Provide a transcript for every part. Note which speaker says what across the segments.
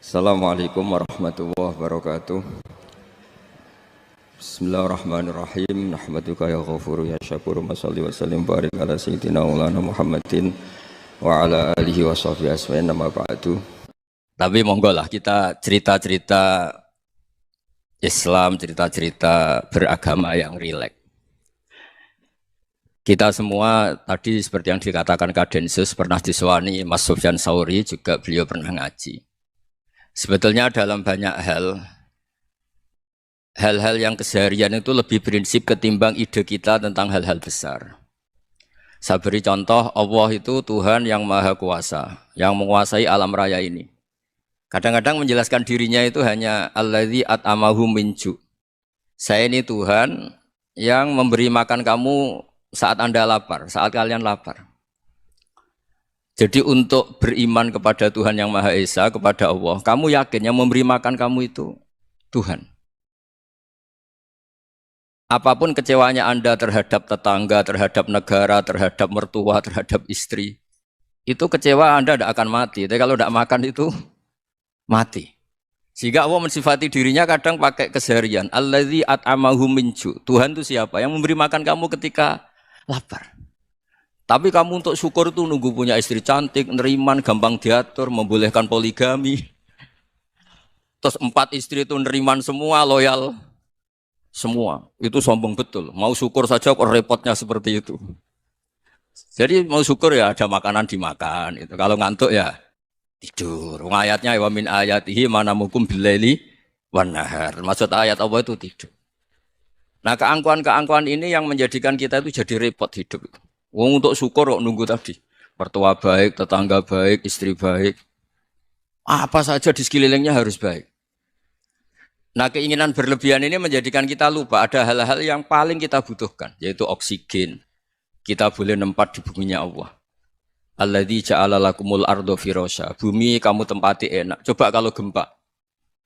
Speaker 1: Assalamualaikum warahmatullahi wabarakatuh. Bismillahirrahmanirrahim. Nahmaduka ya ghafuru ya syakuru. Mashalli wa sallim barik ala sayyidina maulana Muhammadin wa ala alihi wa sahbihi asma'in nama ba'du. Tapi monggo lah kita cerita-cerita Islam, cerita-cerita beragama yang rileks. Kita semua tadi seperti yang dikatakan Kadensus pernah disewani Mas Sufyan Sauri, juga beliau pernah ngaji. Sebetulnya dalam banyak hal-hal yang keseharian itu lebih prinsip ketimbang ide kita tentang hal-hal besar. Saya beri contoh, Allah itu Tuhan yang maha kuasa, yang menguasai alam raya ini. Kadang-kadang menjelaskan dirinya itu hanya alladzi at'amahu min ju'. Saya ini Tuhan yang memberi makan kamu saat Anda lapar, saat kalian lapar. Jadi untuk beriman kepada Tuhan yang Maha Esa, kepada Allah, kamu yakin yang memberi makan kamu itu Tuhan. Apapun kecewanya Anda terhadap tetangga, terhadap negara, terhadap mertua, terhadap istri, itu kecewa Anda tidak akan mati. Tapi kalau tidak makan itu mati. Sehingga Allah mensifati dirinya kadang pakai keseharian. Alladzi at'amahu min ju'. Tuhan itu siapa? Yang memberi makan kamu ketika lapar. Tapi kamu untuk syukur itu nunggu punya istri cantik, neriman, gampang diatur, membolehkan poligami. Terus 4 istri itu neriman semua, loyal semua. Itu sombong betul. Mau syukur saja kok repotnya seperti itu. Jadi mau syukur ya ada makanan dimakan. Itu. Kalau ngantuk ya tidur. Ayatnya wa min ayatihi manamukum billaili wan nahar. Maksud ayat Allah itu tidur. Nah keangkuhan-keangkuhan ini yang menjadikan kita itu jadi repot hidup itu. Wong untuk syukur kok nunggu tadi. Mertua baik, tetangga baik, istri baik. Apa saja di sekelilingnya harus baik. Nah keinginan berlebihan ini menjadikan kita lupa ada hal-hal yang paling kita butuhkan. Yaitu oksigen. Kita boleh nempat di buminya Allah. Alladzi ja'ala lakumul ardo firasya. Bumi kamu tempati enak. Coba kalau gempa.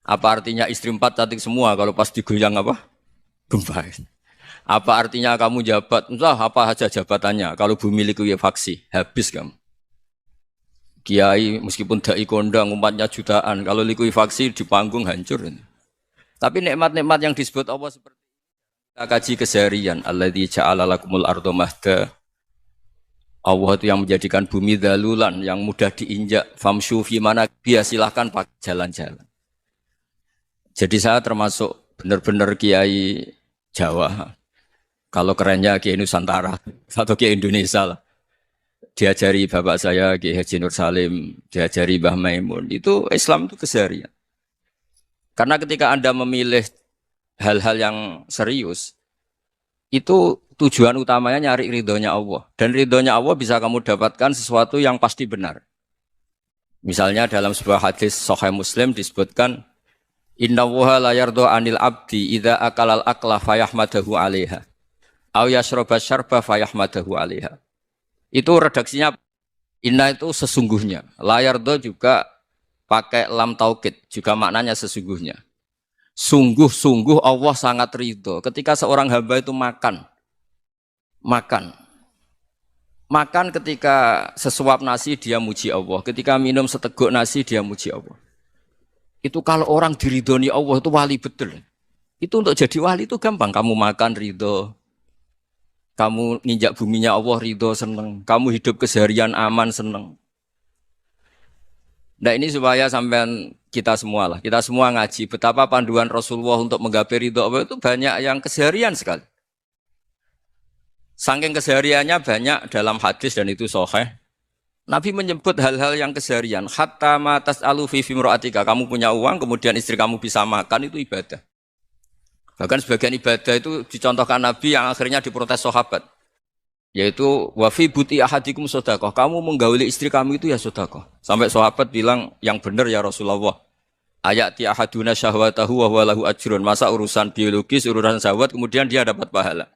Speaker 1: Apa artinya istri 4 cantik semua kalau pas digoyang apa? Gempa. Apa artinya kamu jabat? Entah apa saja jabatannya. Kalau bumi likuifaksi, habis kamu. Kiai meskipun dai kondang umatnya jutaan, kalau likuifaksi di panggung hancur. Tapi nikmat-nikmat yang disebut Allah seperti kita kaji keseharian. Alladzi ja'ala lakumul ardo mahda. Allah itu yang menjadikan bumi dalulan, yang mudah diinjak. Famshu fi mana biya silahkan pakai jalan-jalan. Jadi saya termasuk benar-benar kiai Jawa. Kalau kerennya Kiai Nusantara atau Kiai Indonesia lah. Diajari bapak saya Kiai Haji Nur Salim, diajari Mbah Maimun. Itu Islam itu keseharian. Karena ketika Anda memilih hal-hal yang serius, itu tujuan utamanya nyari ridhonya Allah. Dan ridhonya Allah bisa kamu dapatkan sesuatu yang pasti benar. Misalnya dalam sebuah hadis Sahih Muslim disebutkan, Inna Allaha la yardha 'anil 'abdi idza akalal akla fayahmadahu 'alaiha. Au yashraba syarba fayahmadahu 'alaiha. Itu redaksinya inna itu sesungguhnya. Layardo juga pakai lam taukid, juga maknanya sesungguhnya. Sungguh-sungguh Allah sangat ridho ketika seorang hamba itu makan. Makan ketika sesuap nasi dia muji Allah, ketika minum seteguk nasi dia muji Allah. Itu kalau orang diridhoni Allah itu wali betul. Itu untuk jadi wali itu gampang, kamu makan ridho. Kamu nginjak buminya Allah ridho seneng. Kamu hidup keseharian aman seneng. Nah ini supaya sampean kita semua lah. Kita semua ngaji betapa panduan Rasulullah untuk menggapai ridho Allah itu banyak yang keseharian sekali. Saking kesehariannya banyak dalam hadis dan itu sahih. Nabi menyebut hal-hal yang keseharian. Hatta ma tas'alu fi fimra'atika. Kamu punya uang kemudian istri kamu bisa makan itu ibadah. Bahkan sebagian ibadah itu dicontohkan Nabi yang akhirnya diprotes sahabat. Yaitu wafi buti ahadikum sodakoh. Kamu menggauli istri kamu itu ya sodakoh. Sampai sahabat bilang yang benar ya Rasulullah. Ayati ahaduna syahwatahu wa huwa lahu ajrun. Masa urusan biologis, urusan syahwat kemudian dia dapat pahala.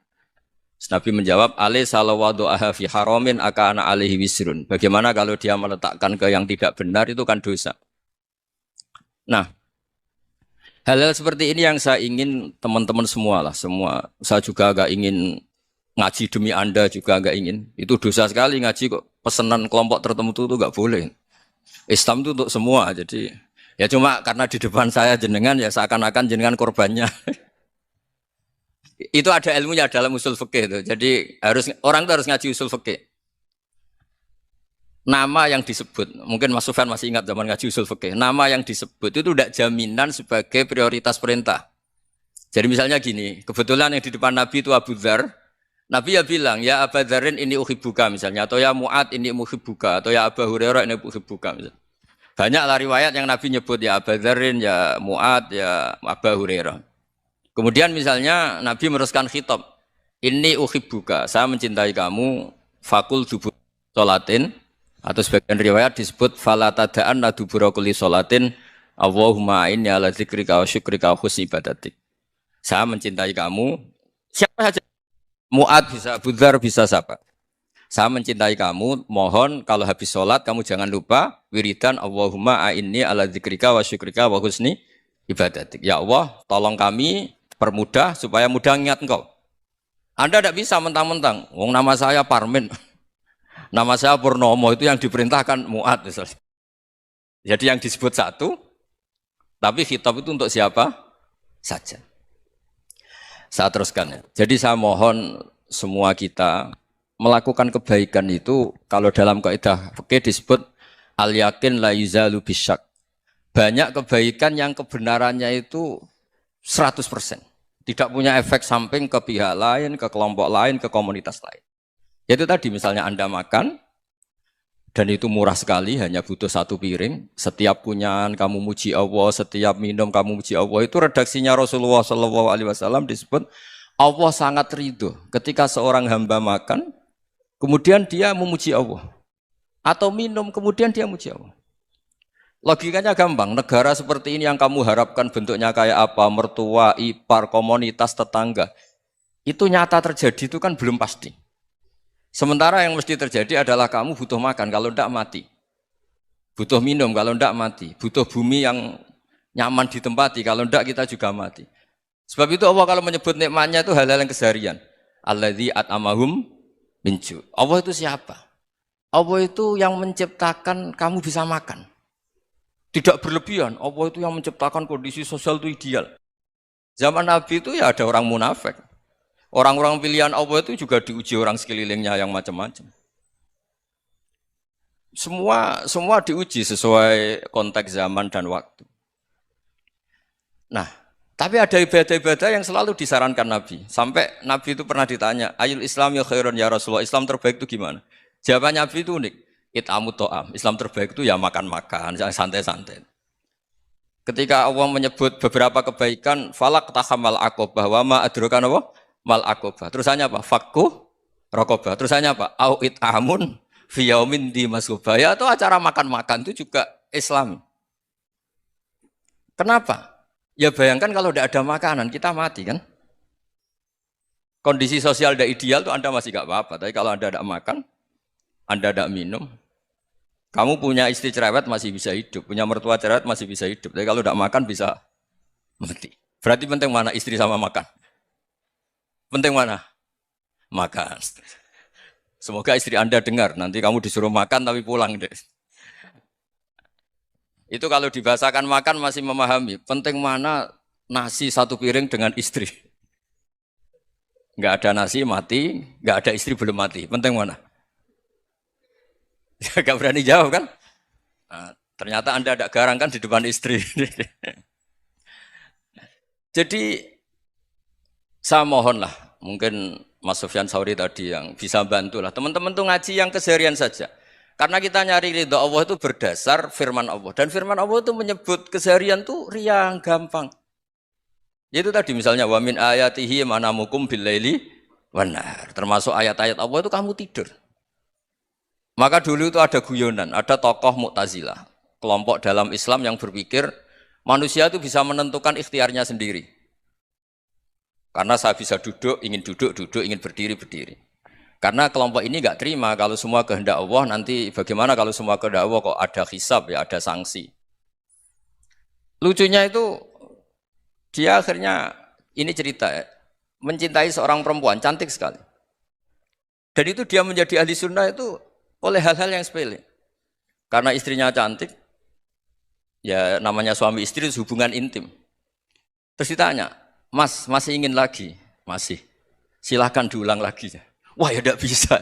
Speaker 1: Nabi menjawab, alai salawadu'aha fi haramin akana alaihi wisrun. Bagaimana kalau dia meletakkan ke yang tidak benar itu kan dosa. Nah, hal-hal seperti ini yang saya ingin teman-teman semua lah, semua. Saya juga agak ingin ngaji demi Anda juga agak ingin. Itu dosa sekali ngaji kok pesanan kelompok tertentu itu enggak boleh. Islam itu untuk semua. Jadi Ya cuma karena di depan saya jenengan ya seakan-akan jenengan korbannya. Itu ada ilmunya dalam usul fikih itu. Jadi orang itu harus ngaji usul fikih. Nama yang disebut, mungkin Mas Sufyan masih ingat zaman ngaji usul fikih. Nama yang disebut itu tidak jaminan sebagai prioritas perintah. Jadi misalnya gini, kebetulan yang di depan Nabi itu Abu Dzar. Nabi ya bilang, ya Abu Dzarin ini uhibbuka misalnya, atau ya Mu'ad ini uhibbuka, atau ya Abu Hurairah ini uhibbuka misalnya. Banyaklah riwayat yang Nabi nyebut ya Abu Dzarin, ya Mu'ad, ya Abu Hurairah. Kemudian misalnya Nabi meneruskan khitab, ini uhibbuka, saya mencintai kamu, fakul dubur sholatin, atau sebagian riwayat disebut fala tada'anna dubura kulli sholatin, Allahumma inni ala dzikrika wa syukrika wa husni ibadatik. Saya mencintai kamu, siapa saja. Mu'ad bisa, Abu Dzar bisa siapa. Saya mencintai kamu, mohon kalau habis sholat kamu jangan lupa wiridan Allahumma a'inni ala dzikrika wa syukrika wa husni ibadatik. Ya Allah, tolong kami permudah supaya mudah ingat engkau. Anda tidak bisa mentang-mentang, wong nama saya Parmin, nama saya Purnomo, itu yang diperintahkan Mu'ad misalnya. Jadi yang disebut satu, tapi khitab itu untuk siapa saja. Saya teruskan ya. Jadi saya mohon semua kita melakukan kebaikan itu kalau dalam kaidah fikih disebut al yakin la yuzalu bisyak. Banyak kebaikan yang kebenarannya itu 100%. Tidak punya efek samping ke pihak lain, ke kelompok lain, ke komunitas lain. Yaitu tadi misalnya Anda makan dan itu murah sekali, hanya butuh satu piring. Setiap kunyahan kamu muji Allah, setiap minum kamu muji Allah. Itu redaksinya Rasulullah SAW disebut Allah sangat ridho ketika seorang hamba makan, kemudian dia memuji Allah. Atau minum, kemudian dia muji Allah. Logikanya gampang, negara seperti ini yang kamu harapkan bentuknya kayak apa, mertua, ipar, komunitas, tetangga. Itu nyata terjadi, itu kan belum pasti. Sementara yang mesti terjadi adalah kamu butuh makan, kalau tidak mati. Butuh minum, kalau tidak mati. Butuh bumi yang nyaman ditempati, kalau tidak kita juga mati. Sebab itu Allah kalau menyebut nikmatnya itu hal-hal yang keseharian. Alladzi at'amahum min ju'. Allah itu siapa? Allah itu yang menciptakan kamu bisa makan. Tidak berlebihan, Allah itu yang menciptakan kondisi sosial itu ideal. Zaman Nabi itu ya ada orang munafik. Orang-orang pilihan Allah itu juga diuji orang sekelilingnya yang macam-macam. Semua diuji sesuai konteks zaman dan waktu. Nah, tapi ada ibadah-ibadah yang selalu disarankan Nabi. Sampai Nabi itu pernah ditanya, ayul Islam ya khairun ya Rasulullah, Islam terbaik itu gimana? Jawaban Nabi itu unik. It'amut to'am. Islam terbaik itu ya makan-makan, yang santai-santai. Ketika Allah menyebut beberapa kebaikan, falak tahamal aqobah, wa ma adrokan apa? Mal aqobah. Terusannya apa? Fakku rokobah. Terusannya apa? Au it'amun fiyaumin di masubaya. Atau acara makan-makan itu juga Islam. Kenapa? Ya bayangkan kalau tidak ada makanan, kita mati kan? Kondisi sosial tidak ideal itu Anda masih gak apa-apa. Tapi kalau Anda tidak makan, Anda tidak minum, kamu punya istri cerewet masih bisa hidup, punya mertua cerewet masih bisa hidup. Tapi kalau tidak makan bisa mati. Berarti penting mana istri sama makan? Penting mana? Makan. Semoga istri Anda dengar, nanti kamu disuruh makan tapi pulang deh. Itu kalau dibahasakan makan masih memahami. Penting mana nasi satu piring dengan istri. Enggak ada nasi mati, enggak ada istri belum mati. Penting mana? Gak berani jawab kan? Nah, ternyata Anda ada garang kan di depan istri. Jadi saya mohonlah, mungkin Mas Sufyan Sauri tadi yang bisa bantulah. Teman-teman tuh ngaji yang keseharian saja. Karena kita nyari ridha Allah itu berdasar firman Allah. Dan firman Allah itu menyebut keseharian tuh riang, gampang. Yaitu tadi misalnya wa min ayatihi manamukum billaili wan nahar. Termasuk ayat-ayat Allah itu kamu tidur. Maka dulu itu ada guyonan, ada tokoh Mu'tazilah, kelompok dalam Islam yang berpikir manusia itu bisa menentukan ikhtiarnya sendiri. Karena saya bisa duduk, ingin berdiri, berdiri. Karena kelompok ini enggak terima kalau semua kehendak Allah, nanti bagaimana kalau semua kehendak Allah kok ada hisab ya, ada sanksi. Lucunya itu dia akhirnya ini cerita ya, mencintai seorang perempuan cantik sekali. Dan itu dia menjadi ahli sunnah itu oleh hal-hal yang sepele. Karena istrinya cantik, Ya namanya suami istri itu hubungan intim. Terus ditanya, Mas, masih ingin lagi? Masih. Silahkan diulang lagi. Wah ya tidak bisa.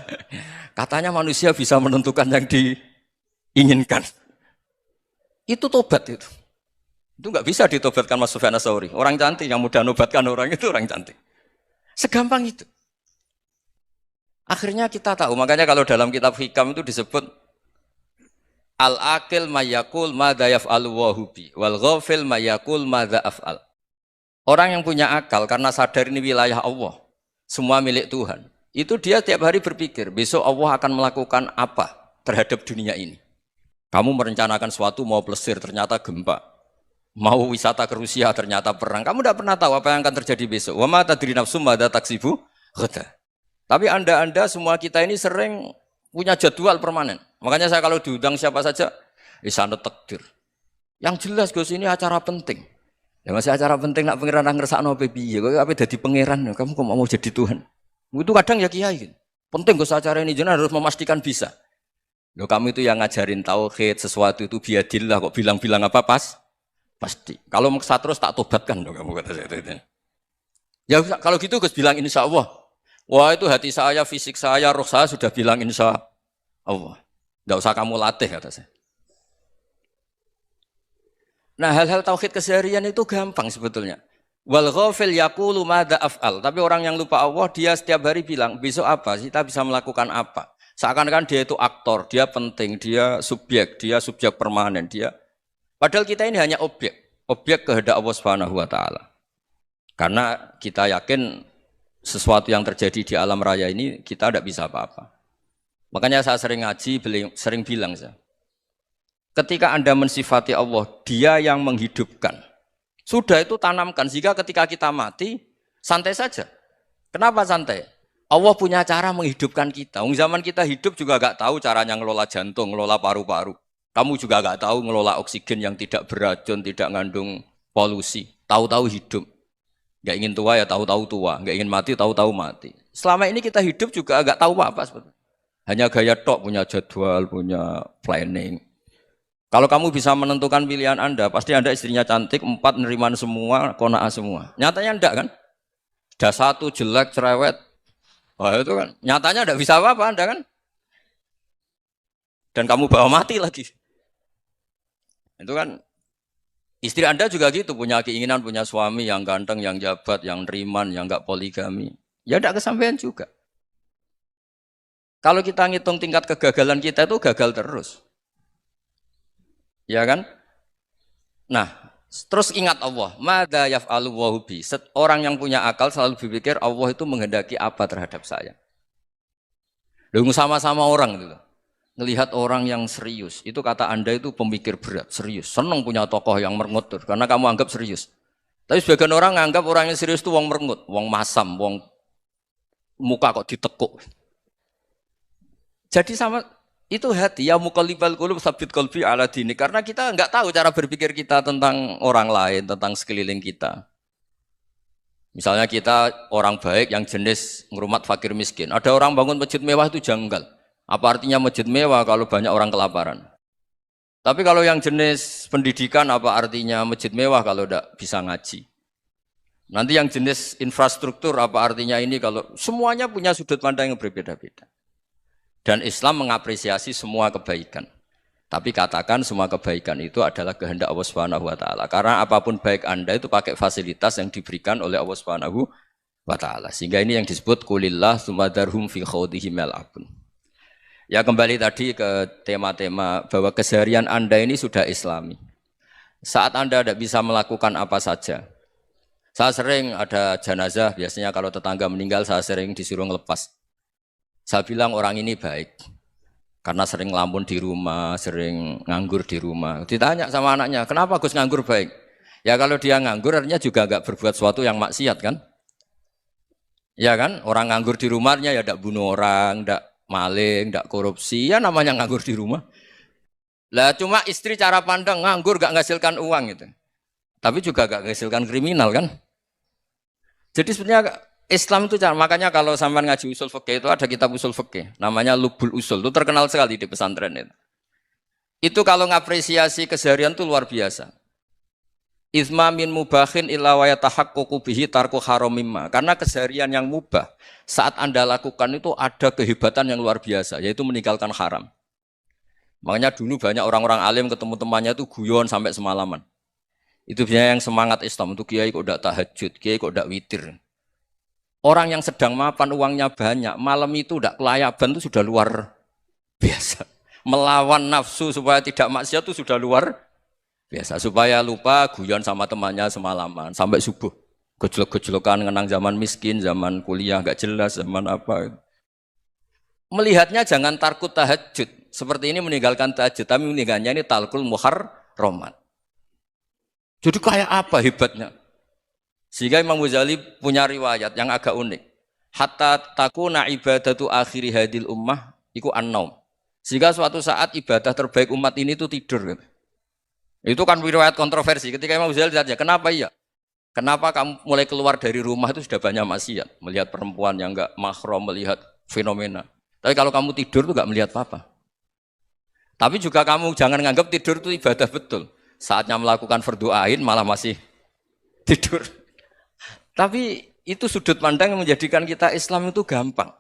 Speaker 1: Katanya manusia bisa menentukan yang diinginkan. Itu tobat itu. Itu nggak bisa ditobatkan Mas Sufyan Ats-Tsauri. Orang cantik yang mudah nobatkan orang itu orang cantik. Segampang itu. Akhirnya kita tahu. Makanya kalau dalam kitab Hikam itu disebut al-akil mayakul madza yaf'alu wa hubi wal ghafil mayakul madza af'al. Orang yang punya akal karena sadar ini wilayah Allah, semua milik Tuhan. Itu dia tiap hari berpikir, besok Allah akan melakukan apa terhadap dunia ini. Kamu merencanakan suatu mau plesir, ternyata gempa. Mau wisata ke Rusia, ternyata perang. Kamu tidak pernah tahu apa yang akan terjadi besok. Wa ma tadri nafsum madza taksibu ghadan. Tapi anda semua kita ini sering punya jadwal permanen. Makanya saya kalau diundang siapa saja, isane takdir. Yang jelas Gus ini acara penting. Ya masih acara penting nak pangeran ngersakno apa piye? Kok ape dadi pangeran? Kamu kok mau jadi Tuhan? Itu kadang ya kiai. Penting Gus acara ini jenengan harus memastikan bisa. Loh kamu itu yang ngajarin tauhid, sesuatu itu biadillah kok bilang-bilang apa pas? Pasti. Kalau maksa terus tak tobatkan dong kamu kata saya itu. Ya kalau gitu Gus bilang insya Allah. Wah itu hati saya, fisik saya, roh saya sudah bilang insya Allah. Tidak usah kamu latih kata saya. Nah hal-hal tauhid keseharian itu gampang sebetulnya. Wal ghafil yaqulu madza af'al. Tapi orang yang lupa Allah dia setiap hari bilang besok apa? Kita bisa melakukan apa? Seakan-akan dia itu aktor, dia penting, dia subjek permanen, dia. Padahal kita ini hanya objek kehendak Allah Subhanahu wa taala. Karena kita yakin sesuatu yang terjadi di alam raya ini kita tidak bisa apa-apa. Makanya saya sering ngaji, sering bilang saya. Ketika Anda mensifati Allah, Dia yang menghidupkan. Sudah itu tanamkan sehingga ketika kita mati santai saja. Kenapa santai? Allah punya cara menghidupkan kita. Zaman kita hidup juga gak tahu caranya ngelola jantung, ngelola paru-paru. Kamu juga gak tahu ngelola oksigen yang tidak beracun, tidak ngandung polusi. Tahu-tahu hidup. Gak ingin tua ya tahu-tahu tua, gak ingin mati tahu-tahu mati. Selama ini kita hidup juga gak tahu apa sebetulnya. Hanya gaya tok, punya jadwal, punya planning. Kalau kamu bisa menentukan pilihan Anda, pasti Anda istrinya cantik, 4 neriman semua, kona'ah semua. Nyatanya enggak kan? Ada 1 jelek, cerewet. Wah itu kan, nyatanya enggak bisa apa-apa Anda kan? Dan kamu bawa mati lagi. Itu kan, istri Anda juga gitu, punya keinginan, punya suami yang ganteng, yang jabat, yang neriman, yang enggak poligami. Ya enggak kesampaian juga. Kalau kita ngitung tingkat kegagalan kita itu gagal terus. Ya kan? Nah, terus ingat Allah, madza yaf'alu wa hubi. Orang yang punya akal selalu berpikir Allah itu menghendaki apa terhadap saya. Lalu sama-sama orang itu. Ngelihat orang yang serius, itu kata Anda itu pemikir berat, serius. Senang punya tokoh yang merengut karena kamu anggap serius. Tapi sebagian orang nganggap orang yang serius itu wong merengut, wong masam, wong muka kok ditekuk. Jadi sama itu hati ya muqallibal qulub tsabbit qalbi ala dini, karena kita enggak tahu cara berpikir kita tentang orang lain, tentang sekeliling kita. Misalnya kita orang baik yang jenis ngrumat fakir miskin. Ada orang bangun masjid mewah itu janggal. Apa artinya masjid mewah kalau banyak orang kelaparan? Tapi kalau yang jenis pendidikan apa artinya masjid mewah kalau enggak bisa ngaji? Nanti yang jenis infrastruktur apa artinya ini kalau semuanya punya sudut pandang yang berbeda-beda. Dan Islam mengapresiasi semua kebaikan. Tapi katakan semua kebaikan itu adalah kehendak Allah Subhanahu wa taala. Karena apapun baik Anda itu pakai fasilitas yang diberikan oleh Allah Subhanahu wa taala. Sehingga ini yang disebut qulillah tsumadarhum fi khawdihim yal'abun. Ya kembali tadi ke tema-tema bahwa keseharian Anda ini sudah Islami. Saat Anda tidak bisa melakukan apa saja. Saya sering ada jenazah, biasanya kalau tetangga meninggal saya sering disuruh ngelepas. Saya bilang orang ini baik, karena sering ngelamun di rumah, sering nganggur di rumah. Ditanya sama anaknya, kenapa Gus nganggur baik? Ya kalau dia nganggur artinya juga enggak berbuat sesuatu yang maksiat kan? Ya kan, orang nganggur di rumahnya ya enggak bunuh orang, enggak maling, enggak korupsi, ya namanya nganggur di rumah. Lah cuma istri cara pandang nganggur enggak menghasilkan uang gitu. Tapi juga enggak menghasilkan kriminal kan? Jadi sebenarnya Islam itu makanya kalau sampai ngaji usul fikih itu ada kitab usul fikih namanya Lubul Usul, itu terkenal sekali di pesantren itu. Itu kalau ngapresiasi keseharian itu luar biasa. Izma min mubahin illa wa yatahaqqaqu bihi tarku haramimma. Karena keseharian yang mubah saat Anda lakukan itu ada kehebatan yang luar biasa, yaitu meninggalkan haram. Makanya dulu banyak orang-orang alim ketemu temannya itu guyon sampai semalaman. Itu biasanya yang semangat Islam, itu kiai kok tidak tahajud, kiai kok tidak witir. Orang yang sedang mapan uangnya banyak, malam itu tidak kelayaban itu sudah luar biasa. Melawan nafsu supaya tidak maksiat itu sudah luar biasa. Supaya lupa guyon sama temannya semalaman sampai subuh. Gejolok-gejolokan ngenang zaman miskin, zaman kuliah nggak jelas, zaman apa. Melihatnya jangan tarkut tahajud. Seperti ini meninggalkan tahajud, tapi meninggalkannya ini talkul muharramat. Jadi kayak apa hebatnya? Sehingga Imam Ghazali punya riwayat yang agak unik. Hatta takuna ibadatu akhiri hadil ummah iku an-naum. Sehingga suatu saat ibadah terbaik umat ini itu tidur. Itu kan riwayat kontroversi. Ketika Imam Ghazali ditanya, kenapa iya? Kenapa kamu mulai keluar dari rumah itu sudah banyak maksiat? Melihat perempuan yang enggak mahram, melihat fenomena. Tapi kalau kamu tidur itu enggak melihat apa-apa. Tapi juga kamu jangan menganggap tidur itu ibadah betul. Saatnya melakukan fardu ain malah masih tidur. Tapi itu sudut pandang yang menjadikan kita Islam itu gampang.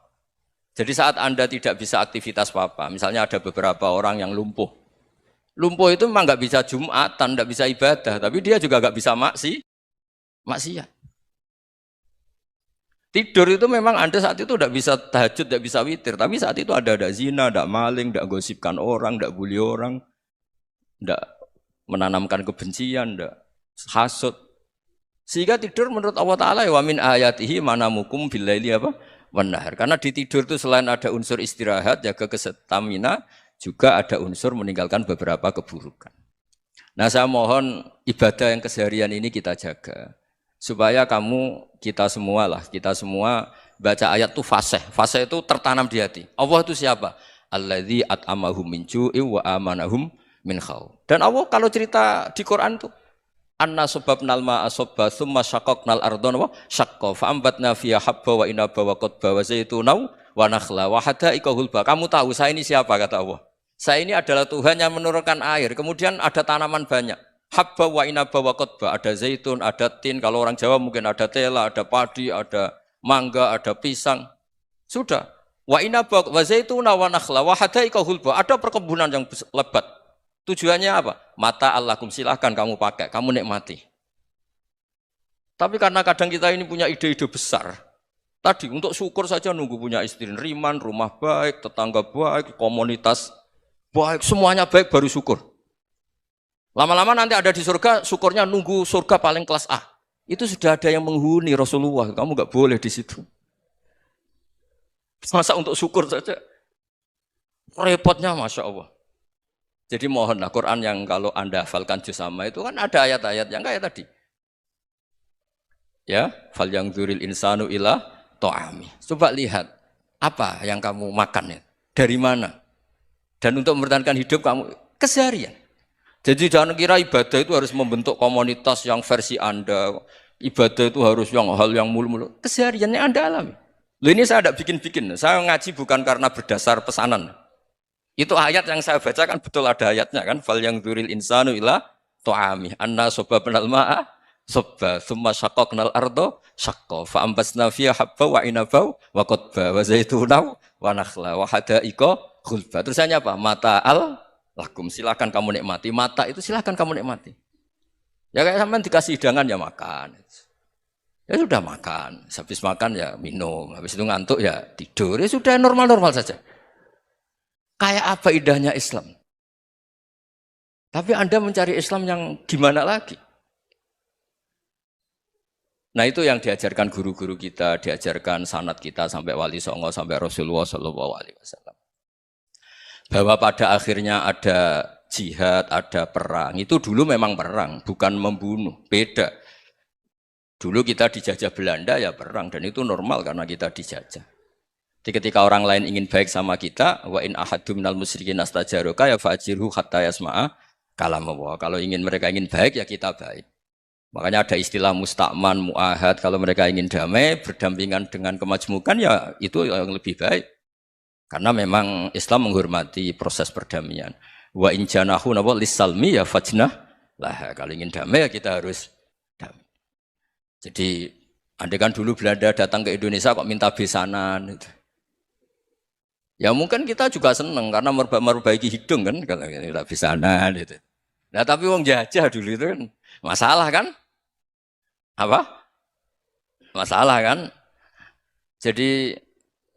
Speaker 1: Jadi saat Anda tidak bisa aktivitas apa-apa, misalnya ada beberapa orang yang lumpuh. Lumpuh itu memang nggak bisa Jumatan, nggak bisa ibadah, tapi dia juga nggak bisa maksiat. Tidur itu memang Anda saat itu tidak bisa tahajud, tidak bisa witir, tapi saat itu ada zina, ada maling, tidak gosipkan orang, tidak bully orang, tidak menanamkan kebencian, tidak hasud. Sehingga tidur menurut Allah Ta'ala wa min ayatihi manamukum billaili apa? Wanahar. Karena di tidur itu selain ada unsur istirahat, jaga kestamina, juga ada unsur meninggalkan beberapa keburukan. Nah saya mohon ibadah yang keseharian ini kita jaga. Supaya kita semua baca ayat itu fasih. Fasih itu tertanam di hati. Allah itu siapa? Alladzi at'amahum min ju'i wa amanahum min khauf. Dan Allah kalau cerita di Quran itu anna sababnal ma'a sabba tsumma syaqqaqnal ardha wa syaqqa fa ambatna fiha habba wa inaba wa qadba wa zaituna wa nakhla wa hada'iqa hulba. Kamu tahu saya ini siapa kata Allah? Saya ini adalah Tuhan yang menurunkan air, kemudian ada tanaman banyak. Habba wa inaba wa qadba, ada zaitun, ada tin, kalau orang Jawa mungkin ada tela, ada padi, ada mangga, ada pisang. Sudah. Wa inaba wa zaituna wa nakhla wa hada'iqa hulba. Ada perkebunan yang lebat. Tujuannya apa? Mata Allahkum, silahkan kamu pakai, kamu nikmati. Tapi karena kadang kita ini punya ide-ide besar. Tadi untuk syukur saja nunggu punya istri riman, rumah baik, tetangga baik, komunitas baik, semuanya baik baru syukur. Lama-lama nanti ada di surga, syukurnya nunggu surga paling kelas A. Itu sudah ada yang menghuni Rasulullah, kamu nggak boleh di situ. Masa untuk syukur saja? Repotnya Masya Allah. Jadi mohonlah Quran yang kalau Anda hafalkan juz amma itu kan ada ayat-ayat yang kayak tadi. Ya, fal yang dzuril insanu ila ta'ami. Coba lihat apa yang kamu makan ya. Dari mana? Dan untuk mempertahankan hidup kamu keseharian. Jadi jangan kira ibadah itu harus membentuk komunitas yang versi Anda. Ibadah itu harus yang hal yang mulu-mulu. Kesehariannya Anda alami. Loh ini saya tidak bikin-bikin. Saya ngaji bukan karena berdasar pesanan. Itu ayat yang saya baca kan betul ada ayatnya kan. Fal yang dzuril insanu ila ta'ami. Anna sababnal ma'a sabba tsumma syaqqaqnal ardha syaqqa fa ambasna fiha habba wa inaba wa qadba wa zaituna wa nakhla wa hada'iqa ghulba. Terusannya apa? Mata'al lakum, silakan kamu nikmati. Mata itu silakan kamu nikmati. Ya kayak sampean dikasih hidangan ya makan. Ya sudah makan. Habis makan ya minum. Habis itu ngantuk ya tidur. Ya sudah normal-normal saja. Kayak apa indahnya Islam. Tapi Anda mencari Islam yang gimana lagi? Nah itu yang diajarkan guru-guru kita, diajarkan sanad kita sampai Wali Songo, sampai Rasulullah SAW. Bahwa pada akhirnya ada jihad, ada perang. Itu dulu memang perang, bukan membunuh. Beda. Dulu kita dijajah Belanda ya perang, dan itu normal karena kita dijajah. Jadi ketika orang lain ingin baik sama kita, wa in ahadum minal musyrikin astajaroka ya fa'jirhu hatta yasma'a kalam Allah. Kalau mereka ingin baik ya kita baik. Makanya ada istilah musta'man, mu'ahad. Kalau mereka ingin damai, berdampingan dengan kemajmukan ya itu yang lebih baik. Karena memang Islam menghormati proses perdamaian. Wa in janahu napa lisalmi ya fajnah lah. Kalau ingin damai ya kita harus damai. Jadi andai kan dulu Belanda datang ke Indonesia kok minta besanan gitu. Ya mungkin kita juga seneng karena memperbaiki hidung kan kalau minta besanan gitu. Nah tapi wong jajah dulu itu kan masalah kan? Apa? Masalah kan? Jadi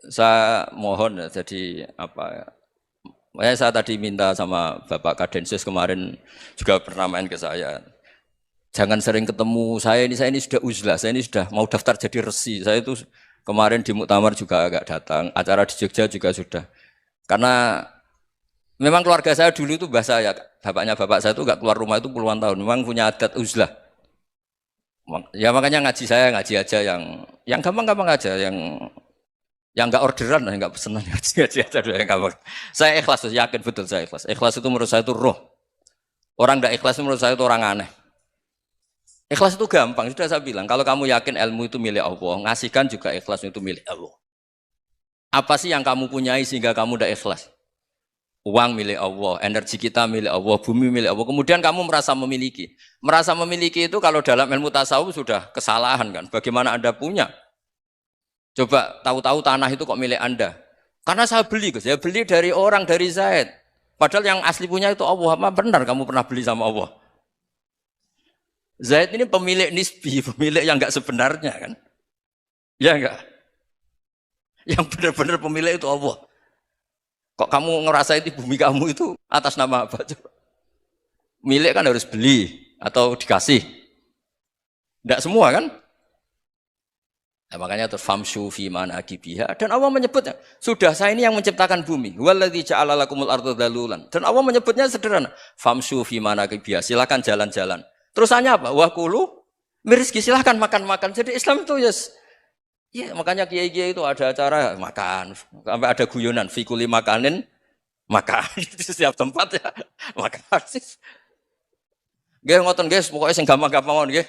Speaker 1: saya mohon ya, jadi apa? Makanya saya tadi minta sama Bapak Kadensus kemarin juga pernah main ke saya. Jangan sering ketemu saya ini sudah uzlah, saya ini sudah mau daftar jadi resi. Saya itu kemarin di muktamar juga agak datang, acara di Jogja juga sudah. Karena memang keluarga saya dulu itu bahasa ya, bapaknya bapak saya itu enggak keluar rumah itu puluhan tahun. Memang punya adat uzlah. Ya makanya ngaji saya ngaji aja yang gampang-gampang aja, yang enggak orderan, enggak pesenan ngaji aja dulu yang gampang. Saya ikhlas, yakin betul saya ikhlas. Ikhlas itu menurut saya itu roh. Orang enggak ikhlas menurut saya itu orang aneh. Ikhlas itu gampang, sudah saya bilang. Kalau kamu yakin ilmu itu milik Allah, ngasihkan juga ikhlas itu milik Allah. Apa sih yang kamu punyai sehingga kamu tidak ikhlas? Uang milik Allah, energi kita milik Allah, bumi milik Allah. Kemudian kamu merasa memiliki. Merasa memiliki itu kalau dalam ilmu tasawuf sudah kesalahan kan. Bagaimana Anda punya? Coba tahu-tahu tanah itu kok milik Anda. Karena saya beli, Gus. Saya beli dari orang, dari Zaid. Padahal yang asli punya itu Allah. Apa benar kamu pernah beli sama Allah? Zaid ini pemilik nisbi, pemilik yang enggak sebenarnya kan. Ya enggak? Yang benar-benar pemilik itu Allah. Kok kamu ngerasa itu bumi kamu itu atas nama apa? Coba. Milik kan harus beli atau dikasih. Enggak semua kan? Nah, makanya terus famshu fi manakibiha. Dan Allah menyebutnya, sudah saya ini yang menciptakan bumi. Waladzi ja'ala lakumul arda dalulan. Dan Allah menyebutnya sederhana, famshu fi manakibiha. Silakan jalan-jalan. Terusannya apa? Wakulu mirizki, silahkan makan-makan. Jadi Islam itu ya makanya kiai-kiai itu ada acara makan, sampai ada guyonan fikuli makanin makan di setiap tempat ya makan. Nggih ngoten guys, pokoknya sing gampang-gampang mawon nggih.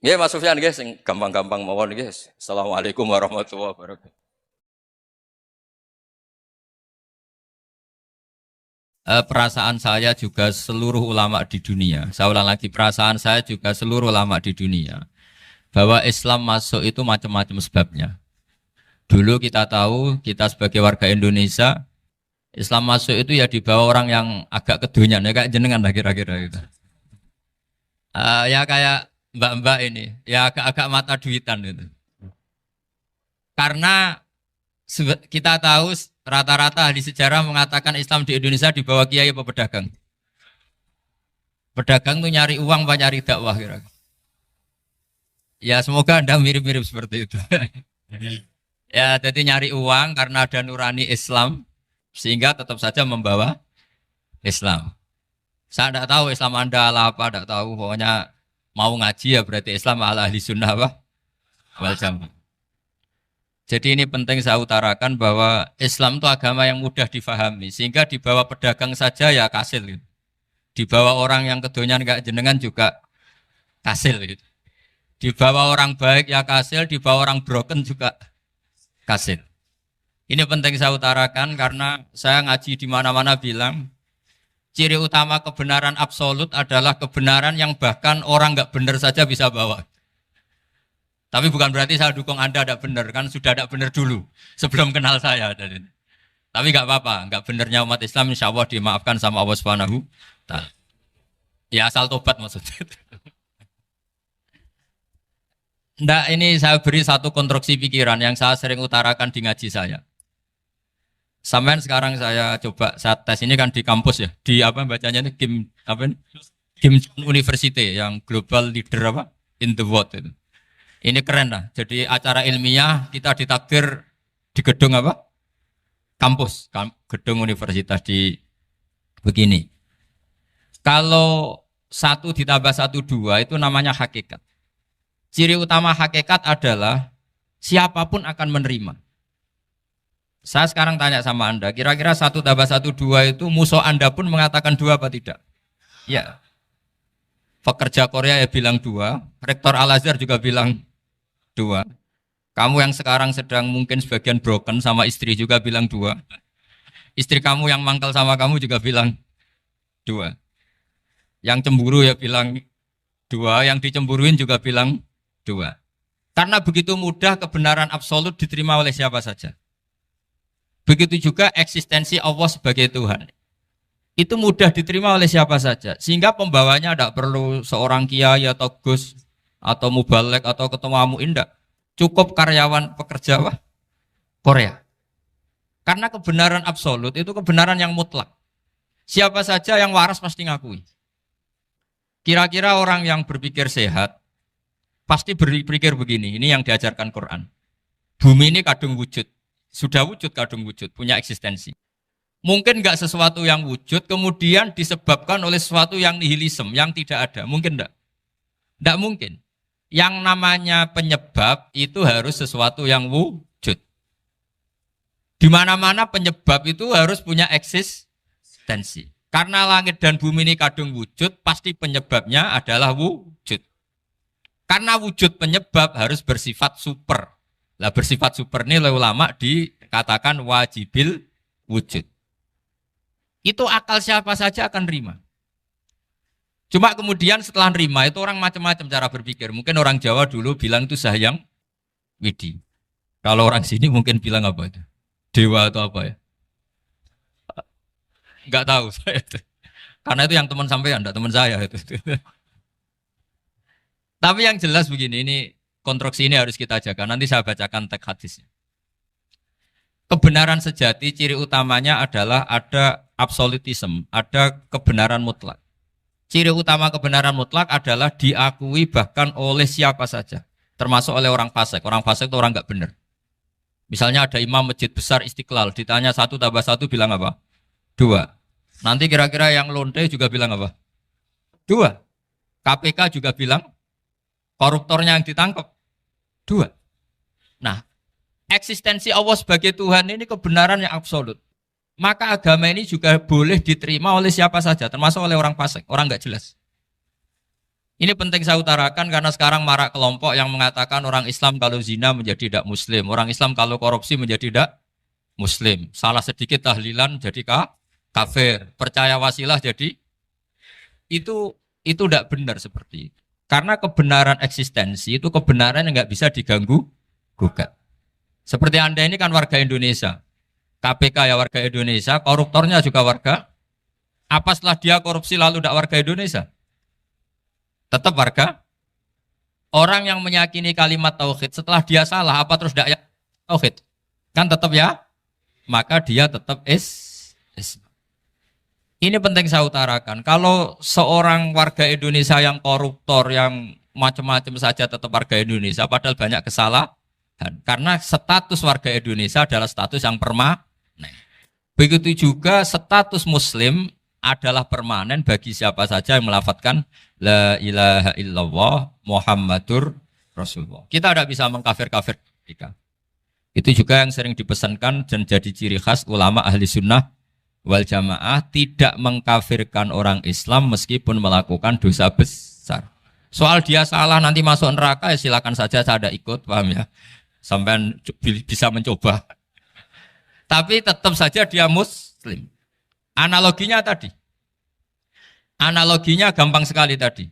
Speaker 1: Nggih Mas Sufyan nggih sing gampang-gampang mawon nggih. Assalamualaikum warahmatullahi wabarakatuh. Perasaan saya juga seluruh ulama di dunia. Saya ulang lagi, perasaan saya juga seluruh ulama di dunia. Bahwa Islam masuk itu macam-macam sebabnya. Dulu kita tahu, kita sebagai warga Indonesia, Islam masuk itu ya dibawa orang yang agak kedonyan, ya kayak jenengan lah kira-kira gitu. Ya kayak mbak-mbak ini, ya agak-agak mata duitan gitu. Karena kita tahu rata-rata ahli sejarah mengatakan Islam di Indonesia dibawa kiai apa pedagang. Pedagang tuh nyari uang apa nyari dakwah kira-kira. Ya semoga Anda mirip-mirip seperti itu. Ya jadi nyari uang karena ada nurani Islam sehingga tetap saja membawa Islam. Saya tidak tahu Islam Anda ala apa, tidak tahu. Pokoknya mau ngaji ya berarti Islam ala ahli sunnah apa? Wal jamaah. Jadi ini penting saya utarakan bahwa Islam itu agama yang mudah difahami. Sehingga dibawa pedagang saja ya kasil. Gitu. Dibawa orang yang kedonyan gak jenengan juga kasil. Gitu. Dibawa orang baik ya kasil, dibawa orang broken juga kasil. Ini penting saya utarakan karena saya ngaji di mana-mana bilang ciri utama kebenaran absolut adalah kebenaran yang bahkan orang gak benar saja bisa bawa. Tapi bukan berarti saya dukung Anda tidak benar, kan sudah tidak benar dulu sebelum kenal saya. Tapi nggak apa-apa, nggak benarnya umat Islam insya Allah dimaafkan sama Allah Subhanahu Ta'ala. Ya asal tobat maksudnya. Nggak, ini saya beri satu konstruksi pikiran yang saya sering utarakan di ngaji saya. Sampai sekarang saya coba, saya tes ini kan di kampus ya, di apa bacanya ini Kim University yang global leader apa in the world itu. Ini keren lah. Jadi acara ilmiah kita ditakdir di gedung apa? Kampus, gedung universitas di begini. Kalau 1 ditambah 1 2 itu namanya hakikat. Ciri utama hakikat adalah siapapun akan menerima. Saya sekarang tanya sama Anda, kira-kira 1 tambah 1 2 itu musuh Anda pun mengatakan 2 apa tidak? Ya. Pekerja Korea ya bilang 2, rektor Al-Azhar juga bilang 2. Kamu yang sekarang sedang mungkin sebagian broken sama istri juga bilang 2. Istri kamu yang mangkal sama kamu juga bilang dua. Yang cemburu ya bilang dua, yang dicemburuin juga bilang dua. Karena begitu mudah kebenaran absolut diterima oleh siapa saja. Begitu juga eksistensi Allah sebagai Tuhan. Itu mudah diterima oleh siapa saja. Sehingga pembawanya tidak perlu seorang kiai atau gus atau mubalek atau ketua muin, tidak. Cukup karyawan pekerja Korea. Karena kebenaran absolut itu kebenaran yang mutlak. Siapa saja yang waras pasti ngakui. Kira-kira orang yang berpikir sehat pasti berpikir begini, ini yang diajarkan Quran. Bumi ini kadung wujud. Sudah wujud kadung wujud, punya eksistensi. Mungkin nggak sesuatu yang wujud, kemudian disebabkan oleh sesuatu yang nihilisme, yang tidak ada. Mungkin enggak? Enggak mungkin. Yang namanya penyebab itu harus sesuatu yang wujud. Di mana-mana penyebab itu harus punya eksistensi. Karena langit dan bumi ini kadung wujud, pasti penyebabnya adalah wujud. Karena wujud penyebab harus bersifat super. Lah bersifat super ini oleh ulama dikatakan wajibil wujud. Itu akal siapa saja akan nerima. Cuma kemudian setelah nerima itu orang macam-macam cara berpikir. Mungkin orang Jawa dulu bilang itu Sahyang Widi. Kalau orang sini mungkin bilang apa itu? Dewa atau apa ya? Enggak tahu saya itu. Karena itu yang teman sampean, enggak teman saya itu. Tapi yang jelas begini, ini konstruksi ini harus kita jaga. Nanti saya bacakan teks hadisnya. Kebenaran sejati ciri utamanya adalah ada absolutisme, ada kebenaran mutlak. Ciri utama kebenaran mutlak adalah diakui bahkan oleh siapa saja, termasuk oleh orang fasik. Orang fasik itu orang enggak benar. Misalnya ada imam masjid besar Istiqlal, ditanya 1 tambah 1 bilang apa? 2. Nanti kira-kira yang lonte juga bilang apa? 2. KPK juga bilang koruptornya yang ditangkap 2. Nah, eksistensi Allah sebagai Tuhan ini kebenaran yang absolut. Maka agama ini juga boleh diterima oleh siapa saja, termasuk oleh orang fasik, orang nggak jelas. Ini penting saya utarakan karena sekarang marak kelompok yang mengatakan orang Islam kalau zina menjadi tidak muslim, orang Islam kalau korupsi menjadi tidak muslim. Salah sedikit tahlilan jadi kafir, percaya wasilah jadi itu tidak benar seperti itu. Karena kebenaran eksistensi itu kebenaran yang nggak bisa diganggu gugat. Seperti Anda ini kan warga Indonesia. KPK ya warga Indonesia, koruptornya juga warga. Apa setelah dia korupsi lalu tidak warga Indonesia? Tetap warga. Orang yang meyakini kalimat tauhid setelah dia salah, apa terus tidak tauhid? Kan tetap ya? Maka dia tetap Ini penting saya utarakan. Kalau seorang warga Indonesia yang koruptor, yang macam-macam saja tetap warga Indonesia, padahal banyak kesalahan. Karena status warga Indonesia adalah status yang permanen. Begitu juga status Muslim adalah permanen bagi siapa saja yang melafadzkan La ilaha illallah Muhammadur Rasulullah. Kita tidak bisa mengkafir-kafir mereka. Itu juga yang sering dipesankan dan jadi ciri khas ulama ahli sunnah wal jamaah, tidak mengkafirkan orang Islam meskipun melakukan dosa besar. Soal dia salah nanti masuk neraka ya silakan saja, saya ada ikut, paham ya? Sampai bisa mencoba. Tapi tetap saja dia muslim. Analoginya tadi. Analoginya gampang sekali tadi.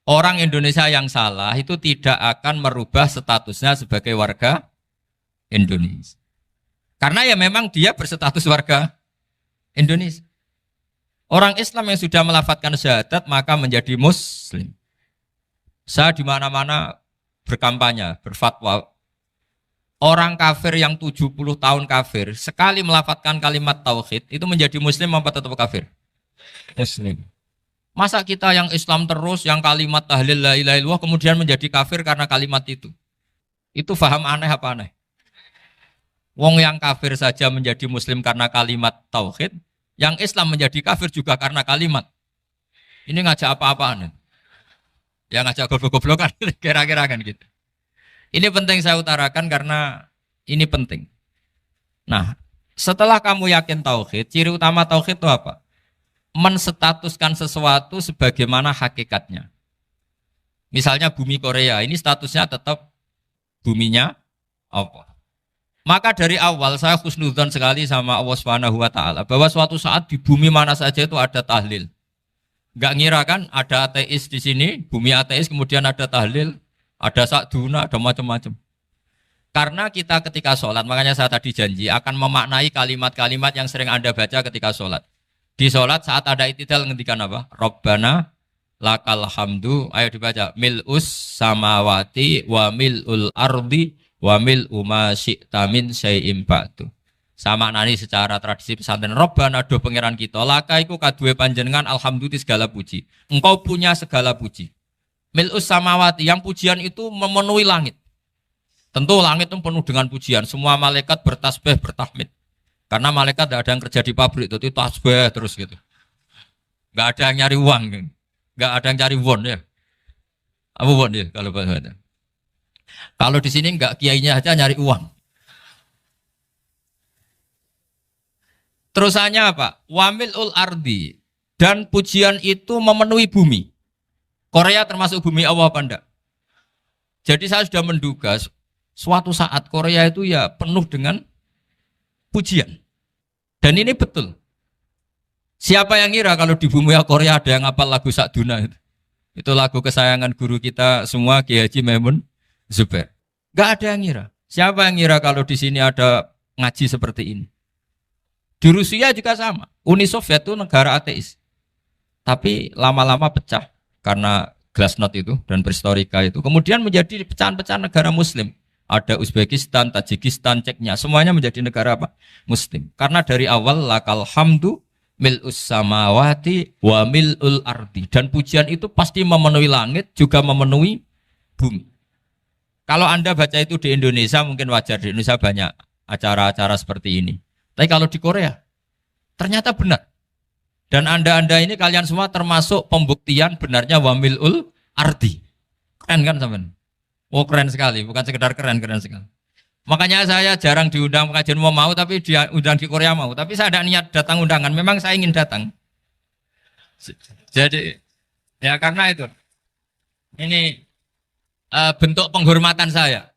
Speaker 1: Orang Indonesia yang salah itu tidak akan merubah statusnya sebagai warga Indonesia. Karena ya memang dia berstatus warga Indonesia. Orang Islam yang sudah melafadzkan syahadat maka menjadi muslim. Saya di mana-mana berkampanye, berfatwa. Orang kafir yang 70 tahun kafir, sekali melafadzkan kalimat tauhid, itu menjadi muslim apa tetap kafir? Muslim. Masa kita yang Islam terus, yang kalimat tahlil la ilaha illallah, kemudian menjadi kafir karena kalimat itu? Itu faham aneh apa aneh? Wong yang kafir saja menjadi muslim karena kalimat tauhid, yang Islam menjadi kafir juga karena kalimat. Ini ngajak apa-apaan? Ya ngajak goblok-goblokan, kira-kira kan gitu. Ini penting saya utarakan karena ini penting. Nah, setelah kamu yakin tauhid, ciri utama tauhid itu apa? Menstatuskan sesuatu sebagaimana hakikatnya. Misalnya bumi Korea, ini statusnya tetap buminya Allah. Maka dari awal saya husnudzon sekali sama Allah Subhanahu wa taala bahwa suatu saat di bumi mana saja itu ada tahlil. Enggak ngira kan ada ateis di sini, bumi ateis kemudian ada tahlil, ada sakduna, ada macam-macam. Karena kita ketika sholat, makanya saya tadi janji akan memaknai kalimat-kalimat yang sering Anda baca ketika sholat. Di sholat saat ada itidal ngendikan apa? Rabbana lakal hamdu, ayo dibaca, mil'us samawati wa mil'ul ardi wa mil'u ma syi'ta min syai'im ba'du. Sama nani secara tradisi pesantren, Rabbana do pangeran kita, laka iku kaduwe panjenengan alhamdulillah segala puji. Engkau punya segala puji. Mil'us samawati, yang pujian itu memenuhi langit. Tentu langit itu penuh dengan pujian. Semua malaikat bertasbih, bertahmid. Karena malaikat tidak ada yang kerja di pabrik, itu tasbih terus gitu. Nggak ada yang nyari uang, nggak ada yang cari won ya. Apa won ya kalau bahasa? Kalau di sini nggak kiainya aja nyari uang. Terusannya apa? Wamilul ardi, dan pujian itu memenuhi bumi. Korea termasuk bumi Allah apa enggak? Jadi saya sudah menduga suatu saat Korea itu ya penuh dengan pujian. Dan ini betul. Siapa yang ngira kalau di bumi Korea ada yang hafal lagu Sakduna itu? Itu lagu kesayangan guru kita semua, Kiai Haji Maimun Zubair. Gak ada yang ngira. Siapa yang ngira kalau di sini ada ngaji seperti ini? Di Rusia juga sama. Uni Soviet itu negara ateis. Tapi lama-lama pecah karena glasnost itu dan perestorika itu. Kemudian menjadi pecahan-pecahan negara muslim. Ada Uzbekistan, Tajikistan, Ceknya, semuanya menjadi negara apa? Muslim. Karena dari awal lakal hamdu mil'us samawati wa mil'ul ardi. Dan pujian itu pasti memenuhi langit, juga memenuhi bumi. Kalau Anda baca itu di Indonesia, mungkin wajar. Di Indonesia banyak acara-acara seperti ini. Tapi kalau di Korea, ternyata benar. Dan Anda ini kalian semua termasuk pembuktian benarnya wa mil'ul ardi. Keren kan teman? Oh keren sekali, bukan sekedar keren, keren sekali. Makanya saya jarang diundang pengajian mau, tapi diundang di Korea mau. Tapi saya ada niat datang undangan, memang saya ingin datang. Jadi, ya karena itu. Ini bentuk penghormatan saya.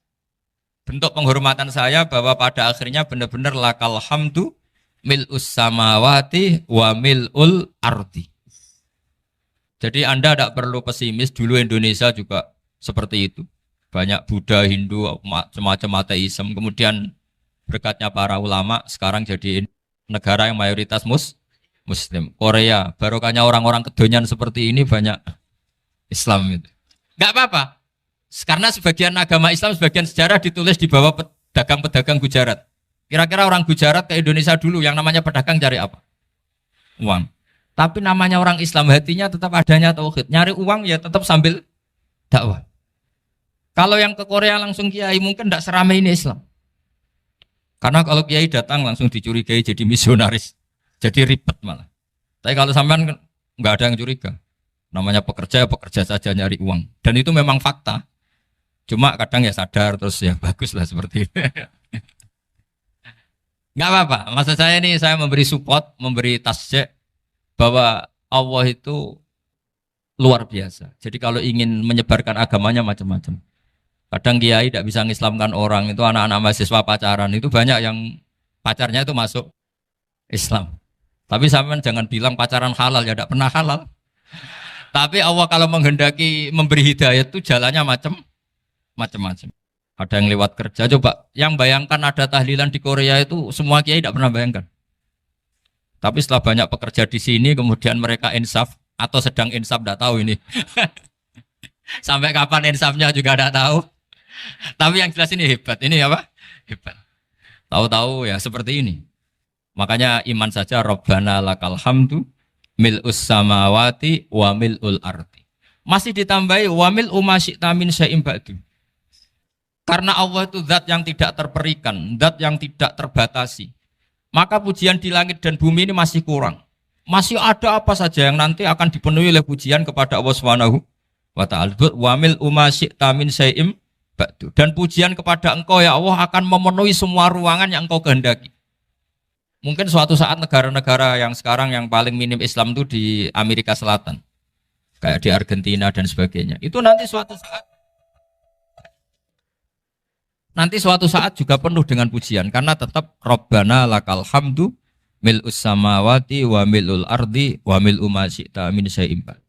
Speaker 1: Bentuk penghormatan saya bahwa pada akhirnya benar-benar lakal hamdu mil'us samawati wa mil'ul ardi. Jadi Anda tidak perlu pesimis, dulu Indonesia juga seperti itu. Banyak Buddha, Hindu, semacam ateisme. Kemudian berkatnya para ulama sekarang jadi negara yang mayoritas Muslim. Korea, barokahnya orang-orang kedonyan seperti ini banyak Islam itu. Enggak apa-apa. Karena sebagian agama Islam, sebagian sejarah ditulis di bawah pedagang-pedagang Gujarat. Kira-kira orang Gujarat ke Indonesia dulu yang namanya pedagang cari apa? Uang. Tapi namanya orang Islam hatinya tetap adanya tauhid. Nyari uang ya tetap sambil dakwah. Kalau yang ke Korea langsung kiai mungkin tidak seramai ini Islam. Karena kalau kiai datang langsung dicurigai jadi misionaris. Jadi ribet malah. Tapi kalau sampean nggak ada yang curiga. Namanya pekerja, pekerja saja nyari uang. Dan itu memang fakta. Cuma kadang ya sadar terus ya bagus lah seperti itu. Nggak apa-apa. Maksud saya ini saya memberi support, memberi tasjek bahwa Allah itu luar biasa. Jadi kalau ingin menyebarkan agamanya macam-macam. Kadang kiai tidak bisa mengislamkan orang, itu anak-anak mahasiswa pacaran, itu banyak yang pacarnya itu masuk Islam. Tapi sampean jangan bilang pacaran halal, ya tidak pernah halal. Tapi Allah kalau menghendaki memberi hidayah itu jalannya macam-macam. Ada yang lewat kerja, coba yang bayangkan ada tahlilan di Korea itu semua kiai tidak pernah bayangkan. Tapi setelah banyak pekerja di sini, kemudian mereka insaf atau sedang insaf, tidak tahu ini. Sampai kapan insafnya juga tidak tahu. Tapi yang jelas ini hebat. Ini apa? Hebat. Tahu-tahu ya seperti ini. Makanya iman saja Rabbana lakal hamdu mil'us samawati wa mil'ul ardi. Masih ditambahi wa mil'u ma syi'ta min syai'im ba'du. Karena Allah itu zat yang tidak terperikan, zat yang tidak terbatasi. Maka pujian di langit dan bumi ini masih kurang. Masih ada apa saja yang nanti akan dipenuhi oleh pujian kepada Allah Subhanahu wa ta'ala. Wa mil'u ma syi'ta min syai'im ba'du. Dan pujian kepada Engkau ya Allah akan memenuhi semua ruangan yang Engkau kehendaki. Mungkin suatu saat negara-negara yang sekarang yang paling minim Islam itu di Amerika Selatan. Kayak di Argentina dan sebagainya. Itu nanti suatu saat Nanti suatu saat juga penuh dengan pujian karena tetap Rabbana lakal hamdu mil'us samawati wa mil'ul ardi wa mil'u ma syi'ta min syai'in ba'd.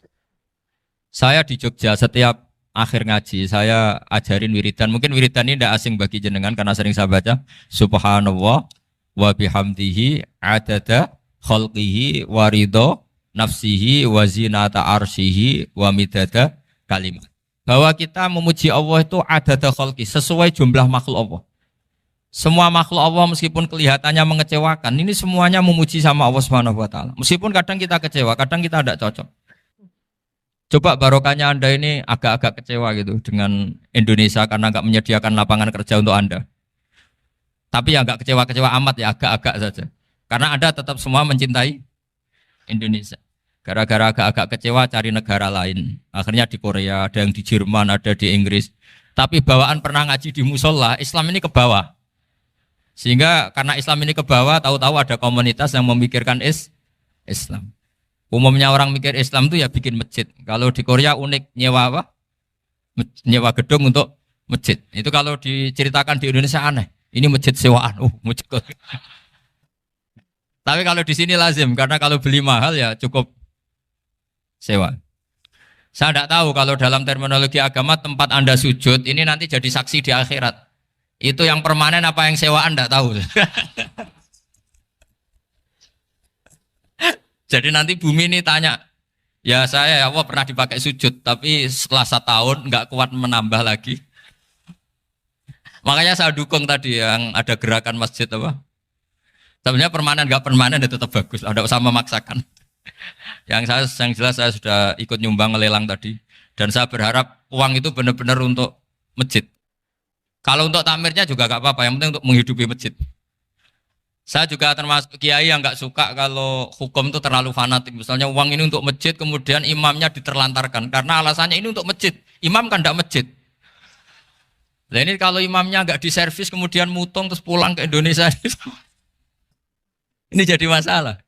Speaker 1: Saya di Jogja setiap akhir ngaji saya ajarin wiridan. Mungkin wiridan ini tidak asing bagi jenengan karena sering saya baca Subhanallah wa bihamdihi adada khalqihi wa ridho nafsihi wa zinata arsyihi wa midada kalimat. Bahwa kita memuji Allah itu adada khalqi sesuai jumlah makhluk Allah. Semua makhluk Allah meskipun kelihatannya mengecewakan, ini semuanya memuji sama Allah Subhanahu wa taala. Meskipun kadang kita kecewa, kadang kita tidak cocok. Coba barokahnya Anda ini agak-agak kecewa gitu dengan Indonesia karena nggak menyediakan lapangan kerja untuk Anda. Tapi ya nggak kecewa-kecewa amat ya, agak-agak saja. Karena Anda tetap semua mencintai Indonesia. Gara-gara agak-agak kecewa cari negara lain. Akhirnya di Korea, ada yang di Jerman, ada di Inggris. Tapi bawaan pernah ngaji di musola, Islam ini ke bawah. Sehingga karena Islam ini ke bawah, tahu-tahu ada komunitas yang memikirkan Islam. Umumnya orang mikir Islam itu ya bikin masjid. Kalau di Korea unik nyewa apa? Nyewa gedung untuk masjid. Itu kalau diceritakan di Indonesia aneh. Ini masjid sewaan. Masjid. Tapi kalau di sini lazim karena kalau beli mahal ya cukup sewa. Saya tidak tahu kalau dalam terminologi agama tempat Anda sujud ini nanti jadi saksi di akhirat. Itu yang permanen apa yang sewaan tidak tahu. Jadi nanti bumi ini tanya, ya saya ya Allah pernah dipakai sujud, tapi setelah 1 tahun nggak kuat menambah lagi. Makanya saya dukung tadi yang ada gerakan masjid apa. Sebenarnya permanen nggak permanen itu tetap bagus, ada usah memaksakan. Yang jelas saya sudah ikut nyumbang lelang tadi, dan saya berharap uang itu benar-benar untuk masjid. Kalau untuk takmirnya juga nggak apa-apa, yang penting untuk menghidupi masjid. Saya juga termasuk kiai yang nggak suka kalau hukum itu terlalu fanatik. Misalnya uang ini untuk masjid, kemudian imamnya diterlantarkan. Karena alasannya ini untuk masjid. Imam kan nggak masjid. Nah ini kalau imamnya nggak diservis, kemudian mutung terus pulang ke Indonesia. Ini jadi masalah.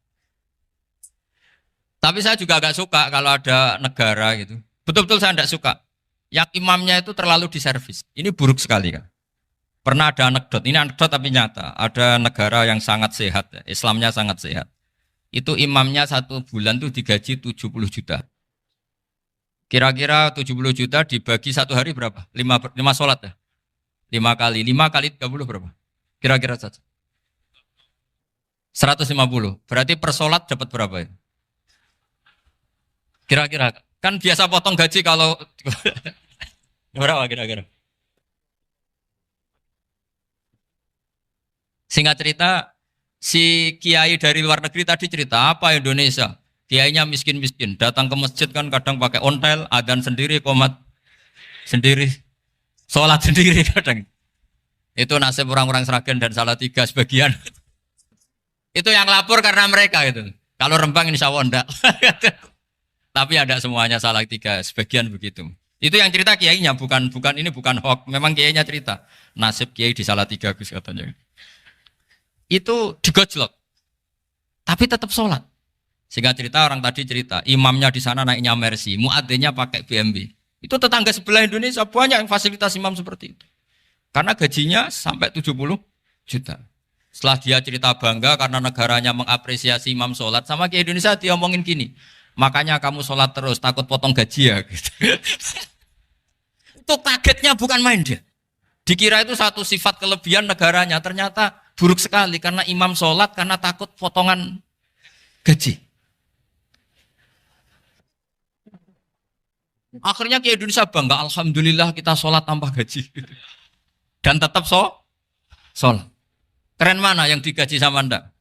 Speaker 1: Tapi saya juga nggak suka kalau ada negara gitu. Betul-betul saya nggak suka. Yang imamnya itu terlalu diservis. Ini buruk sekali kan. Pernah ada anekdot, ini anekdot tapi nyata. Ada negara yang sangat sehat, Islamnya sangat sehat. Itu imamnya 1 bulan tuh digaji 70 juta. Kira-kira 70 juta dibagi 1 hari berapa? 5 sholat ya? 5 kali 30 berapa? Kira-kira saja. 150. Berarti per sholat dapat berapa ya? Kira-kira. Kan biasa potong gaji kalau... berapa kira-kira? Singkat cerita, si kiai dari luar negeri tadi cerita, apa Indonesia? Kiainya miskin-miskin, datang ke masjid kan kadang pakai ontel, adzan sendiri, qomat sendiri, sholat sendiri kadang. Itu nasib orang-orang Sragen dan Salatiga sebagian. Itu yang lapor karena mereka itu. Kalau Rembang insya Allah enggak. Tapi ada semuanya Salatiga, sebagian begitu. Itu yang cerita kiainya, bukan ini bukan hoax, memang kiainya cerita. Nasib kiai di Salatiga Gus katanya. Itu digojlok, tapi tetap sholat. Sehingga cerita orang tadi cerita, imamnya di sana naiknya Mercy, muadzinnya pakai BMW. Itu tetangga sebelah Indonesia banyak yang fasilitas imam seperti itu. Karena gajinya sampai 70 juta. Setelah dia cerita bangga karena negaranya mengapresiasi imam sholat, sama ke Indonesia dia omongin gini, makanya kamu sholat terus, takut potong gaji ya. Gitu. Itu kagetnya bukan main dia. Dikira itu satu sifat kelebihan negaranya, ternyata buruk sekali karena imam sholat karena takut potongan gaji. Akhirnya ke Indonesia bangga, alhamdulillah kita sholat tanpa gaji. Dan tetap sholat. Keren mana yang digaji sama Anda?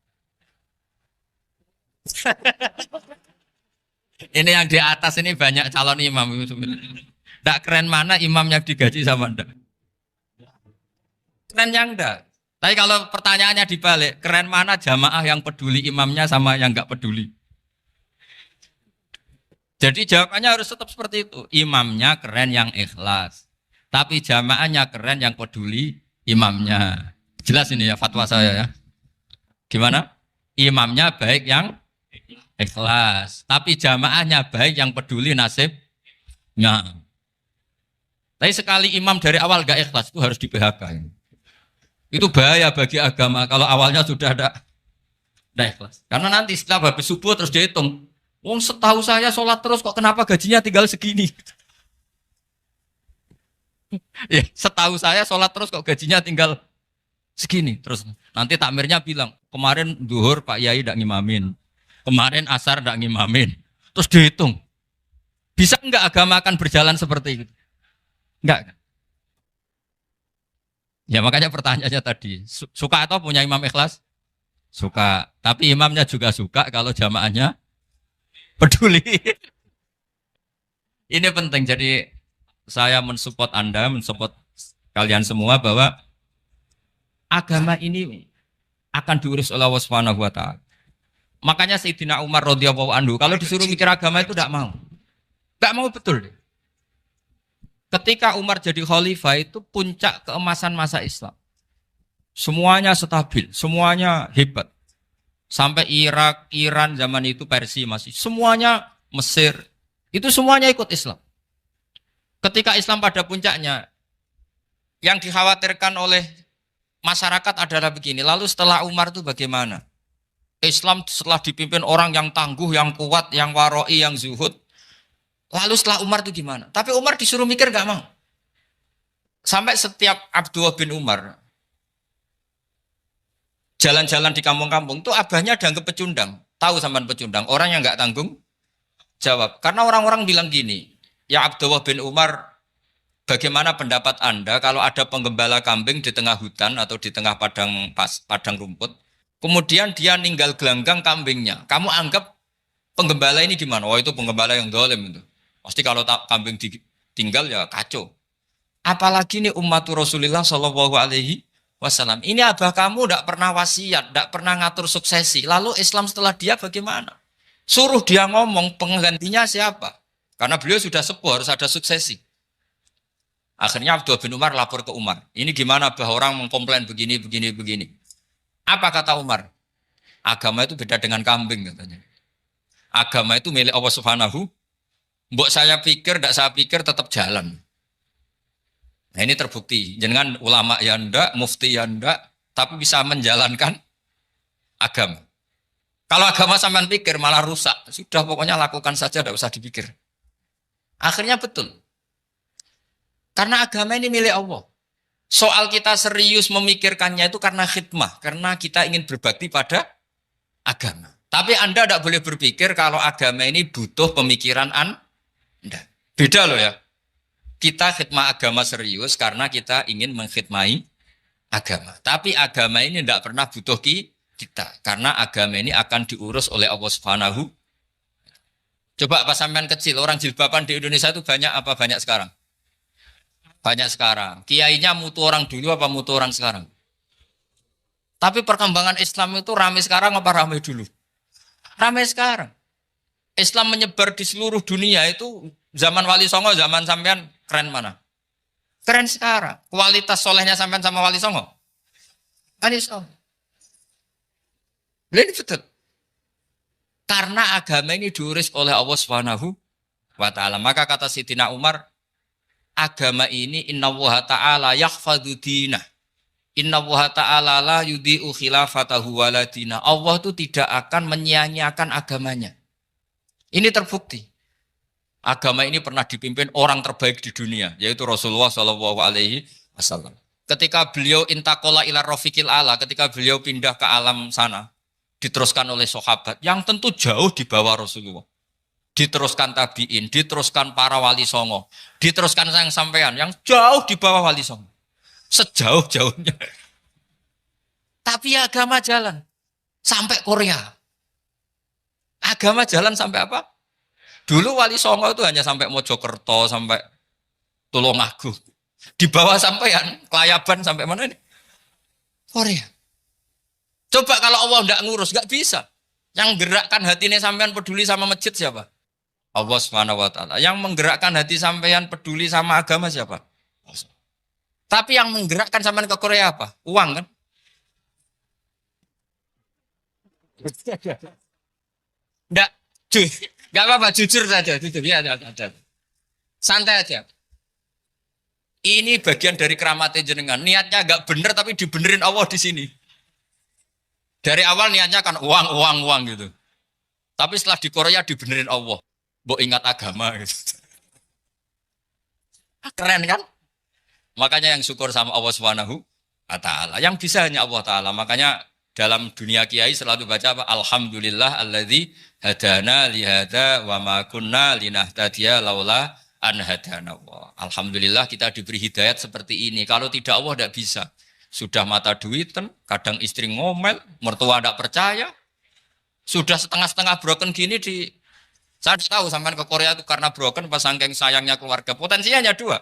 Speaker 1: Ini yang di atas ini banyak calon imam. Tidak keren mana imam yang digaji sama Anda? Keren yang enggak. Tapi kalau pertanyaannya dibalik, keren mana jamaah yang peduli imamnya sama yang enggak peduli? Jadi jawabannya harus tetap seperti itu. Imamnya keren yang ikhlas. Tapi jamaahnya keren yang peduli imamnya. Jelas ini ya fatwa saya ya. Gimana? Imamnya baik yang ikhlas. Tapi jamaahnya baik yang peduli nasibnya. Tapi sekali imam dari awal enggak ikhlas itu harus di PHK. Itu bahaya bagi agama kalau awalnya sudah ada ikhlas. Karena nanti setelah habis subuh terus dihitung. Wong setahu saya sholat terus kok kenapa gajinya tinggal segini? Ya, setahu saya sholat terus kok gajinya tinggal segini. Terus nanti takmirnya bilang, kemarin duhur Pak Yai tidak ngimamin. Kemarin asar tidak ngimamin. Terus dihitung. Bisa enggak agama akan berjalan seperti itu? Enggak. Ya makanya pertanyaannya tadi, suka atau punya imam ikhlas? Suka. Tapi imamnya juga suka kalau jamaahnya peduli. Ini penting. Jadi saya mensupport Anda, mensupport kalian semua bahwa agama ini akan diurus oleh Allah Subhanahu wa taala. Makanya Sayyidina Umar radhiyallahu anhu kalau disuruh mikir agama itu tidak mau. Tidak mau betul. Ketika Umar jadi khalifah itu puncak keemasan masa Islam. Semuanya stabil, semuanya hebat. Sampai Irak, Iran zaman itu Persia masih. Semuanya Mesir, itu semuanya ikut Islam. Ketika Islam pada puncaknya, yang dikhawatirkan oleh masyarakat adalah begini. Lalu setelah Umar itu bagaimana? Islam setelah dipimpin orang yang tangguh, yang kuat, yang waroi, yang zuhud. Lalu setelah Umar itu gimana? Tapi Umar disuruh mikir gak mau. Sampai setiap Abdullah bin Umar jalan-jalan di kampung-kampung itu abahnya dianggap pecundang. Tahu sampean pecundang? Orang yang gak tanggung jawab. Karena orang-orang bilang gini, ya Abdullah bin Umar, bagaimana pendapat Anda kalau ada penggembala kambing di tengah hutan atau di tengah padang rumput, kemudian dia ninggal gelanggang kambingnya. Kamu anggap penggembala ini gimana? Oh itu penggembala yang dolim itu. Pasti kalau kambing ditinggal ya kacau. Apalagi ini umatur Rasulullah Shallallahu Alaihi Wasallam. Ini abah kamu tidak pernah wasiat, tidak pernah ngatur suksesi. Lalu Islam setelah dia bagaimana? Suruh dia ngomong penggantinya siapa? Karena beliau sudah sepuh harus ada suksesi. Akhirnya Abdullah bin Umar lapor ke Umar. Ini gimana abah orang mengkomplain begini. Apa kata Umar? Agama itu beda dengan kambing katanya. Agama itu milik Allah Subhanahu. Mbok saya pikir, tidak saya pikir tetap jalan. Nah ini terbukti. Jangan ulama ya ndak, mufti ya ndak, tapi bisa menjalankan agama. Kalau agama sampean pikir malah rusak. Sudah pokoknya lakukan saja, tidak usah dipikir. Akhirnya betul. Karena agama ini milik Allah. Soal kita serius memikirkannya itu karena khidmah. Karena kita ingin berbakti pada agama. Tapi Anda tidak boleh berpikir kalau agama ini butuh pemikiran Anda. Beda loh ya. Kita khidmah agama serius karena kita ingin mengkhidmai agama. Tapi agama ini tidak pernah butuh kita. Karena agama ini akan diurus oleh Allah Subhanahu. Coba pas sampean kecil, orang jilbaban di Indonesia itu banyak apa banyak sekarang? Banyak sekarang. Kiainya mutu orang dulu apa mutu orang sekarang? Tapi perkembangan Islam itu ramai sekarang apa ramai dulu? Ramai sekarang. Islam menyebar di seluruh dunia itu zaman Wali Songo, zaman sampean keren mana? Keren sekarang. Kualitas solehnya sampean sama Wali Songo? Wali Songo. Ini betul. Karena agama ini diurus oleh Allah Subhanahu wa taala. Maka kata Sayyidina Umar, agama ini innallaha ta'ala yakhfadhu dinah. Innallaha ta'ala la yudhi'u khilafatahu waladina. Allah itu tidak akan menyia-nyiakan agamanya. Ini terbukti. Agama ini pernah dipimpin orang terbaik di dunia, yaitu Rasulullah Shallallahu Alaihi Wasallam. Ketika beliau intakola ila rofiqil ala, ketika beliau pindah ke alam sana, diteruskan oleh sahabat yang tentu jauh di bawah Rasulullah. Diteruskan tabiin, diteruskan para wali songo, diteruskan sayang sampean yang jauh di bawah wali songo. Sejauh-jauhnya. Tapi agama jalan sampai Korea. Agama jalan sampai apa? Dulu Wali Songo itu hanya sampai Mojokerto, sampai Tulungagung. Di bawah sampean, Kelayaban sampai mana ini? Korea. Coba kalau Allah tidak ngurus, nggak bisa. Yang gerakkan hatinya sampean peduli sama masjid siapa? Allah Subhanahu wa taala. Yang menggerakkan hati sampean peduli sama agama siapa? Tapi yang menggerakkan sampean ke Korea apa? Uang kan? Enggak, enggak apa-apa, jujur saja, jujur ya, santai aja. Ini bagian dari keramatnya jenengan. Niatnya agak bener tapi dibenerin Allah di sini. Dari awal niatnya kan uang, uang, uang gitu. Tapi setelah di Korea dibenerin Allah. Mbok ingat agama gitu. Keren kan? Makanya yang syukur sama Allah Subhanahu wa taala. Yang bisa hanya Allah taala. Makanya dalam dunia kiai selalu baca apa? Alhamdulillah alladzi hadana li hadza wa ma kunna linahtadiya laula an hadana Allah. Alhamdulillah kita diberi hidayat seperti ini. Kalau tidak Allah tidak bisa. Sudah mata duitan, kadang istri ngomel, mertua tidak percaya. Sudah setengah-setengah broken gini di saya tahu sampai ke Korea itu karena broken pas saking sayangnya keluarga. Potensinya hanya dua.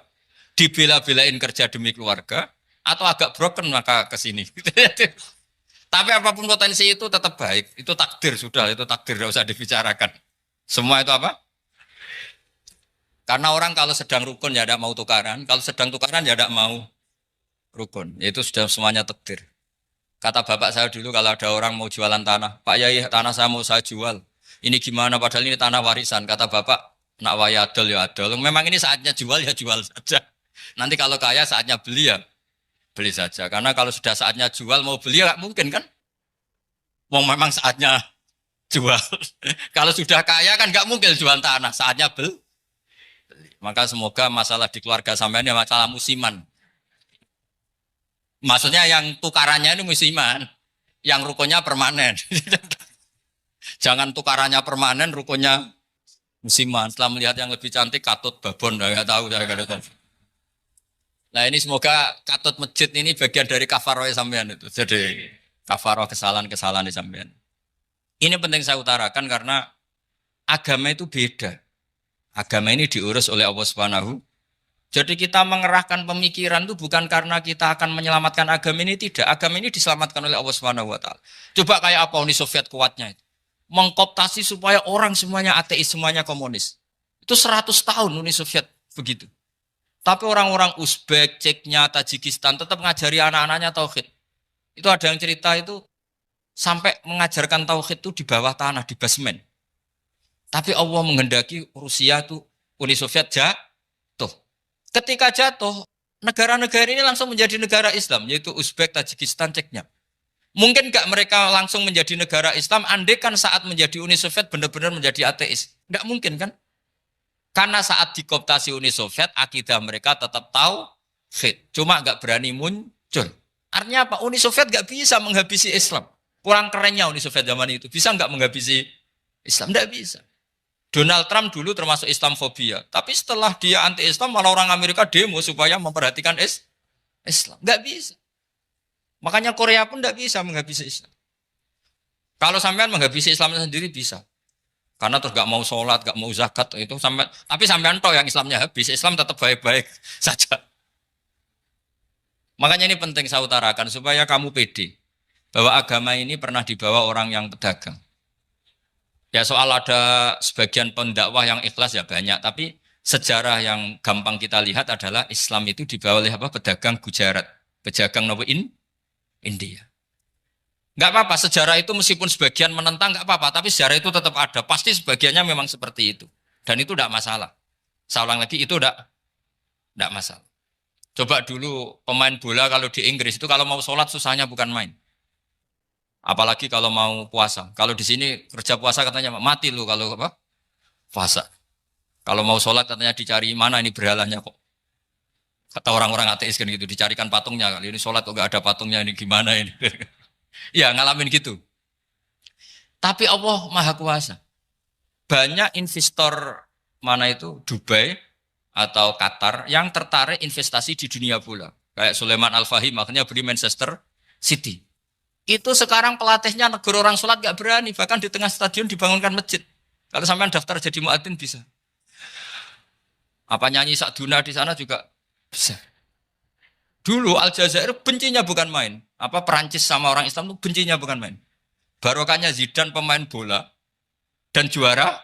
Speaker 1: Dibela-belain kerja demi keluarga atau agak broken maka ke sini. Tapi apapun potensi itu tetap baik. Itu takdir sudah, itu takdir tidak usah dibicarakan. Semua itu apa? Karena orang kalau sedang rukun ya tidak mau tukaran, kalau sedang tukaran ya tidak mau rukun. Itu sudah semuanya takdir. Kata bapak saya dulu kalau ada orang mau jualan tanah, Pak Yai tanah saya mau saya jual. Ini gimana padahal ini tanah warisan. Kata bapak, nak waya adol ya adol. Memang ini saatnya jual ya jual saja. Nanti kalau kaya saatnya beli ya beli saja. Karena kalau sudah saatnya jual mau beli ya nggak mungkin kan. Mau memang saatnya jual. Kalau sudah kaya kan nggak mungkin jual tanah. Saatnya beli. Maka semoga masalah di keluarga sampean ya masalah musiman. Maksudnya yang tukarannya ini musiman. Yang rukunnya permanen. Jangan tukarannya permanen, rukunnya musiman. Setelah melihat yang lebih cantik, katut babon. Nggak tahu saya nggak tahu. Nah ini semoga katut masjid ini bagian dari kafaroh sampean itu. Jadi kafaroh kesalahan-kesalahan di sampean. Ini penting saya utarakan karena agama itu beda. Agama ini diurus oleh Allah Subhanahu. Jadi kita mengerahkan pemikiran itu bukan karena kita akan menyelamatkan agama ini, tidak. Agama ini diselamatkan oleh Allah Subhanahu wa taala. Coba kayak apa Uni Soviet kuatnya itu. Mengkooptasi supaya orang semuanya ateis, semuanya komunis. Itu 100 tahun Uni Soviet begitu. Tapi orang-orang Uzbek, Ceknya, Tajikistan tetap mengajari anak-anaknya tauhid. Itu ada yang cerita itu sampai mengajarkan tauhid itu di bawah tanah, di basement. Tapi Allah menghendaki Rusia itu Uni Soviet jatuh. Ketika jatuh, negara-negara ini langsung menjadi negara Islam, yaitu Uzbek, Tajikistan, Ceknya. Mungkin nggak mereka langsung menjadi negara Islam, andai kan saat menjadi Uni Soviet benar-benar menjadi ateis. Nggak mungkin kan? Karena saat dikooptasi Uni Soviet, akidah mereka tetap tauhid. Cuma nggak berani muncul. Artinya apa? Uni Soviet nggak bisa menghabisi Islam. Kurang kerennya Uni Soviet zaman itu. Bisa nggak menghabisi Islam? Nggak bisa. Donald Trump dulu termasuk Islamfobia. Tapi setelah dia anti-Islam, malah orang Amerika demo supaya memperhatikan Islam. Nggak bisa. Makanya Korea pun nggak bisa menghabisi Islam. Kalau sampean menghabisi Islam sendiri bisa. Karena terus nggak mau sholat, nggak mau zakat itu sampai. Tapi sampean toh yang Islamnya habis, Islam tetap baik-baik saja. Makanya ini penting saya utarakan supaya kamu pede bahwa agama ini pernah dibawa orang yang pedagang. Ya soal ada sebagian pendakwah yang ikhlas ya banyak, tapi sejarah yang gampang kita lihat adalah Islam itu dibawa oleh apa? Pedagang Gujarat, pedagang India. Nggak apa-apa, sejarah itu meskipun sebagian menentang nggak apa-apa, tapi sejarah itu tetap ada. Pasti sebagiannya memang seperti itu. Dan itu tidak masalah. Saya ulang lagi, itu tidak masalah. Coba dulu pemain bola kalau di Inggris itu kalau mau sholat susahnya bukan main. Apalagi kalau mau puasa. Kalau di sini kerja puasa katanya mati lu kalau apa? Puasa. Kalau mau sholat katanya dicari mana ini berhalanya kok. Kata orang-orang ateis kan gitu, dicarikan patungnya. Kali ini sholat kok gak ada patungnya, ini gimana ini. Ya ngalamin gitu. Tapi Allah Maha Kuasa. Banyak investor mana itu Dubai atau Qatar yang tertarik investasi di dunia bola. Kayak Sulaiman Al-Fahim makanya beli Manchester City. Itu sekarang pelatihnya negara orang sholat gak berani. Bahkan di tengah stadion dibangunkan masjid. Kalau sampean daftar jadi muadzin bisa. Apa nyanyi Sakduna di sana juga bisa. Dulu Aljazair bencinya bukan main. Apa Perancis sama orang Islam itu bencinya bukan main. Barokahnya Zidane pemain bola dan juara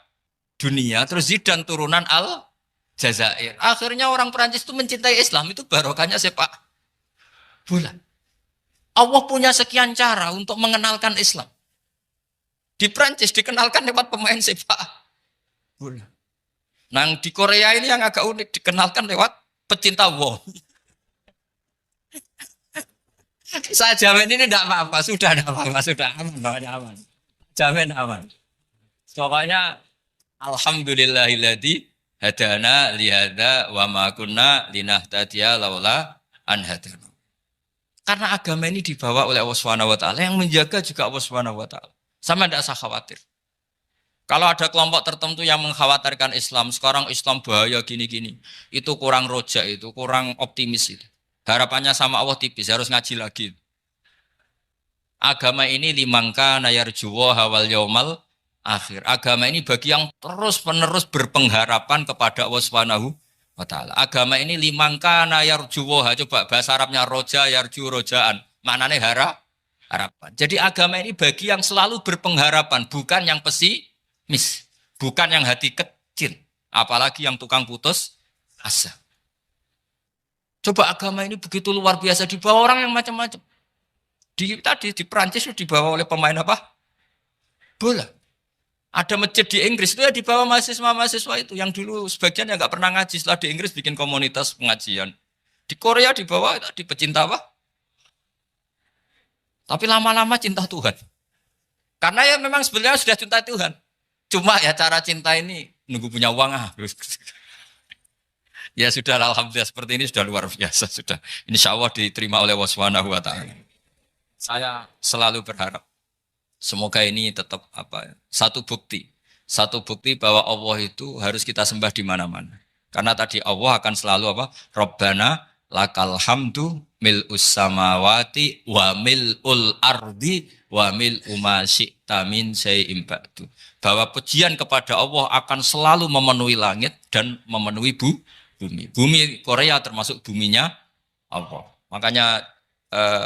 Speaker 1: dunia. Terus Zidane turunan Aljazair. Akhirnya orang Perancis itu mencintai Islam. Itu barokahnya sepak bola. Allah punya sekian cara untuk mengenalkan Islam. Di Perancis dikenalkan lewat pemain sepak bola. Nah di Korea ini yang agak unik dikenalkan lewat pecinta wong. Saya jamin ini tidak apa-apa, sudah tidak apa-apa, sudah aman, pokoknya aman. Jamin aman. Pokoknya alhamdulillahilladzi hadana lihada wa ma kunna linahtadiya laula an hadana. Karena agama ini dibawa oleh Allah Subhanahu wa taala, yang menjaga juga Allah Subhanahu wa taala. Sama tidak usah khawatir. Kalau ada kelompok tertentu yang mengkhawatirkan Islam, sekarang Islam bahaya gini-gini, itu kurang roja, itu kurang optimis itu. Harapannya sama Allah tipis, harus ngaji lagi. Agama ini limangka nayarjuwa hawal yaumal akhir. Agama ini bagi yang terus-menerus berpengharapan kepada Allah Subhanahu wa taala. Agama ini limangka nayarjuwa, coba bahasa Arabnya roja, yarju, rojaan. Maknanya harapan. Jadi agama ini bagi yang selalu berpengharapan, bukan yang pesimis, bukan yang hati kecil, apalagi yang tukang putus asa. Coba agama ini begitu luar biasa dibawa orang yang macam-macam. Tadi di Perancis dibawa oleh pemain apa? Bola. Ada masjid di Inggris itu ya dibawa mahasiswa-mahasiswa itu yang dulu sebagian yang nggak pernah ngaji, setelah di Inggris bikin komunitas pengajian. Di Korea dibawa di pecinta apa? Tapi lama-lama cinta Tuhan. Karena ya memang sebenarnya sudah cinta Tuhan. Cuma ya cara cinta ini nunggu punya uang Ya sudah, alhamdulillah seperti ini sudah luar biasa sudah. Insya Allah diterima oleh Allah Subhanahu wa taala. Saya selalu berharap semoga ini tetap satu bukti bahwa Allah itu harus kita sembah di mana-mana. Karena tadi Allah akan selalu Rabbana lakal hamdu mil'us samawati wa mil'ul ardi wa mil'u ma syi'ta min syai'in ba'du. Bahwa pujian kepada Allah akan selalu memenuhi langit dan memenuhi bumi. Bumi Korea termasuk buminya Allah. Makanya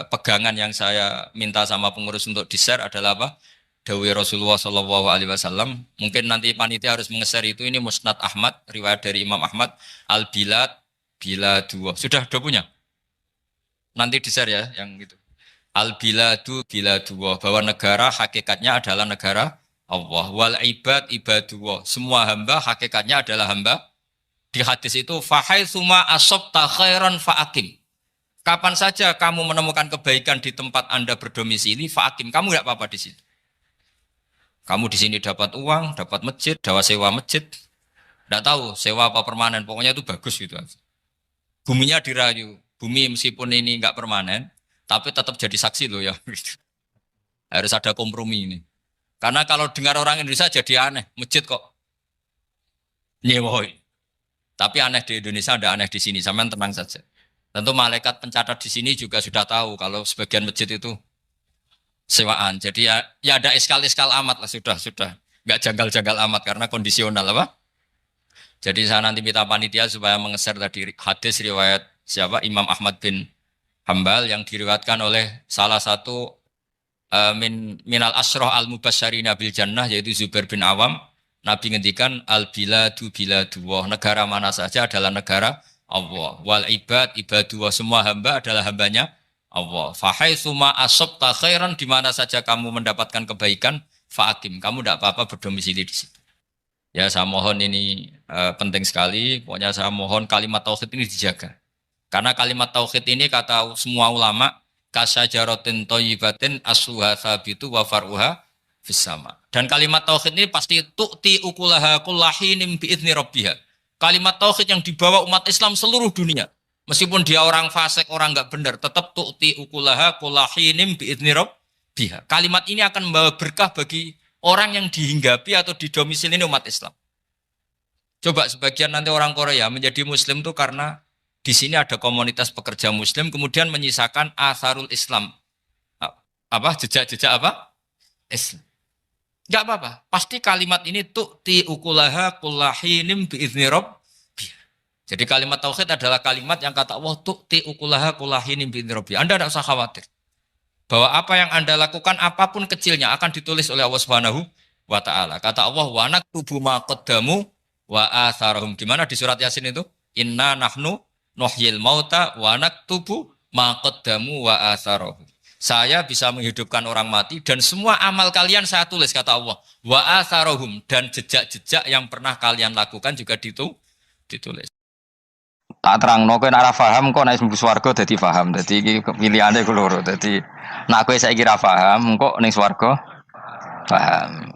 Speaker 1: pegangan yang saya minta sama pengurus untuk di-share adalah Dawai Rasulullah Shallallahu Alaihi Wasallam. Mungkin nanti panitia harus mengeser itu. Ini Musnad Ahmad, riwayat dari Imam Ahmad. Al-Bilad bila dua. Sudah punya? Nanti di-share ya yang gitu. Al-Biladu bila dua. Bahwa negara hakikatnya adalah negara Allah. Wal ibad ibadullah. Semua hamba hakikatnya adalah hamba. Di hadis itu fahaitsuma asabta khairan fa'akim. Kapan saja kamu menemukan kebaikan di tempat Anda berdomisili, fa'akim, kamu enggak apa-apa di situ. Kamu di sini dapat uang, dapat masjid, dapat sewa masjid. Enggak tahu sewa apa permanen, pokoknya itu bagus gitu. Buminya dirayu. Bumi meskipun ini enggak permanen, tapi tetap jadi saksi loh ya. Harus ada kompromi ini. Karena kalau dengar orang Indonesia jadi aneh, masjid kok nyewoi. Tapi aneh di Indonesia, ada aneh di sini. Sampean tenang saja. Tentu malaikat pencatat di sini juga sudah tahu kalau sebagian masjid itu sewaan. Jadi ya ada iskal-iskal amat lah sudah. Enggak janggal-janggal amat karena kondisional Jadi saya nanti minta panitia supaya mengeser tadi hadis riwayat siapa? Imam Ahmad bin Hambal yang diriwayatkan oleh salah satu minal asroh al-mubasyarina bil jannah yaitu Zubair bin Awam. Nabi ngendikan al-biladu biladullah, negara mana saja adalah negara Allah. Wal ibad ibadullah, semua hamba adalah hambanya Allah. Fahaitsuma asabta khairan, di mana saja kamu mendapatkan kebaikan, fa'akim, kamu tidak apa-apa berdomisili di situ. Ya saya mohon ini penting sekali, pokoknya saya mohon kalimat tauhid ini dijaga. Karena kalimat tauhid ini kata semua ulama, kasyajaratin thayyibatin asluha tsabitu wa far'uha fis sama. Dan kalimat tauhid ini pasti tu'ti ukulaha kullahinim bi'izni rabbiha. Kalimat tauhid yang dibawa umat Islam seluruh dunia. Meskipun dia orang fasik, orang enggak benar, tetap tu'ti ukulaha kullahinim bi'izni rabbiha. Kalimat ini akan membawa berkah bagi orang yang dihinggapi atau didomisili umat Islam. Coba sebagian nanti orang Korea menjadi muslim itu karena di sini ada komunitas pekerja muslim kemudian menyisakan atharul Islam. Jejak-jejak Islam. Enggak apa-apa. Pasti kalimat ini tu'ti ukulaha kullahinim bi'izni rabbiha. Jadi kalimat tauhid adalah kalimat yang kata Allah tu'ti ukulaha kullahinim bi'izni rabbiha. Anda tidak usah khawatir. Bahwa apa yang Anda lakukan apapun kecilnya akan ditulis oleh Allah Subhanahu wa taala. Kata Allah wa naktubu ma qaddamu wa atharahum. Di mana di surat Yasin itu? Inna nahnu nuhyil mauta wa naktubu ma qaddamu wa atharahum. Saya bisa menghidupkan orang mati dan semua amal kalian saya tulis, kata Allah. Wa atharohum, dan jejak-jejak yang pernah kalian lakukan juga ditulis.
Speaker 2: Tak terangno kowe nek ora paham kok nek mlebu swarga dadi paham. Dadi iki pilihane ku loro. Dadi nek kowe saiki ra paham kok ning swarga paham.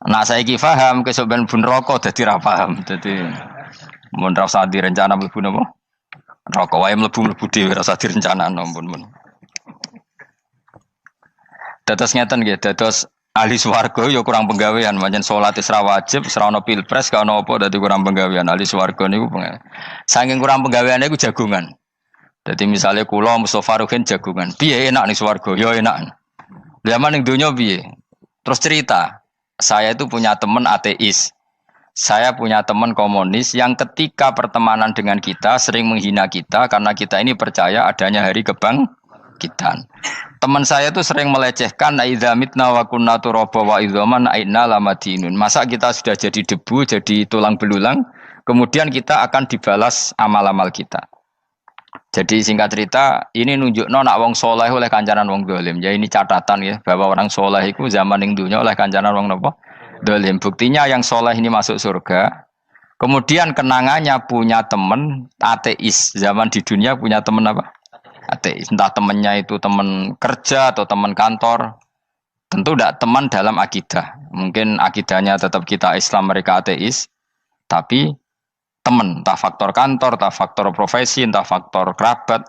Speaker 2: Nek saiki paham kesuk ben bun neraka dadi ra paham. Dadi mun ra usah direncana mlebu napa? Neraka wae mlebu dhewe ra usah direncanano mun. Dados ngeten nggih, dados ahli swarga ya kurang penggawean, pancen salat wis ra wajib, ora ono pilpres, gak ono apa dadi kurang penggawean. Ahli swarga niku saking kurang penggaweane iku jagungan. Dadi misale kula Mustofa Ruhin jagungan, piye enak ning swarga? Ya enak. Zaman ning donya piye? Terus cerita, saya itu punya teman ateis. Saya punya teman komunis yang ketika pertemanan dengan kita sering menghina kita karena kita ini percaya adanya hari kebangkitan. Teman saya itu sering melecehkan idza mitna wa kunna turaba wa idzaman aina lamadinun. Masa kita sudah jadi debu, jadi tulang belulang, kemudian kita akan dibalas amal-amal kita. Jadi singkat cerita, ini nunjukno nak wong soleh oleh kancanan wong dolim. Ya ini catatan ya, bahwa orang soleh itu zaman ning dunya oleh kancanan wong napa? Dolim. Buktinya yang soleh ini masuk surga. Kemudian kenangannya punya teman ateis. Zaman di dunia punya teman apa? Ateis. Entah temannya itu teman kerja atau teman kantor. Tentu tidak teman dalam akidah. Mungkin akidahnya tetap kita Islam, mereka ateis. Tapi teman, entah faktor kantor, entah faktor profesi, entah faktor kerabat.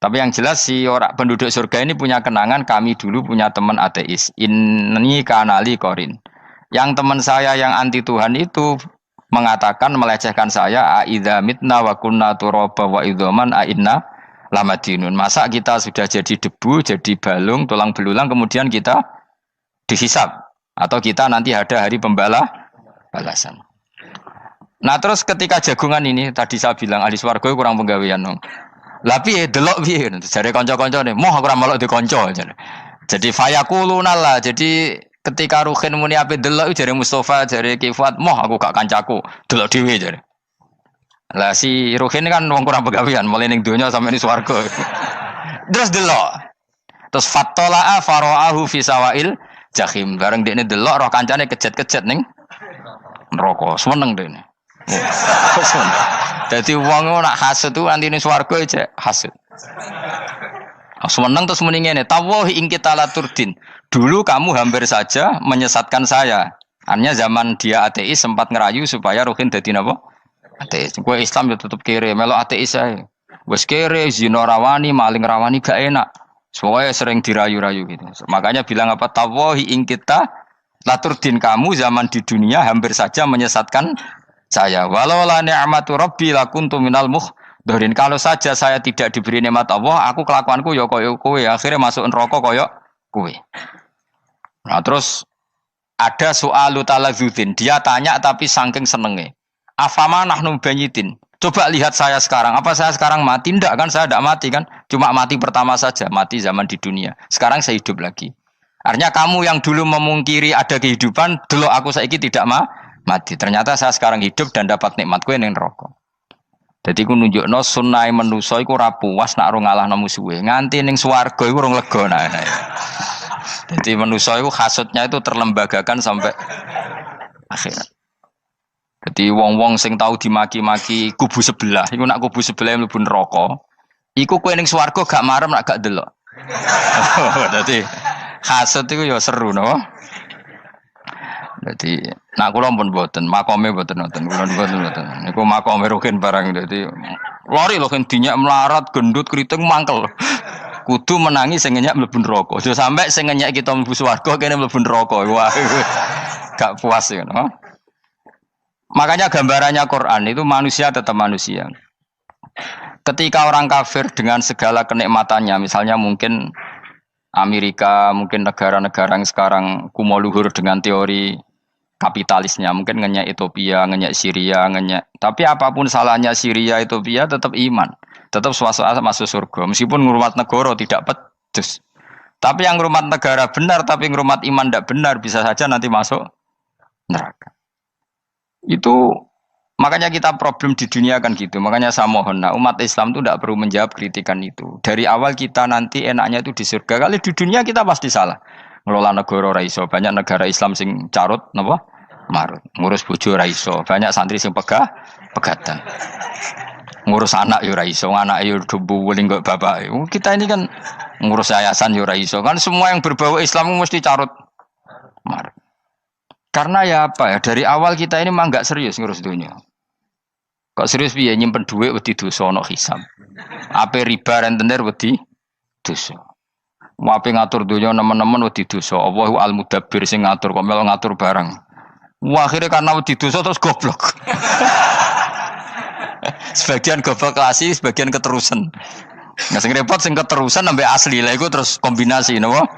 Speaker 2: Tapi yang jelas si orang penduduk surga ini punya kenangan, kami dulu punya teman ateis. Ini kanali korin. Yang teman saya yang anti Tuhan itu mengatakan, melecehkan saya, aidza mitna wa kunna turaba wa idzaman aina lamadinun. Masa kita sudah jadi debu, jadi balung, tulang belulang, kemudian kita dihisab. Atau kita nanti ada hari balasan. Nah terus ketika jagungan ini, tadi saya bilang ahli swarga kurang penggawean. Lah piye delok piye? Jare kanca-kancane, "Moh aku ora melok di kanca." Jadi fayaquluna lah. Jadi ketika Ruhin muni ape delok jare Mustofa, jare Kifat, "Moh aku gak kancaku, delok dhewe." Jare. Lah si Ruhin kan wong kurang penggawean, mulai ning donya sampe ning swarga. Terus delok. Terus fattala'a fara'ahu fi sawail jahim. Bareng dekne delok roh kancane kejet-kejet ning neraka. Seneng dekne. Dadi wong nak hasud tu nanti ning swarga aja hasud. Seneng terus muni ngene, tawahi ing kita laturdin. Dulu kamu hampir saja menyesatkan saya. Artinya zaman dia ateis sempat ngerayu supaya Ruhin dadi napa? Ateis. Kowe Islam ya tetep kere, melok ateis ae. Wes kere, zina rawani, maling rawani gak enak. Soalnya sering dirayu-rayu gitu. Makanya bilang apa? Tawahi ing kita laturdin, kamu zaman di dunia hampir saja menyesatkan saya. Walau la ni'matu rabbi lakuntu minal muhdharin. Kalau saja saya tidak diberi nikmat Allah, aku kelakuanku ya koyo kowe, akhirnya masuk neraka koyo kowe. Nah, terus ada soalu talazudin. Dia tanya tapi saking senenge. Afama nahnu banyitin. Coba lihat saya sekarang. Apa saya sekarang mati? Tidak kan, saya tidak mati kan. Cuma mati pertama saja, mati zaman di dunia. Sekarang saya hidup lagi. Artinya kamu yang dulu memungkiri ada kehidupan, dulu aku saiki tidak mati. Ternyata saya sekarang hidup dan dapat nikmat kowe ning neraka. Dadi ku nunjukno sunah manusa iku ora puas nak ora ngalahno musuhe. Nganti ning swarga iku urung lega nah. Dadi manusa iku hasudnya itu terlembagakan sampai akhirat. Jadi wong-wong sing tahu dimaki-maki kubu sebelah, iku nak kubu sebelah mlebu neraka, iku kowe ning swarga gak marem nak gak delok. Dadi hasud iku ya seru no. Dadi nak kula pun mboten, makome mboten wonten, kula mboten. Niku makome Ruhin barang dadi lori lho kan dinyak melarat, gendut, kriting mangkel. Kudu menangi sing ngenyak mlebu neraka. Aja sampe sing ngenyak kita mlebu swarga kene mlebu neraka. Wah. Gak puas ya, no? Makanya gambarannya Quran itu manusia tetap manusia. Ketika orang kafir dengan segala kenikmatannya, misalnya mungkin Amerika, mungkin negara-negara yang sekarang kumo luhur dengan teori kapitalisnya, mungkin ngenyak Ethiopia, ngenyak Syria, ngenyak. Tapi apapun salahnya Syria, Ethiopia tetap iman, tetap suasana masuk surga. Meskipun ngurmat negara tidak pedes. Tapi yang ngurmat negara benar, tapi ngurmat iman tidak benar, bisa saja nanti masuk neraka. Itu makanya kita problem di dunia kan gitu. Makanya saya mohon, nah, umat Islam itu tidak perlu menjawab kritikan itu. Dari awal kita nanti enaknya itu di surga. Kali di dunia kita pasti salah. Ngelola negara raiso. Banyak negara Islam sing carut, napa? Marut. Ngurus bojo raiso. Banyak santri sing pegatan. ngurus anak yo ora iso, anak yo debu weling kok bapak. Kita ini kan ngurus yayasan yo ora iso. Kan semua yang berbau Islam mesti carut marut. Karena ya apa ya, dari awal kita ini mah enggak serius ngurus dunia. Kok serius piye nyimpen duit wedi dosa ana hisab. Ape riba rentenir wedi dosa. Mau ape ngatur dunia nemen-nemen wedi dosa. Allahu al-mudabbir sing ngatur kok melo ngatur barang. Wah, akhirnya karena wedi dosa terus goblok. Sebagian goblok klasik, sebagian keterusan. Nah, sing repot sing keterusan sampai asli lah iku terus kombinasi napa?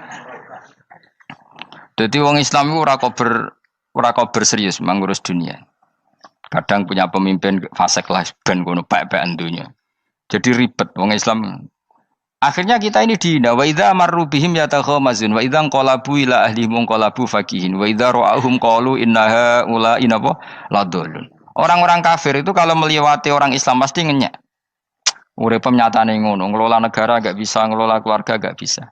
Speaker 2: Jadi wong Islam iku ora kober serius mengurus dunia. Kadang punya pemimpin fasik lah ben ngono pek-pekan dunia. Jadi ribet wong Islam. Akhirnya kita ini dihina wa idza marru bihim yatakhamazun wa idza qalabu ila ahlihim qalabu fakihin wa idza ra'ahum qalu innaha ula inapa ladallun. Orang-orang kafir itu kalau melewati orang Islam pasti ngenyek. Urip nyatane ngono, ngelola negara enggak bisa, ngelola keluarga enggak bisa.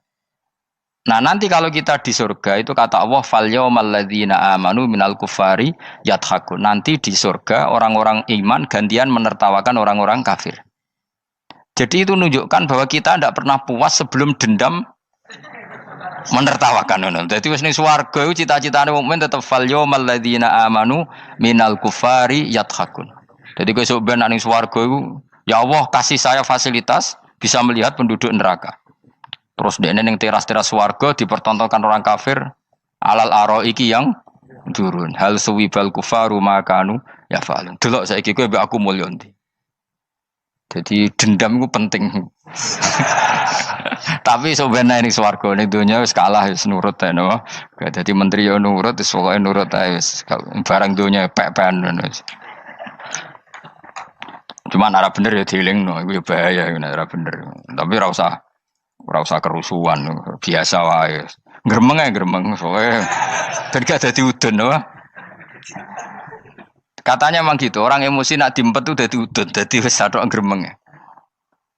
Speaker 2: Nah, nanti kalau kita di surga itu kata Allah fal yaumal ladzina amanu minal kufari yadhakun. Nanti di surga orang-orang iman gantian menertawakan orang-orang kafir. Jadi itu menunjukkan bahwa kita tidak pernah puas sebelum dendam menertawakan. Jadi wis ning swarga iku cita-citane mukmin tetep fal yaumal ladzina amanu minal kufari yadhakun. Jadi kowe sok ben ning swarga iku ya Allah kasih saya fasilitas bisa melihat penduduk neraka. Terus dene ning teras-teras swarga dipertontonkan orang kafir alal araiki yang turun. Hal suwibal kufaru makanu ya fa'alun. Delok saiki kowe mbek aku mulya ndi. Jadi dendam itu penting. Tapi sebenarnya ini swarga ini dunia wis kalah wis nurut ya no. Jadi menteri yo nurut, wis pokoke nurut ae wis barang dunia pek-pekan wis. Cuma ora bener ya dielingno, iku bahaya ora bener. Tapi ora usah kerusuhan, biasa wae. Gremeng ae gremeng pokoke ben gak dadi udun no. Katanya memang gitu, orang emosi nak diempet itu dadi udun, dadi wis satok gremeng.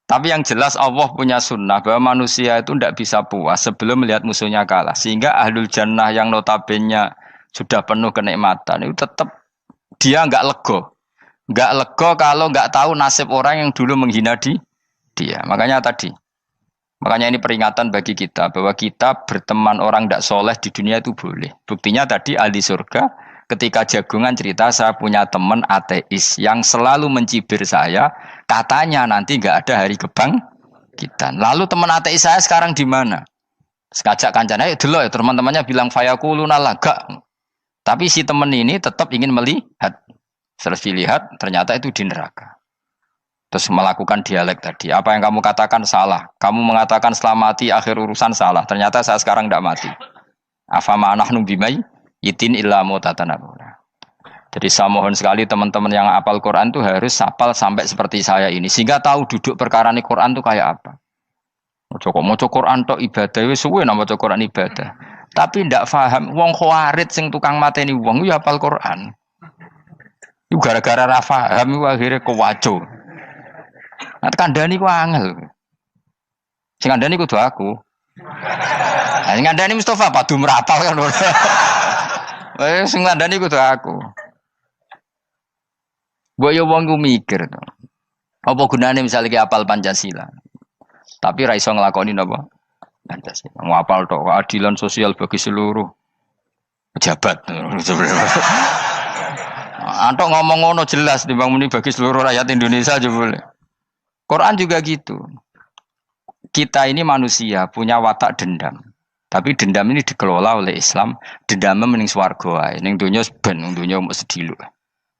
Speaker 2: Tapi yang jelas Allah punya sunnah bahwa manusia itu tidak bisa puas sebelum melihat musuhnya kalah. Sehingga ahlul jannah yang notabene sudah penuh kenikmatan itu tetap dia enggak lego. Enggak lego kalau enggak tahu nasib orang yang dulu menghina dia. Makanya ini peringatan bagi kita bahwa kita berteman orang tidak soleh di dunia itu boleh. Buktinya tadi ahli surga ketika Jagungan cerita saya punya teman ateis yang selalu mencibir saya, katanya nanti nggak ada hari kebangkitan. Lalu teman ateis saya sekarang di mana? Sekajak kancana, dulu ya teman-temannya bilang fayakuluna laga. Tapi si teman ini tetap ingin melihat. Setelah dilihat ternyata itu di neraka. Terus melakukan dialek tadi. Apa yang kamu katakan salah. Kamu mengatakan setelah mati akhir urusan salah. Ternyata saya sekarang tidak mati. Afama anahnu bimai itin illa mutatanabuna. Jadi saya mohon sekali teman-teman yang hafal Quran itu harus hafal sampai seperti saya ini sehingga tahu duduk perkara ini Quran itu kayak apa. Maca Quran tok ibadah wis suwe nang maca Quran ibadah. Tapi ndak paham wong khawarit sing tukang mateni wong ya hafal Quran. Iku gara-gara ra paham iku akhire kewaco. Nah kandhani ku angel. Sing kandhani kudu aku. Nah sing kandhani Mustafa padu merapal kan. Sing ngandani kudu aku. Mbok yo wong ku mikir to. Apa gunane misalnya ki apal Pancasila. Tapi ra iso nglakoni napa? Pancasila. Ngapal tok keadilan sosial bagi seluruh pejabat. Antok ngomong ngono jelas timbang muni bagi seluruh rakyat Indonesia aja boleh. Quran juga gitu. Kita ini manusia punya watak dendam. Tapi dendam ini dikelola oleh Islam. Dendamnya mending swarga wae. Ning donya ben, ning donya mung sediluk.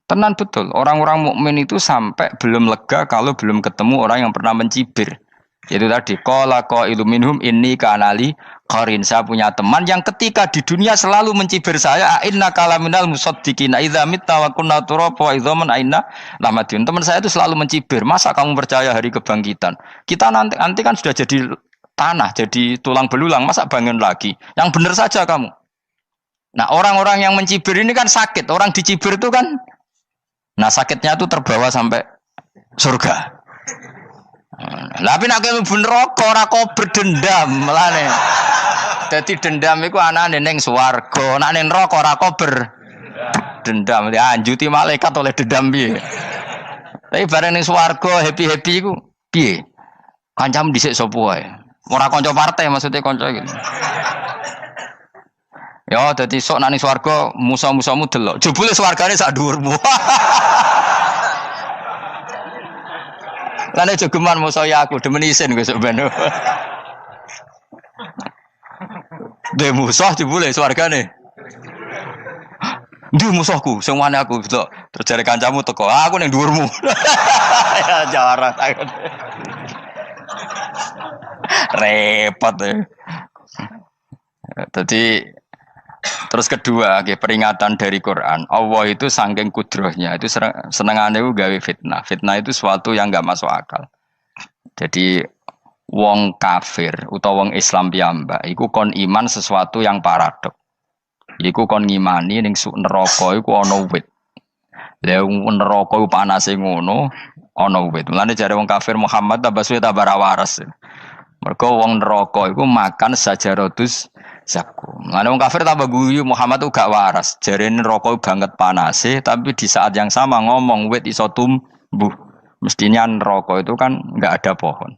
Speaker 2: Tenan betul. Orang-orang mukmin itu sampai belum lega kalau belum ketemu orang yang pernah mencibir. Itu tadi qala qailu minhum inni kanali qarin. Saya punya teman yang ketika di dunia selalu mencibir saya, inna kalaminal musaddiqina idza mitta wa kunna turaba wa idzaman aina lamadun. Teman saya itu selalu mencibir, masa kamu percaya hari kebangkitan? Kita nanti kan sudah jadi tanah, jadi tulang belulang, masa bangun lagi? Yang benar saja kamu. Nah, orang-orang yang mencibir ini kan sakit. Orang dicibir itu kan nah sakitnya itu terbawa sampai surga. Tapi nek mlebu neraka ora kok berdendam melane. Dadi dendam iku anane ning swarga, nek ning neraka ora kok berdendam. Dianjuti malaikat oleh dendam piye. Tapi bareng ning swarga happy-happy iku piye? Kancamu dhisik sapa wae. Ora kanca partai maksudnya kanca iki. Ya dadi sok nang swarga musa-musamu delok. Jebule swargane sak dhuwurmu. Lan jogeman musa ya aku demen isin besok ben. De musuh jebule swargane. Ndi musuhku sing wani aku delok. Terus jare kancamu teko. Aku ning dhuwurmu. Ya jarak. Repot ya. Jadi terus kedua, peringatan dari Quran. Allah itu saking kudrohnya itu senengane itu gawe fitnah. Fitnah itu sesuatu yang enggak masuk akal. Jadi wong kafir utawa wong Islam piyambak iku kon iman sesuatu yang paradok. Iku kon ngimani ning neraka iku ana wit. Lah neraka iku panase ngono, ana wit. Mulane jare wong kafir Muhammad tambah suwe tambah waras. Mergo wong neraka iku makan sajaratus zakum. Mulane wong kafir tambah guyu Muhammad tuh gak waras. Jarene neraka banget panase, tapi di saat yang sama ngomong wit iso tumbuh. Mestinya neraka itu kan enggak ada pohon.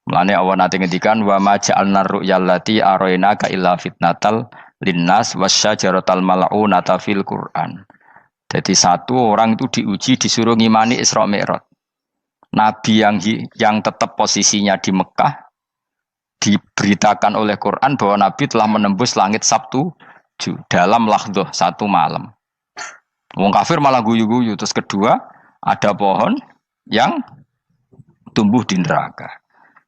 Speaker 2: Mulane Allah nate ngendikan wa ma ja'alna ru'yal lati arainaka illa fitnatal linnas wasyajaratal mal'unata fil Qur'an. Jadi satu orang itu diuji disuruh ngimani Isra Mi'raj. Nabi yang tetap posisinya di Mekah diberitakan oleh Quran bahwa Nabi telah menembus langit Sabtu dalam lahdoh satu malam. Wong kafir malah guyu-guyu. Terus kedua ada pohon yang tumbuh di neraka.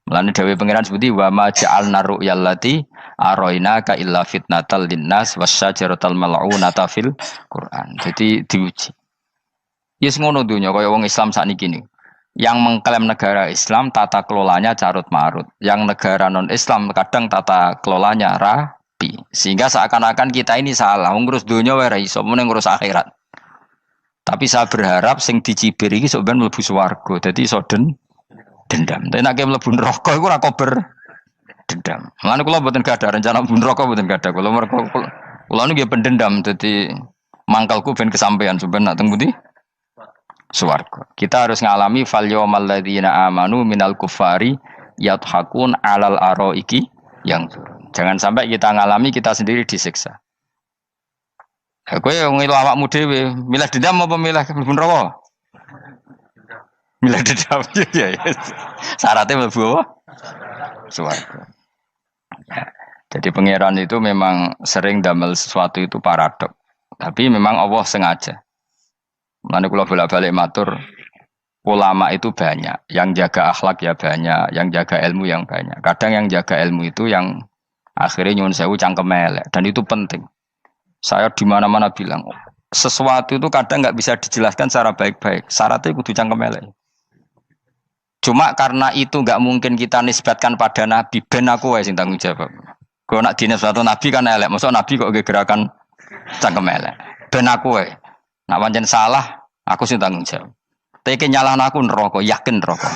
Speaker 2: Mulane dawuh pangeran seperti wa ma ja'alna ru'yal lati arainaka illa fitnatal linnas wasyajaratal mal'unata fil Quran. Jadi diuji. Yes ngono dunya kaya wong Islam sakniki niku. Yang mengklaim negara Islam tata kelolanya carut marut. Yang negara non-Islam kadang tata kelolanya rapi. Sehingga seakan-akan kita ini salah. Ngurus dunia wae ra iso, mung ngurus akhirat. Tapi saya berharap sing dicibir iki sok ben mlebu swarga. Dadi iso dendam. Tapi nek mlebu neraka iku ora kober dendam. Lan kula mboten gadah rencana mlebu neraka mboten gadah. Kula niku nggih pendendam dadi mangkalku ben kesampaian sampeyan nak teng pundi? Swarga. Kita harus ngalami fal yawmal ladzina amanu minal kufari yadhakun alal araiki yang jangan sampai kita ngalami kita sendiri disiksa. Kowe ngilu awakmu dhewe, milih dendam apa milih mlebu neraka? Milih dendam ya. Syaratnya mlebu apa? Swarga. Ya. Jadi pangeran itu memang sering damel sesuatu itu paradok. Tapi memang Allah sengaja. Mulane kula bolak-balik matur, ulama itu banyak, yang jaga akhlak ya banyak, yang jaga ilmu yang banyak. Kadang yang jaga ilmu itu yang akhirnya nyuwun sewu cangkem elek dan itu penting. Saya di mana-mana bilang, sesuatu itu kadang nggak bisa dijelaskan secara baik-baik. Syaratnya kudu cangkem elek. Cuma karena itu nggak mungkin kita nisbatkan pada Nabi, ben aku wae sing tanggung jawab. Kalau nak dinisbatkan Nabi kan elek, maksud Nabi kok gerakan cangkem elek. Ben aku wae. Nak pancen salah, aku sing tanggung jawab. Teke nyalahno aku neraka, yakin neraka.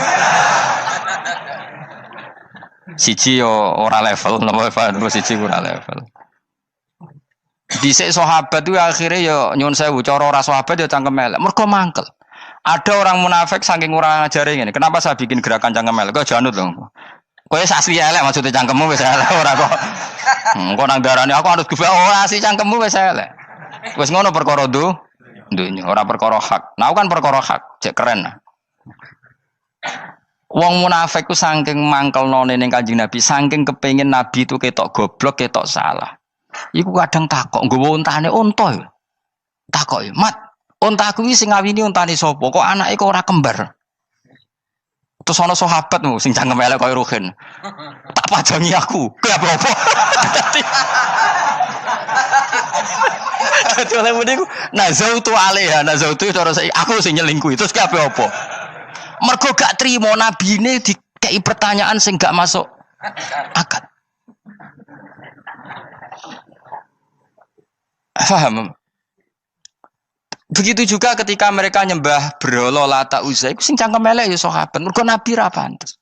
Speaker 2: Siji yo ora level, napa siji ora level. Dhisik sahabat itu akhirnya yo nyuwun sewu cara ora sahabat yo cangkem elek. Mergo mangkel. Ada orang munafik saking ora ngajari ngene. Kenapa saya bikin gerakan cangkem elek? Kok janut lho. Kowe asli elek maksudnya cangkemmu wis elek ora kok. Kok nang darane aku harus gefe asli cangkemmu wis elek. Wis ngono perkara dunya ora perkara hak. Nah kan perkara hak, cek keren. Wong munafik ku saking mangkelnone ning Kanjeng Nabi, saking kepengin Nabi itu ketok goblok, ketok salah. Iku kadang takok nggowo untane unta. Takok, "Mat, untaku iki sing ngawini untane sapa? Kok anake kok ora kembar?" Terus ana sahabatmu sing cangkem elek koyo Ruhin. Tak pajangi aku. Kowe apa-apa? Dadi oleh muni ku nazautu alaiha, nazautu cara aku sing nyelingkuhi. Terus kowe apa-apa? Mergo gak trimo nabine dikei pertanyaan sing gak masuk akal. Paham? Begitu juga ketika mereka nyembah berhala Lata Uzza, iku sing cangkem elek ya sahabat. Mergo Nabi ra pantes.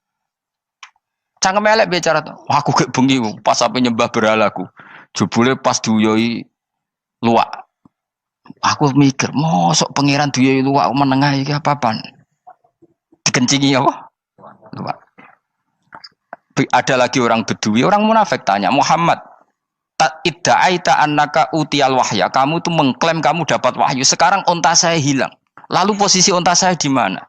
Speaker 2: Cangkem elek bicara, aku gek bengi pas ape nyembah berhalaku. Jebule pas duyoi luwak. Aku mikir, mosok pangeran duwe luwak menengah iki apa-apaan? Dikencingi apa? Luwak. Ada lagi orang Bedui, orang munafik tanya, Muhammad, idda'aita annaka utiyal wahya. Kamu tuh mengklaim kamu dapat wahyu. Sekarang unta saya hilang. Lalu posisi unta saya di mana?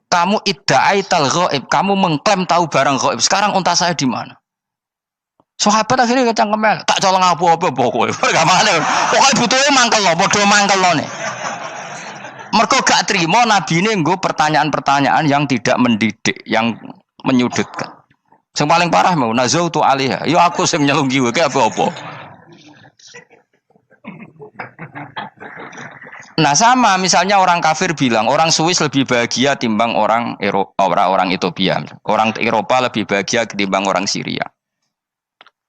Speaker 2: Kamu idda'aital ghaib. Kamu mengklaim tahu barang ghaib. Sekarang unta saya di mana? Sahabat akhirnya kecangkeman, tak colong apa-apa pokoknya. Gamane. Pokoke butuhe mangkel lo, padha mangkel lo nih. Mergo gak trimo nabine nggo pertanyaan-pertanyaan yang tidak mendidik, yang menyudutkan. Yang paling parah mau nazautu alaiha. Ya aku sing nyelunggi wae apa-apa. Nah sama misalnya orang kafir bilang orang Swiss lebih bahagia timbang orang orang Ethiopia. Orang Eropa lebih bahagia ketimbang orang Syria.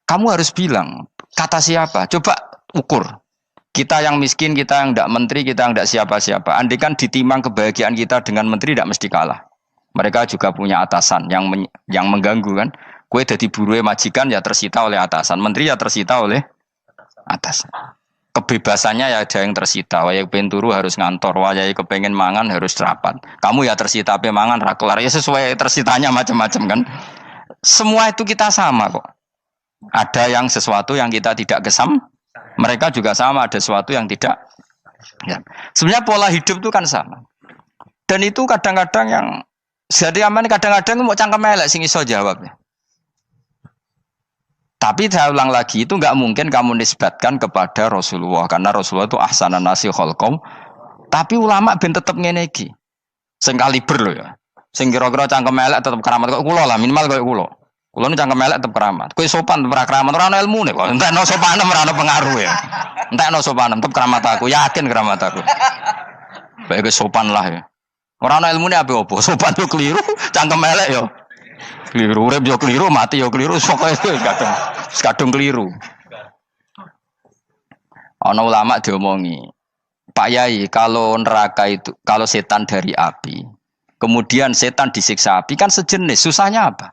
Speaker 2: Kamu harus bilang, kata siapa? Coba ukur. Kita yang miskin, kita yang tidak menteri, kita yang tidak siapa-siapa. Andai kan ditimbang kebahagiaan kita dengan menteri tidak mesti kalah. Mereka juga punya atasan yang mengganggu kan. Kue jadi buruh majikan ya tersita oleh atasan. Menteri ya tersita oleh atasan. Kebebasannya ya ada yang tersita. Wayai kepengen turu harus ngantor. Wayai kepengen mangan harus rapat. Kamu ya tersita ape mangan rakelar. Ya sesuai tersitanya macam-macam kan. Semua itu kita sama kok. Ada yang sesuatu yang kita tidak kesam, mereka juga sama ada sesuatu yang tidak. Ya. Sebenarnya pola hidup itu kan sama. Dan itu kadang-kadang yang jadi aman kadang-kadang mau cangkem elek sing iso jawabnya. Tapi saya ulang lagi itu nggak mungkin kamu nisbatkan kepada Rasulullah karena Rasulullah itu ahsanan nasi khalqam. Tapi ulama ben tetep ngene iki. Sing kaliber lho ya. Sing kira-kira cangkem elek tetep keramat kok kula lah minimal koyo kula. Kulo nu cangkem elek tetep keramat. Kowe sopan tetep keramat, ora ana ilmune kok. Entekno sopan ora ana pengaruh ya. Entekno sopan tetep keramat aku, yakin keramat aku. Baik kowe sopan lah ya. Ora ana ilmune apa-apa. Sopan yo keliru, cangkem elek yo keliru, urip yo keliru, mati yo keliru, pokoke kadung keliru. Ana ulama diomongi, Pak Yai, kalau neraka itu kalau setan dari api, kemudian setan disiksa api kan sejenis, susahnya apa?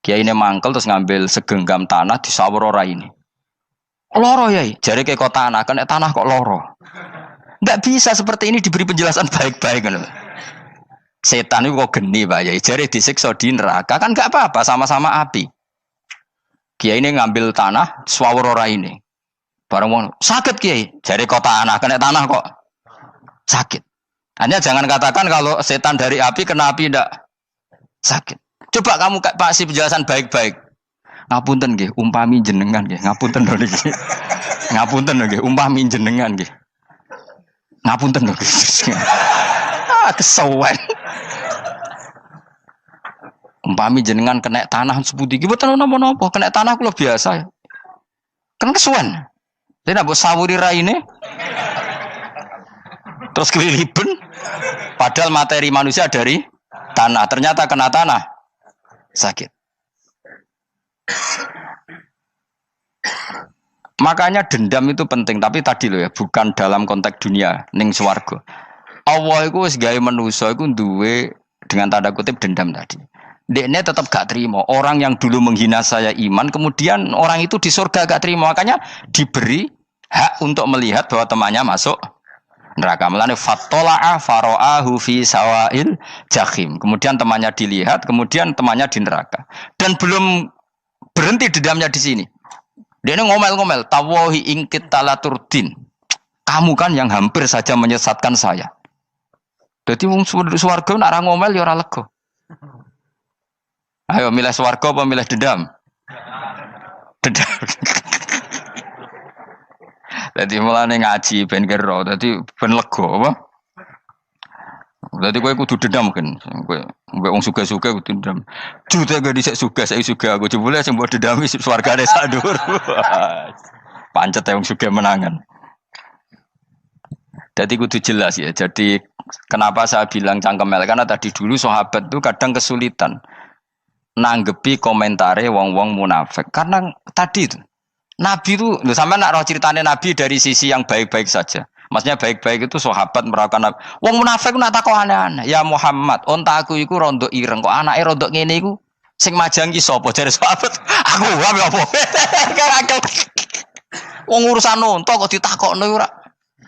Speaker 2: Kiai ini mangkel terus ngambil segenggam tanah di sawur ora ini. Loro yai, jari kayak kok tanah, kan tanah kok loro. Enggak bisa seperti ini diberi penjelasan baik-baik kan. Setan itu kok geni Pak Yai, jari disiksa di neraka kan enggak apa-apa, sama-sama api. Kiai ini ngambil tanah sawur ora ini. Barang mau sakit Kiai, jari kok tanah, kan tanah kok sakit. Hanya jangan katakan kalau setan dari api kena api enggak sakit. Coba kamu kasih penjelasan baik-baik. Ngapunten nggih, umpami jenengan nggih. Ngapunten lho niki. Ngapunten lho nggih, umpami jenengan nggih. Ngapunten lho. Kesuwen. Umpami jenengan kena tanah sepundi iki mboten napa-napa, kena tanah kula biasa. Kan kesuwen. Tidak mbok sawuri raine. Terus keliliben. Padahal materi manusia dari tanah, ternyata kena tanah. Sakit. Makanya dendam itu penting, tapi tadi loh ya, bukan dalam konteks dunia ning swarga. Allah iku wis gawe manusa iku duwe dengan tanda kutip dendam tadi. Dekne tetap gak terima. Orang yang dulu menghina saya iman, kemudian orang itu di surga gak terima, makanya diberi hak untuk melihat bahwa temannya masuk neraka. Melane fattala'a fara'ahu fi sawail jahim. Kemudian temannya dilihat, kemudian temannya di neraka. Dan belum berhenti dendamnya di sini. Dia ini ngomel-ngomel, tawahi ingkit talaturdin. Kamu kan yang hampir saja menyesatkan saya. Jadi wong swarga nek ora ngomel ya ora lega. Ayo milih swarga apa milih dendam? Dendam. Jadi mulane ngaji ben kero, dadi ben lega apa? Dadi kowe kudu dendam kan. Kowe wong suga-suga kudu dendam. Jute gak dhisik suga, saiki suga aku jebule sing mbok dendami swargane sak dhuwur. Pancet wong suga menangan. Jadi kudu jelas ya. Jadi kenapa saya bilang cangkemel karena tadi dulu sahabat itu kadang kesulitan nanggepi komentare wong-wong munafik. Karena tadi itu Nabi itu, sama nak roh ceritanya Nabi dari sisi yang baik-baik saja. Maksudnya baik-baik itu sahabat merawakan Nabi. Wong munafik nak takok aneh-aneh. Ya Muhammad, onta aku iku rondo ireng. Kok anake rondo ngene iku sing majang ki sapa? Jare sahabat, aku apa? Wong urusan onta kok ditakokno ora.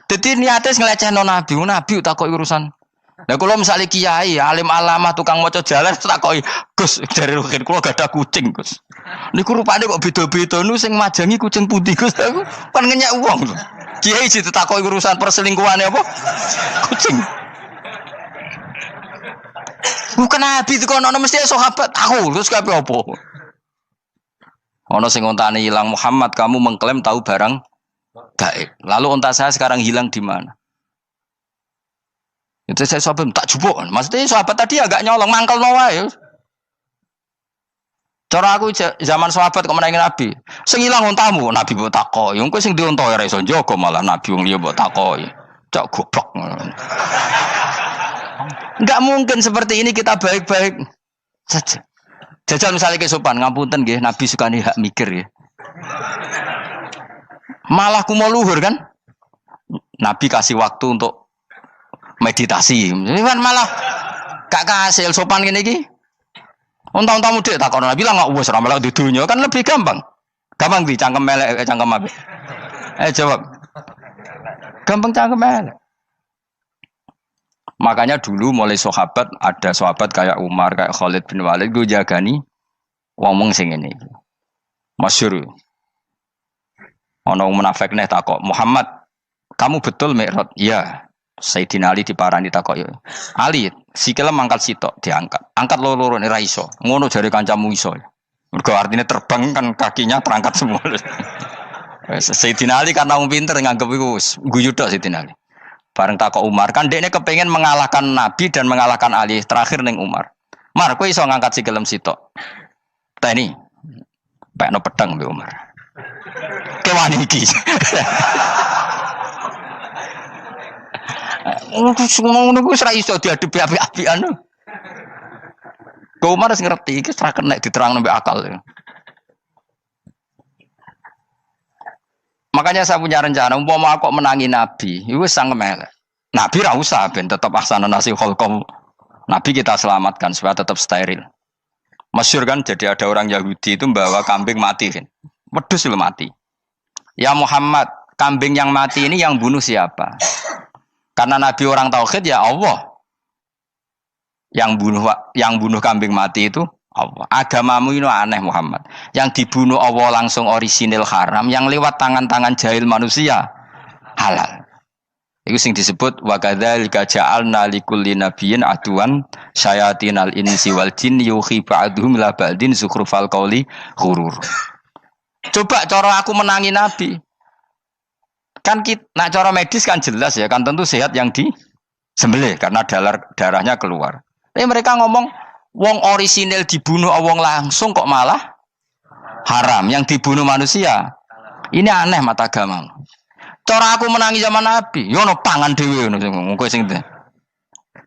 Speaker 2: Dadi niate ngelecehno nabi, nabi takoki urusan. Lah kula misale kiai, alim alamah tukang maca jalan takoki, Gus dari rukin kula gak ada kucing, Gus. Niku rupane kok beda-beda nu sing majangi kucing putih, Gus. Aku kan ngenyek wong lho. Kiai ditakoki urusan perselingkuhane apa? Kucing. Bukan nabi itu kono mesti sahabat tahu terus kabeh apa? Ono sing ontane hilang Muhammad kamu mengklaim tahu barang gaib. Lalu onta saya sekarang hilang di mana? Itu saya sahabat tak jupuk. Maksudnya sahabat tadi agak nyolong mangkel no wae. Cara aku zaman sahabat kok menangi nabi. Sing hilang ontamu nabi mbok takoki. Engko sing dionto ora iso njogo malah nabi wong liya mbok takoki. Cok goblok. Enggak mungkin seperti ini kita baik-baik saja. Jajal misalnya kesopan, ngapunten nggih, Nabi sukani hak mikir ya. Malah kumo luhur kan? Nabi kasih waktu untuk meditasi. Kan malah gak kasih sopan ngene iki. Unta-untamu dhek takon Nabi lah gak wis ora melok di dunya kan lebih gampang. Gampang di cangkem melek cangkem apik. Jawab. Gampang cangkem melek. Makanya dulu mulai sahabat, ada sahabat kayak Umar, kayak Khalid bin Walid, gue jagani wong sing ngene iki. Masyhur. Ana wong munafik neh takok, "Muhammad, kamu betul Mi'raj?" "Iya." Sayyidina Ali diparani takok, "Ali, sikile mangkat sitok diangkat. Angkat loro-loro ora iso." Ngono jare kancamu iso. Mergo artinya terbang kan kakinya terangkat semua. Sayyidina Ali karena wong pinter nganggep iku guyu tok Sayyidina Ali. Bareng takok Umar, kan dekne kepengen mengalahkan Nabi dan mengalahkan Ali. Terakhir ning Umar. Mar, kowe iso ngangkat sikilem sitok. Teni. Pekno pedang mbek Umar. Kewan iki. Ngono ku ora iso diadepi api-apian. Kok Umar wis ngerti iki ora kena diterangno mbek akal. Makanya saya punya rencana, umpama aku menangi Nabi, itu sangat melek. Nabi ra usah ben tetap ahsana nasi kholqom. Nabi kita selamatkan supaya tetap steril. Masyhur kan, jadi ada orang Yahudi itu membawa kambing mati kan. Wedhus itu mati. Ya Muhammad, kambing yang mati ini yang bunuh siapa? Karena Nabi orang tauhid ya Allah. Yang bunuh kambing mati itu Allah. Agamamu ini aneh Muhammad. Yang dibunuh Allah langsung orisinil haram, yang lewat tangan-tangan jahil manusia halal. Itu sing disebut wa kadzalika ja'alna likulli nabiyyin aduwan syayatinal insi wal jin yuhi ba'dhum la ba'din zukhrufal qauli ghurur. Coba cara aku menangi Nabi. Kan nak cara medis kan jelas ya, kan tentu sehat yang disembelih karena darahnya keluar. Tapi mereka ngomong wong orisinil dibunuh wong langsung kok malah haram yang dibunuh manusia. Ini aneh mata agama. Cara aku menangi zaman Nabi, yo no pangan dhewe ngono kowe sing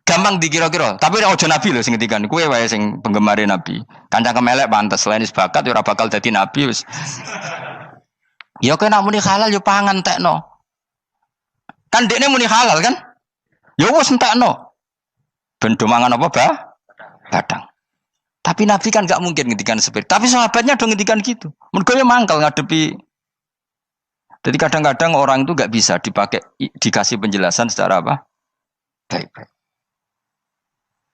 Speaker 2: gampang dikira-kira. Tapi ojo Nabi lho sing ngendikan, kowe wae sing penggemar Nabi. Kancang kemelek pantes selain bakat yo ora bakal dadi nabi wis. Ya kowe nak muni halal yo pangan tekno. Kan dekne muni halal kan? Ya wis entekno. Ben do mangan apa, Bah? Badang. Tapi Nabi kan gak mungkin ngendikan seperti. Tapi sahabatnya dong ngendikan gitu. Mergo mangkal ngadepi. Jadi kadang-kadang orang itu gak bisa dikasih penjelasan secara apa? Baik-baik.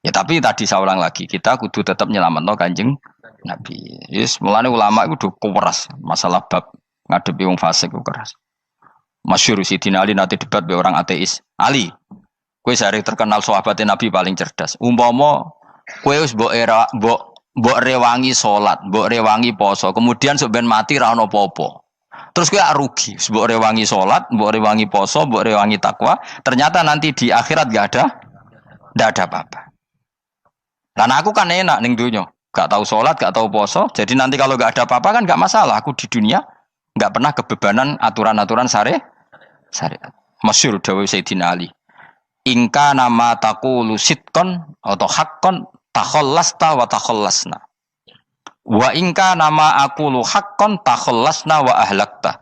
Speaker 2: Ya tapi tadi saya ulang lagi, kita kudu tetap nyelametno Kanjeng Nabi. Yes, mulane ulama itu udah keras masalah bab ngadepi wong fasik itu keras. Masyhur Sidina Ali nanti debat be orang ateis. Ali, kowe sehari terkenal sahabatnya Nabi paling cerdas. Umpama kowe wis mbok rewangi salat, mbok rewangi poso, kemudian sok ben mati ra ono apa-apa. Terus kowe rugi, mbok rewangi salat, mbok rewangi poso, mbok rewangi takwa, ternyata nanti di akhirat enggak ada apa-apa. Dan aku kan enak ning dunya, gak tahu salat, gak tahu poso, jadi nanti kalau enggak ada apa-apa kan enggak masalah. Aku di dunia enggak pernah kebebanan aturan-aturan syariat. Masyhur dawuh Sayyidina Ali. Ingka nama taqulu sidqan atau haqqan takhallasta wa takhallasna. Wa ingka nama aqulu haqqan takhallasna wa ahlakta.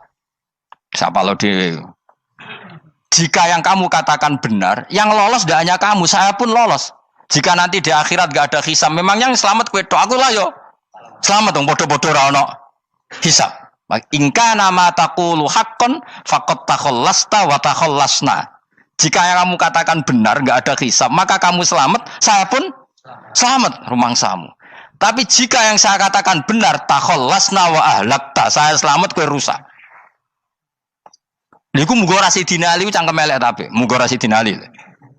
Speaker 2: Siapa lo di? Jika yang kamu katakan benar, yang lolos tidak hanya kamu, saya pun lolos. Jika nanti di akhirat gak ada hisab, memang yang selamat kue tok, aku lah yo. Selamat dong, bodoh-bodoh ra ono hisab. Ingka nama taqulu haqqan faqad takhallasta wa takhallasna. Jika yang kamu katakan benar, enggak ada hisab, maka kamu selamat, saya pun selamat rumangsamu. Tapi jika yang saya katakan benar, takhallasna wa ahlakta, saya selamat kowe rusak. Niku muga ora sidina Ali cangkem elek tapi, muga ora sidina Ali.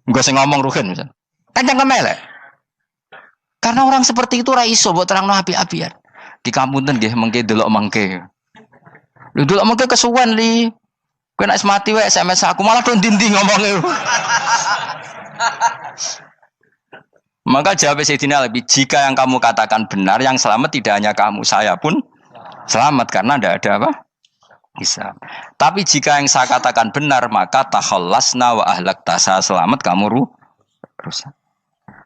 Speaker 2: Muga sing ngomong Ruhin misal. Kan cangkem elek. Karena orang seperti itu ora iso mbok terangno api-apian. Di kampunten nggih mengke delok mengke. Lho delok mengke kesuwen li. Kowe nek mati wae SMS aku malah do ndi-ndi ngomongnya. Maka jawab Sayyidina Ali, jika yang kamu katakan benar, yang selamat tidak hanya kamu, saya pun selamat karena tidak ada apa? Hisab. Tapi jika yang saya katakan benar, maka takhallasna wa ahlakta, saya selamat, kamu rusak.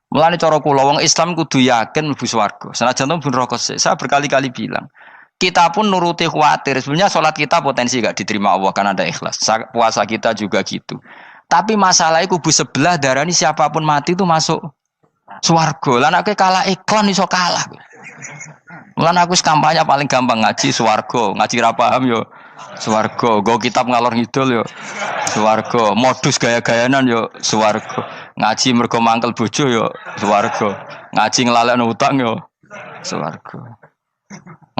Speaker 2: Mulane cara kula wong Islam kudu yakin mlebu swarga. Senajan to neraka sik. Saya berkali-kali bilang, kita pun nuruti khawatir. Sebenarnya sholat kita potensi gak diterima Allah karena ada ikhlas. Puasa kita juga gitu. Tapi masalahnya kubu sebelah darani siapapun mati itu masuk swarga. Lan aku kalah iklan iso kalah. Lan aku kampanye paling gampang ngaji swarga, ngaji ra paham yo swarga, go kitab ngalor ngidul yo swarga, modus gaya-gayanan yo swarga. Ngaji mergo mangkel bojo yo swarga. Ngaji nglalekno utang yo swarga.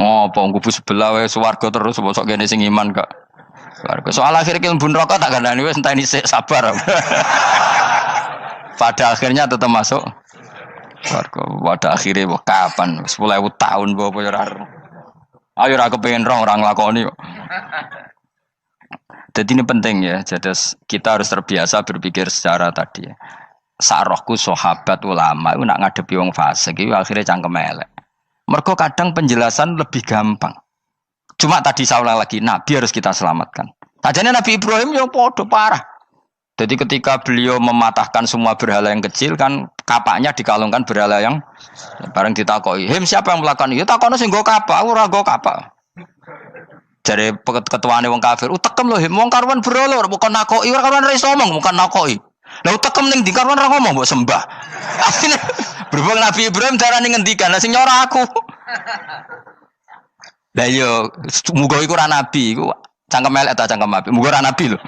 Speaker 2: Oh, apa kubu sebelah wae swarga terus bosok kene sing iman kak. Swarga. Soal akhir ki mlebu neraka tak kandhani wis enteni sik sabar. Pada akhirnya tetap masuk swarga. Pada akhirnya kapan? 10.000 tahun apa ya ora. Ayo ora kepengin orang nglakoni kok. Jadi ini penting ya. Jadi kita harus terbiasa berpikir secara tadi ya. Sarohku sahabat ulama itu nak ngadepi wong fasik itu akhirnya cangkem elek. Mergo kadang penjelasan lebih gampang. Cuma tadi saya ulang lagi, Nabi harus kita selamatkan. Sajane Nabi Ibrahim yang podo parah. Jadi ketika beliau mematahkan semua berhala yang kecil kan kapaknya dikalungkan berhala yang bareng ditakoi. Hem siapa yang melakukan itu? Takono sing nggo kapak, ora nggo kapak. Jare ketuane wong kafir, utekem lho hem wong karuan berhala, bukan nakoki, ora karuan ora iso ngomong, bukan nakoki. Lah utekem ning ndi karuan ora ngomong mbok sembah. Akhirnya berhubung Nabi Ibrahim darani ngendikan, lah sing nyora aku. Lah yo muga iku ora nabi, iku cangkem elek ta cangkem apik. Muga ora nabi lho.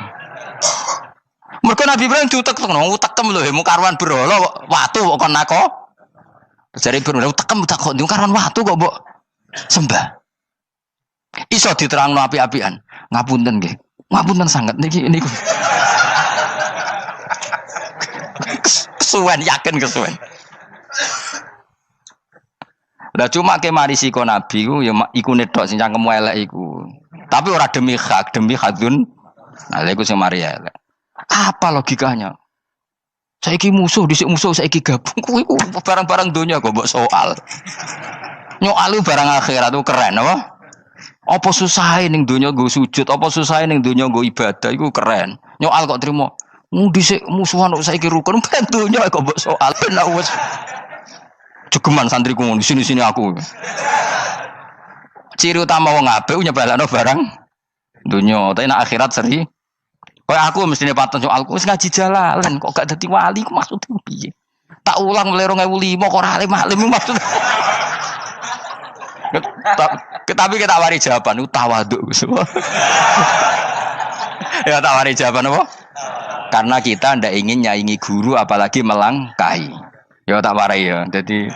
Speaker 2: Mergo Nabi Ibrahim diutek-utekno, utekem lho mu karuan berhala watu kok kon nako. Jare Ibrahim utekem tak kok karuan watu kok mbok sembah. Iso diterangno apik-apikan. Ngapunten nggih. Ngapunten sanget niki niku. Kesuwen yakin kesuwen. Lah cuma ke mari siko nabi ku ya iku nedok sing cangkem elek iku. Tapi ora demi hak, demi hadun. Nah lha iku sing mari elek. Apa logikanya? Saiki musuh dhisik musuh saiki gabung kuwi ku barang-barang donya kok mbok soal. Nyoal barang akhirat itu keren apa? Apa susahe ning donya nggo sujud, apa susahe ning donya nggo ibadah iku keren. Nyoal kok trimo. Dhisik musuhan kok saiki rukun ben donya kok mbok soal ben wis jegeman santriku ngono sini-sini aku. Ciri utama wong apik nyebalakno barang donya, tapi nek akhirat seri. Kayak aku mestine paten soalku wis ngaji jalalan kok gak dadi wali ku maksudku piye? Tak ulang mulai 2005 kok ora alim-alim maksud. Tapi kita wari jawaban tawaduk. Ya tak wari jawaban apa? Karena kita ndak ingin nyaingi guru apalagi melangkai. Ya tak warai ya. Jadi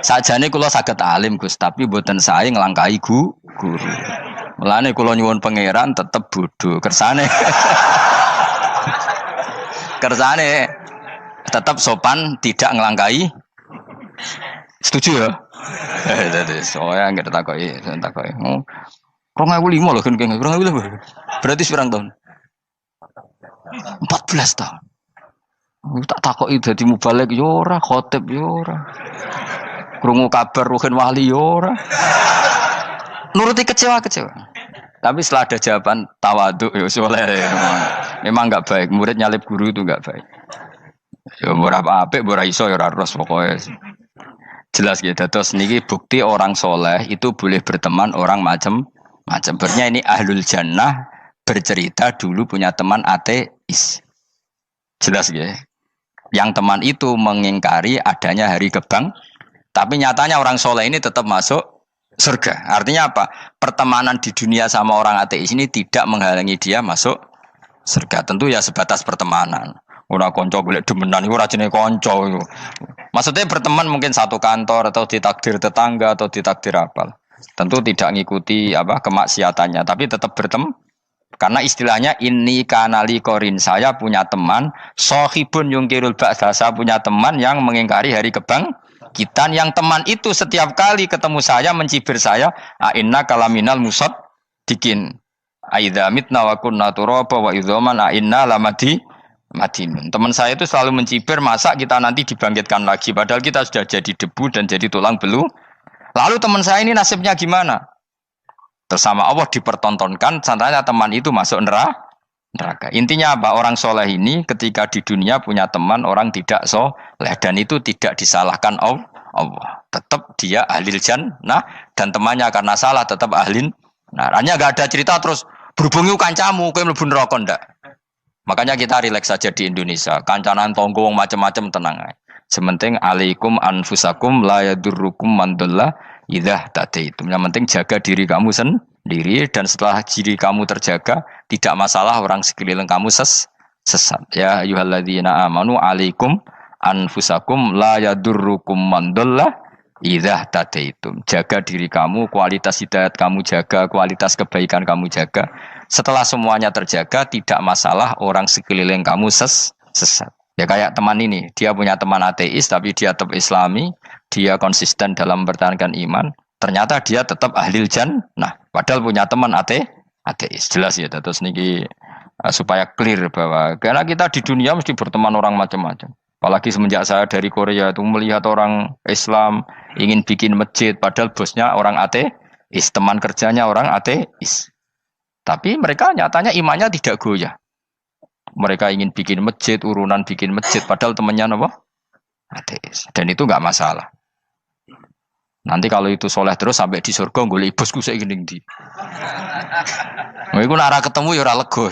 Speaker 2: sajane kula saged alim Gus, tapi mboten sae nglangkai guru. Mulane kula nyuwun pangeran tetep bodho kersane. Kersane tetap sopan tidak ngelangkai. Setuju ya? Jadi soalnya nggak takoki. 2005 loh kan 2005. Berarti seberang tahun? 14 tahun. Tak takoki dadi mubalek yo ora, khotib yo ora. Krungu kabar Ruhin Wali yo ora. Nuruti kecewa-kecewa. Tapi setelah ada jawaban tawaduk ya soleh. Memang enggak baik. Murid nyalip guru itu enggak baik. Ya berapa apik, ora iso ya ora ros pokoke. Jelas gitu. Terus niki bukti orang soleh itu boleh berteman orang macam-macam. Bernya ini ahlul jannah bercerita dulu punya teman ateis. Jelas gitu. Yang teman itu mengingkari adanya hari gebang. Tapi nyatanya orang soleh ini tetap masuk surga. Artinya apa? Pertemanan di dunia sama orang ateis ini tidak menghalangi dia masuk surga. Tentu ya sebatas pertemanan. Ora konco golek demenan iku ora jenenge konco iku. Maksudnya berteman mungkin satu kantor atau ditakdir tetangga atau ditakdir apa. Tentu tidak ngikuti apa kemaksiatannya, tapi tetap berteman. Karena istilahnya ini kanali korin, saya punya teman sohibun yungkirul ba'sa, saya punya teman yang mengingkari hari kebangkitan, yang teman itu setiap kali ketemu saya mencibir saya, inna kalaminal musad dikin aidza mitna wa kunna turaba wa idzaman inna lamadi madinun. Teman saya itu selalu mencibir, masa kita nanti dibangkitkan lagi padahal kita sudah jadi debu dan jadi tulang belulang. Lalu teman saya ini nasibnya gimana? Bersama Allah dipertontonkan, contohnya teman itu masuk neraka. Intinya apa? Orang soleh ini ketika di dunia punya teman orang tidak soleh, dan itu tidak disalahkan Allah. Tetap dia ahlil jannah, dan temannya karena salah tetap ahlin. Nah, hanya gak ada cerita terus berhubungi kancamu, kowe mlebu neraka ndak. Makanya kita rileks saja di Indonesia. Kancanan tonggo macam-macam tenang aja. Sementing alaikum anfusakum la yadurrukum man dhalla idza tadaitum. Yang penting jaga diri kamu sendiri, dan setelah diri kamu terjaga tidak masalah orang sekeliling kamu sesat. Ya ayyuhalladzina amanu alaikum anfusakum la yadurrukum man dhalla idza tadaitum. Jaga diri kamu, kualitas hidayat kamu jaga, kualitas kebaikan kamu jaga. Setelah semuanya terjaga tidak masalah orang sekeliling kamu sesat. Ya kayak teman ini, dia punya teman ateis tapi dia tetap islami, dia konsisten dalam mempertahankan iman, ternyata dia tetap ahlil jannah, padahal punya teman ateis. Jelas ya, terus niki supaya clear bahwa karena kita di dunia mesti berteman orang macam-macam. Apalagi semenjak saya dari Korea itu melihat orang Islam ingin bikin masjid, padahal bosnya orang ateis, teman kerjanya orang ateis. Tapi mereka nyatanya imannya tidak goyah. Mereka ingin bikin masjid, urunan bikin masjid, padahal temannya apa? Ateis. Dan itu nggak masalah. Nanti kalau itu soleh terus sampai di surga, golek bosku saya gini di. Iku nara ketemu ya ora lega.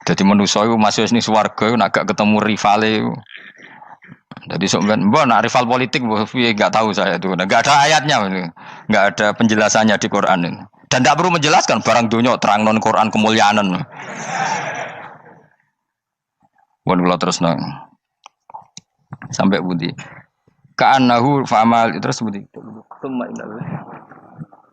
Speaker 2: Jadi manusia itu masih ini swarga, nak gak ketemu rivale. Jadi sebenarnya, nak rival politik, nggak tahu saya itu, nggak ada ayatnya, nggak ada penjelasannya di Quran ini. Dan tidak perlu menjelaskan barang dunia terang non Quran kemuliaan. Bukan kalau terus nang sampai budi. Ka'annahu fa'amal terus budi.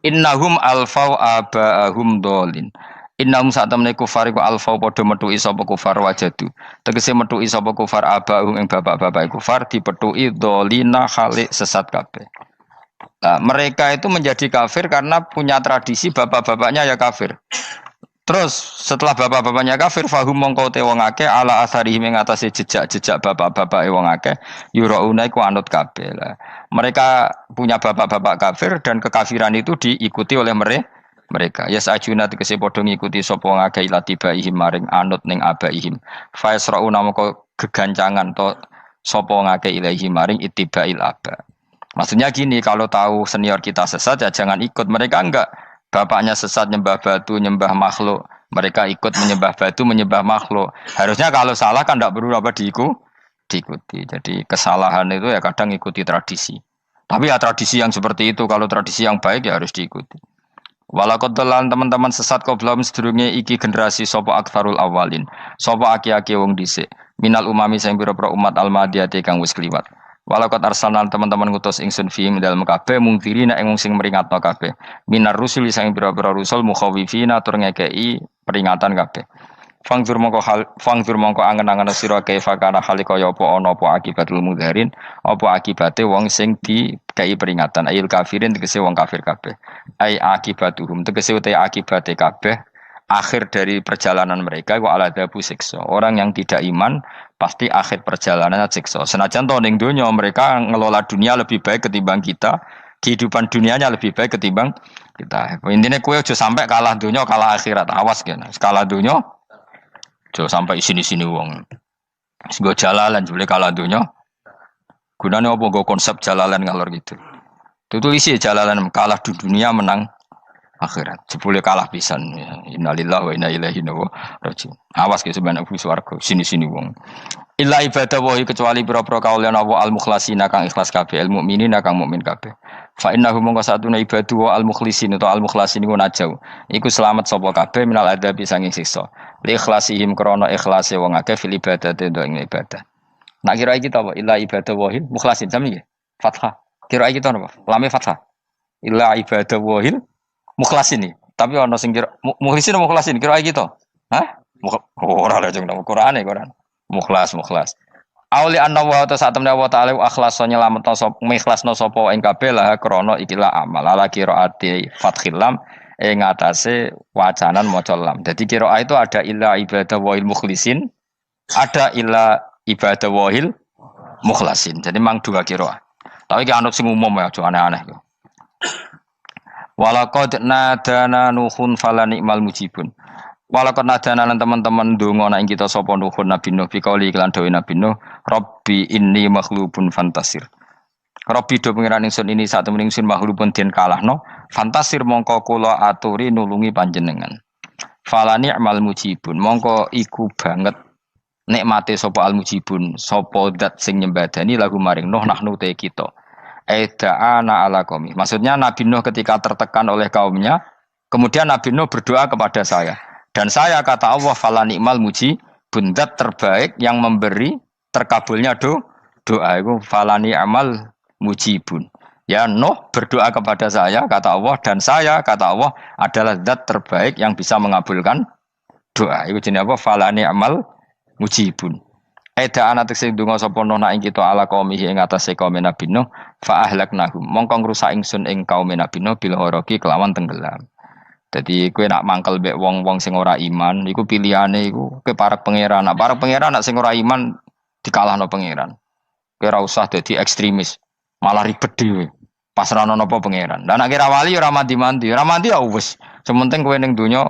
Speaker 2: Innahum alfau aba'ahum dolin. Innahum sa'tamne kufar iku alfau padha metuki sapa kufar wajadu. Tegese metuki sapa kufar aba'ahum ing bapak-bapak kufar dipetuki dolina khalik sesat kabeh. Nah, mereka itu menjadi kafir karena punya tradisi bapak-bapaknya ya kafir. Terus setelah bapak-bapaknya kafir, fahum mongko te wong akeh ala asarihi ing atase jejak-jejak bapak-bapak wong akeh yurauna iku anut kabeh. Mereka punya bapak-bapak kafir dan kekafiran itu diikuti oleh mereka. Ya sajuna tegese padha ngikuti sapa wong akeh latibaihim maring anut ning abaihim. Fa yasrauna mongko gegancangan to sapa wong akeh ilahi maring ittibail aba. Maksudnya gini, kalau tahu senior kita sesat ya jangan ikut. Mereka enggak, bapaknya sesat nyembah batu, nyembah makhluk. Mereka ikut menyembah batu, menyembah makhluk. Harusnya kalau salah kan enggak perlu apa diikuti. Jadi kesalahan itu ya kadang ikuti tradisi. Tapi ya tradisi yang seperti itu, kalau tradisi yang baik ya harus diikuti. Walakot telan teman-teman sesat kau belum sedurunge iki generasi sopo akfarul awalin. Sopo aki-aki wong dhisik. Minal umami sing pira-pira umat almadiyati kang wis kliwat. Walakot arsalna teman-teman ngutus ingsun fi dalam kabeh mungtirina ing sing meringatno kabeh. Minar rusul sing pira-pira rusul mukhawifina tur ngekeki peringatan kabeh. Fangzur mongko angen-angen sira kaifa kana hale kaya apa ana apa akibatul mudharin, apa akibate wong sing dikei peringatan ayil kafirin tegese wong kafir kabeh. Ai akibatuhum tegese uta akibate kabeh akhir dari perjalanan mereka wa aladabu siksa. Orang yang tidak iman pasti akhir perjalanannya siksa. Senajan to ning donya mereka ngelola dunia lebih baik ketimbang kita, kehidupan dunianya lebih baik ketimbang kita. Intine kowe aja sampai kalah donya kalah akhirat. Awas kene. Kalah donya aja sampai sini-sini wong. Wis go jalalan jebule kalah donya. Gunane apa go konsep jalalan ngalor gitu. Tutulisi jalalan kalah di dunia menang akhirat. Jebule kalah pisan. Innalillahi wa inna ilaihi raji'un. Awas ke sebenarnya swarga sini-sini wong. Illa ibadah wahi kecuali pira-pira kaulian Allah al-mukhlasina kang ikhlas kabeh, al mukminina kang mukmin kabeh. Fa innahu mongko satuna ibadu wa al mukhlisin atau al mukhlasin iku najau. Iku selamat sapa kabeh minal adabi sanging siksa. Li ikhlasihim krana ikhlase wong akeh fil ibadate ndo ing ibadah. Nak kira iki ta apa? Illa ibadah wahil mukhlasin sami nggih. Fathah. Kira iki ta napa? Lame fathah. Illa ibadah wahil mukhlasin iki. Tapi ana sing kira mukhlisin apa mukhlasin? Kira iki to. Hah? Ora lha jeng nang Quran. Mukhlas. Auli anna wa ta saat temne wa ta'ala akhlaso nyelametno sapa mikhlasno sapa ing kabeh lah krana ikilah amal ala qiraati fathil lam ing atase wacanan maca lam. Dadi qiraah itu ada illa ibadah wahil mukhlisin, ada illa ibadah wahil mukhlasin. Jadi mang dua qiraah. Tapi ki anut sing umum ya aja aneh-aneh. Walaqad nadana nuhun fala ni'mal mujibun. Walaqad nadana lan teman-teman ndonga nek kita sapa nuhun Nabi Nuh bikauli iklan dawe Nabi Nuh, Rabbi inni makhlubun fantasir. Rabbi do pengiran ingsun ini sak temen ingsun makhlubun den kalahno, fantasir mongko kula aturi nulungi panjenengan. Fala ni'mal mujibun, mongko iku banget nikmate sapa al mujibun, sapa zat sing nyembadani lagu maring Nuh nahnu te kita. Aida'ana ala qaumi. Maksudnya Nabi Nuh ketika tertekan oleh kaumnya, kemudian Nabi Nuh berdoa kepada saya. Dan saya kata Allah fala ni'mal mujibun, zat terbaik yang memberi terkabulnya doa itu fala ni'mal mujibun. Ya Nuh berdoa kepada saya kata Allah, dan saya kata Allah adalah zat terbaik yang bisa mengabulkan doa. Itu jenenge apa? Fala ni'mal mujibun. Eda anak sing donga sapa Nuh nak ing kita ala qaumihi ing atase kaum Nabi Nuh fa ahlaknahum mongko ngrusak ingsun ing kaum Nabi Nuh bil ghoroqi kelawan tenggelam. Jadi kowe nak mangkel mbek wong-wong sing ora iman, iku pilihane iku ke para pangeran. Nak para pangeran nak sing ora iman dikalahno pangeran. Kowe ora usah dadi ekstremis, malah ribet dhewe. Pasrahno napa pangeran. Lah nek kira wali ora mandi-mandi, ora mandi ya wis. Sementing kowe ning donya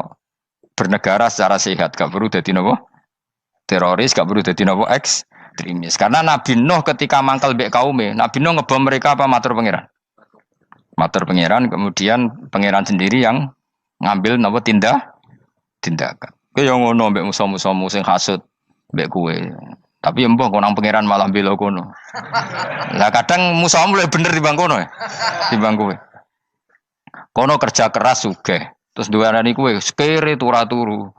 Speaker 2: bernegara secara sehat, gak perlu dadi napa? Teroris, gak perlu dadi napa? Ekstremis. Karena Nabi Nuh ketika mangkel mbek kaume, Nabi Nuh ngebom mereka apa matur pangeran? Matur pangeran, kemudian pangeran sendiri yang ngambil napa tindakan. Kowe yo ngono mbek musuh-musuhmu sing hasud mbek kowe. Tapi mbah kok nang pangeran malah bela kono. Lah kadang musuhmu luwih bener timbang kono ya. Timbang kowe. Kono kerja keras sugih. Terus duweni kowe sekere turu.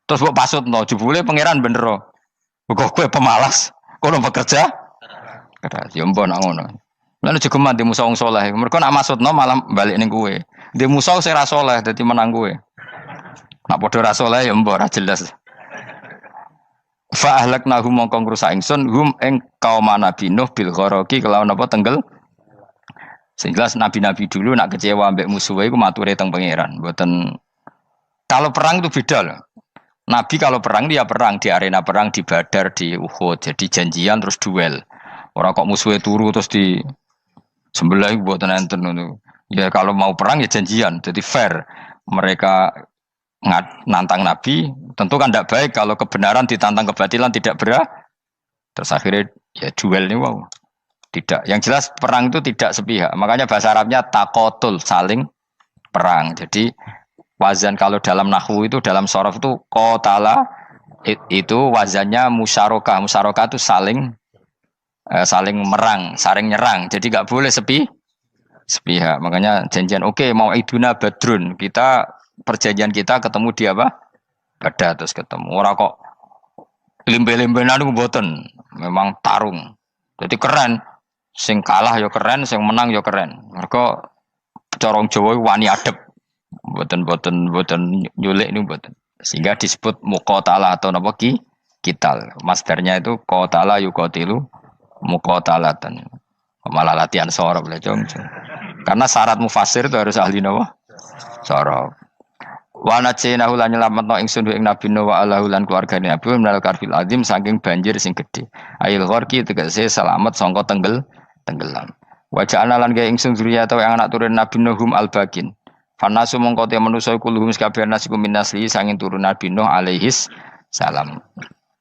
Speaker 2: Terus mbok pasutno jebule pangeran bener. Kok kowe pemalas. Kono bekerja keras. Ya mbah nak ngono. Lan jegeman di musuh wong saleh. Mergo nak maksudno malah balik ning kowe. Di musuh sing ra saleh dadi menang kowe. Nak padha ra saleh ya mbok ra jelas. Fa ahlaknahum mongko ngrusak ingsun hum ing kaum Nabi Nuh bil ghoroqi kelawan apa tenggel. Sing jelas nabi-nabi dulu nak kecewa ambek musuhe iku mature teng pangeran. Mboten kalau perang itu beda loh. Nabi kalau perang dia perang di arena perang di Badar, di Uhud. Jadi janjian terus duel. Ora kok musuhe turu terus di sebelah mboten enten ngono. Ya kalau mau perang ya janjian, jadi fair. Mereka nantang Nabi, tentu kan tidak baik kalau kebenaran ditantang kebatilan tidak berat. Terus akhirnya ya duel ini wow. Tidak. Yang jelas perang itu tidak sepihak. Makanya bahasa Arabnya takotul, saling perang. Jadi wazan kalau dalam nahwu itu dalam sorof itu qatala itu wazannya musyarakah. Musyarakah itu saling merang, saling nyerang. Jadi nggak boleh sepihak. Makanya janjian oke, mau iduna badrun. Kita perjanjian kita ketemu di apa? Badar terus ketemu. Ora kok limbe-limbenan niku mboten. Memang tarung. Jadi keren. Sing kalah ya keren, sing menang ya keren. Mergo corong Jawa wani adep. Mboten nyulik niku mboten. Sehingga disebut muqatalah atau napa kital. Masdarnya itu qatala yuqatilu muqatalatan. Malah latihan sorab lah jong. Karena syarat mufassir itu harus ahli nawa sorab. Wa najinahu lan nyelametno ingsun ing Nabi Nuh wa alahu lan keluargane Nabi minal karfil azim saking banjir sing gedhe. Ail gharqi tegese selamat sangka tenggelam. Wa ja'alna lan gawe ingsun zuriyata yang anak turun Nabi Nuhum al-bakin. Fanasu mongko te manusa kuluhum sakabeh nasikum minasli sanging turun Nabi Nuh alaihis salam.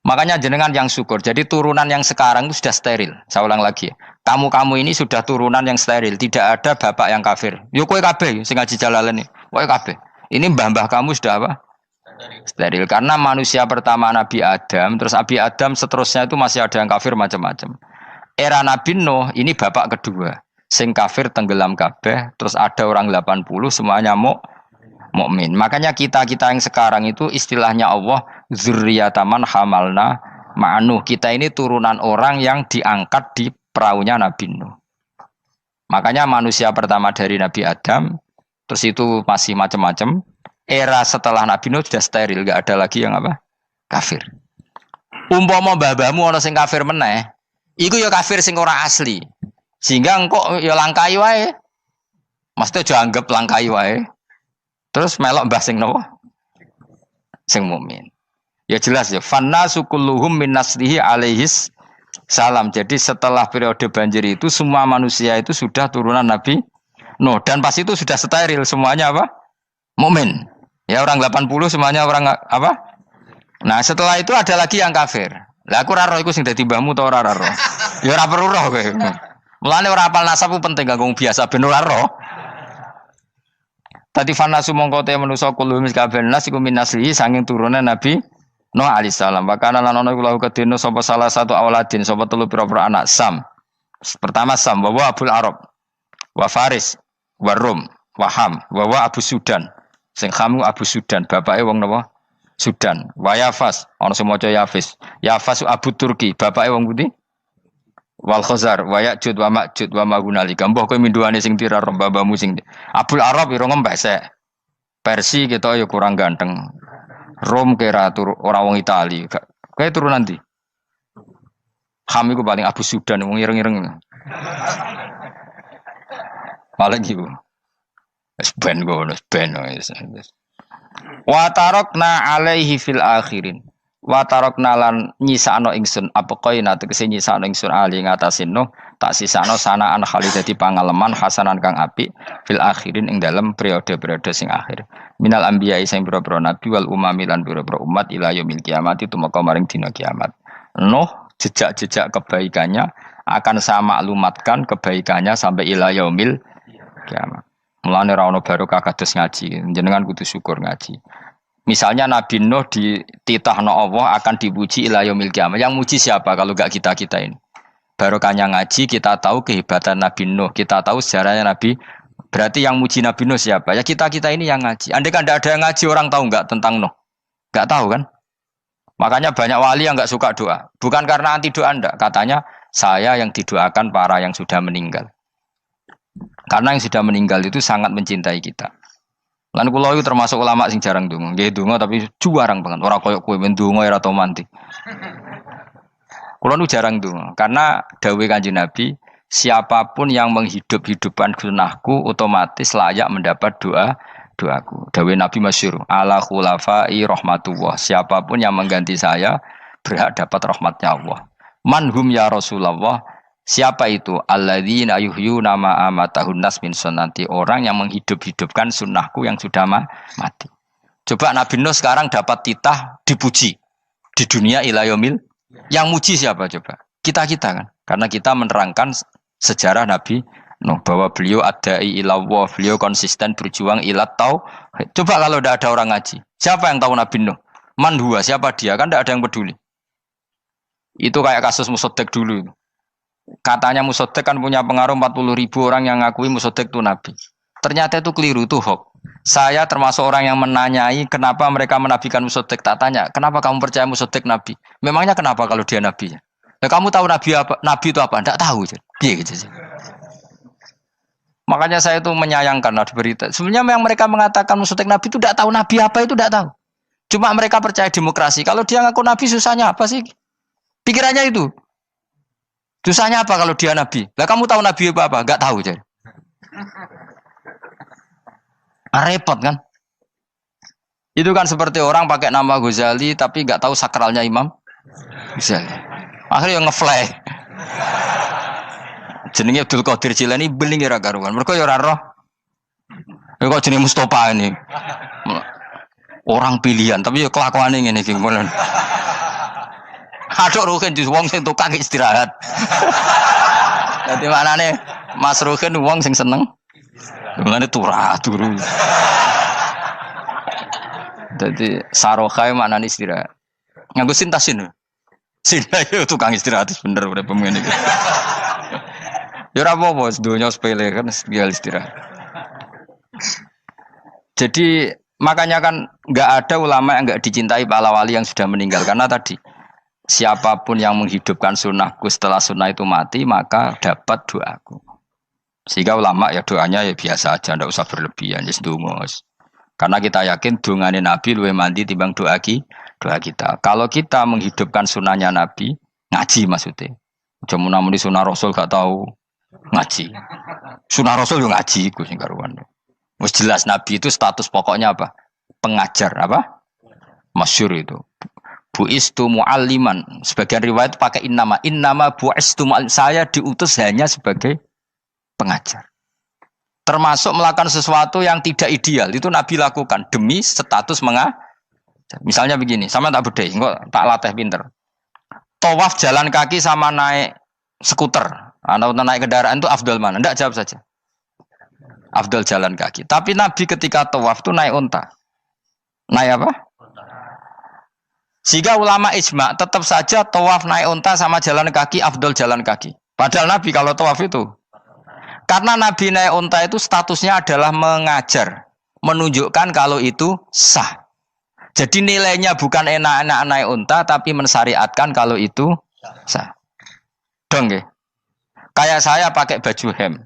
Speaker 2: Makanya jenengan yang syukur. Jadi turunan yang sekarang itu sudah steril. Saya ulang lagi. Kamu ini sudah turunan yang steril. Tidak ada bapak yang kafir. Yo kowe kabeh sing ngaji Jalalain. Kowe kabeh. Ini mbah-mbah kamu sudah apa? Steril. Karena manusia pertama Nabi Adam, terus Nabi Adam seterusnya itu masih ada yang kafir macam-macam. Era Nabi Nuh ini bapak kedua. sing kafir tenggelam kabeh, terus ada orang 80 semuanya mukmin. Makanya kita-kita yang sekarang itu istilahnya Allah dzurriyyataman hamalna ma'nuh. Kita ini turunan orang yang diangkat di perahunya Nabi Nuh. Makanya manusia pertama dari Nabi Adam, terus itu masih macam-macam. Era setelah Nabi Nuh sudah steril, enggak ada lagi yang apa? Kafir. Umpama mbah-mbahmu ana sing kafir meneh, iku ya kafir sing ora asli. Sehingga engkok ya langkai wae. Mesti aja anggap langkai wae. Terus melok mbah sing nopo? Sing mukmin. Ya jelas ya, fannasu kulluhum min naslihi alaihis salam. Jadi setelah periode banjir itu semua manusia itu sudah turunan Nabi Nuh dan pas itu sudah steril semuanya apa? Mukmin. Ya orang 80 semuanya orang apa? Nah, setelah itu ada lagi yang kafir. Lah aku ora roh iku sing dadi mbahmu ta ora roh. Ya ora perlu roh kowe. Mulane ora apal nasab penting kanggo biasa ben ora roh. Tadi fanasu mongko te manusa kulo kabeh nas iku minaslihi saking turunan Nabi Nuh alaihi salam. Bakana lan ana iku lahu kedene sapa salah satu auladin sapa telu pira-pira anak Sam. Pertama Sam wa Abul Arab wa Faris wa Rum wa Ham wa Abu Sudan. Sing Hamu Abu Sudan, bapake wong napa? Sudan. Wa Yafas, ana sing maca Yafis. Yafas Abu Turki, bapake wong pundi? Wal Khazar, wa Ya'jud wa Ma'jud wa Magunalika. Mbah kowe minduane sing tira babamu sing. Abul Arab ira ngempesek. Persi kita ya kurang ganteng. Rom kira ora wong Itali. Kowe turunan ndi? Ham iku paling Abu Sudan wong ireng-ireng. Paling iku. Wis ben ngono, ben wis. Wa tarakna alaihi fil akhirin. Wa tarakna lan nyisakno ingsun apa koina tegese nyisakno ingsun ali ngatasin Nuh tak sisakno sanaan khalidati pangaleman hasanan kang apik fil akhirin ing dalem periode-periode sing akhir. Minal anbiya sing pira-pira nabi wal umami lan pira-pira umat ila yaumil kiamat itu maka maring dina kiamat. Nuh jejak-jejak kebaikannya akan saya maklumatkan kebaikannya sampai ila yaumil kiamat. Mulane ora ono barokah kados ngaji, jenengan kudu syukur ngaji. Misalnya Nabi Nuh dititahno Allah akan dipuji ila yaumil kiamat. Yang muji siapa kalau enggak kita-kita ini? Barokahnya ngaji, kita tahu kehebatan Nabi Nuh, kita tahu sejarahnya Nabi. Berarti yang muji Nabi Nuh siapa? Ya kita-kita ini yang ngaji. Andai kan tidak ada yang ngaji, orang tahu enggak tentang Nuh? Enggak tahu kan? Makanya banyak wali yang enggak suka doa. Bukan karena anti doa enggak, katanya saya yang didoakan para yang sudah meninggal. Karena yang sudah meninggal itu sangat mencintai kita. Lan kula itu termasuk ulama sing jarang ndonga. Nggih ndonga tapi juarang banget. Ora koyo kowe men ndonga ora tau mandi. Kula nu jarang ndonga karena dawuh Kanjeng Nabi, siapapun yang menghidup-hidupkan sunahku otomatis layak mendapat doaku. Dawuh Nabi masyhur, ala khulafai rahmatullah. Siapapun yang mengganti saya berhak dapat rahmatnya Allah. Manhum ya Rasulullah. Siapa itu? Alladzina yuhyuna ma amatahun nas min sunnati. Orang yang menghidup-hidupkan sunnahku yang sudah mati. Coba Nabi Nuh sekarang dapat titah dipuji di dunia ila yaumil. Yang muji siapa coba? Kita-kita kan. Karena kita menerangkan sejarah Nabi Nuh bahwa beliau adai ilallah, beliau konsisten berjuang ilat tau. Coba kalau tidak ada orang ngaji. Siapa yang tahu Nabi Nuh? Man huwa, siapa dia? Kan tidak ada yang peduli. Itu kayak kasus Musaddiq dulu. Katanya Musaddiq kan punya pengaruh 40.000 orang yang ngakui Musaddiq itu Nabi. Ternyata itu keliru, itu hoax. Saya termasuk orang yang menanyai kenapa mereka menabikan Musaddiq. Tak tanya, kenapa kamu percaya Musaddiq Nabi? Memangnya kenapa kalau dia Nabi? Ya, kamu tahu Nabi apa? Nabi itu apa? Tidak tahu. Gitu. Makanya saya itu menyayangkan di berita. Sebenarnya yang mereka mengatakan Musaddiq Nabi itu tidak tahu Nabi apa itu tidak tahu. Cuma mereka percaya demokrasi. Kalau dia ngaku Nabi susahnya apa sih? Pikirannya itu. Susahnya apa kalau dia Nabi? Lah kamu tahu Nabi apa? Enggak tahu jadi. Repot kan? Itu kan seperti orang pakai nama Ghazali tapi enggak tahu sakralnya Imam Ghazali. Akhirnya ngefly. Jenenge Abdul Qadir Jilani beling ora karuan. Mergo ya ora roh. Ya kok jenenge Mustofa ini. Orang pilihan tapi ya kelakuane ngene iki. Aduk Ruhin di wong sing tukang istirahat. Dadi manane Mas Ruhin wong sing seneng. Mulane turu. Dadi saroha maknane istirahat. Nganggo sintasin. Sinta itu tukang istirahat bener udah pemain itu. Ya ora apa-apa, donya sepele kan tinggal istirahat. Jadi makanya kan nggak ada ulama yang nggak dicintai para wali yang sudah meninggal karena tadi siapapun yang menghidupkan sunnahku setelah sunnah itu mati maka dapat doaku. Sehingga ulama ya doanya ya biasa aja, ndak usah berlebihan, ya sedungos. Karena kita yakin dongane Nabi luwih mandi timbang doa kita. Kalau kita menghidupkan sunnahnya Nabi, ngaji maksudnya. Cuma namun di sunnah Rasul gak tahu ngaji. Sunnah Rasul yo ngaji iku sing karuan. Wis jelas Nabi itu status pokoknya apa? Pengajar apa? Masyhur itu. Buistu mualliman. Sebagian riwayat pakai innama buistu muallim. Saya diutus hanya sebagai pengajar. Termasuk melakukan sesuatu yang tidak ideal itu Nabi lakukan demi status mengajar. Misalnya begini, sama tak bedai, kok tak latih pinter. Tawaf jalan kaki sama naik skuter atau naik kendaraan itu afdal mana? Enggak, jawab saja. Afdal jalan kaki. Tapi Nabi ketika tawaf itu naik unta. Naik apa? Sehingga ulama ijma tetap saja tawaf naik unta sama jalan kaki afdal jalan kaki. Padahal Nabi kalau tawaf itu karena Nabi naik unta itu statusnya adalah mengajar, menunjukkan kalau itu sah. Jadi nilainya bukan enak-enak naik unta, tapi mensyariatkan kalau itu sah. Dong ya? Kayak saya pakai baju hem,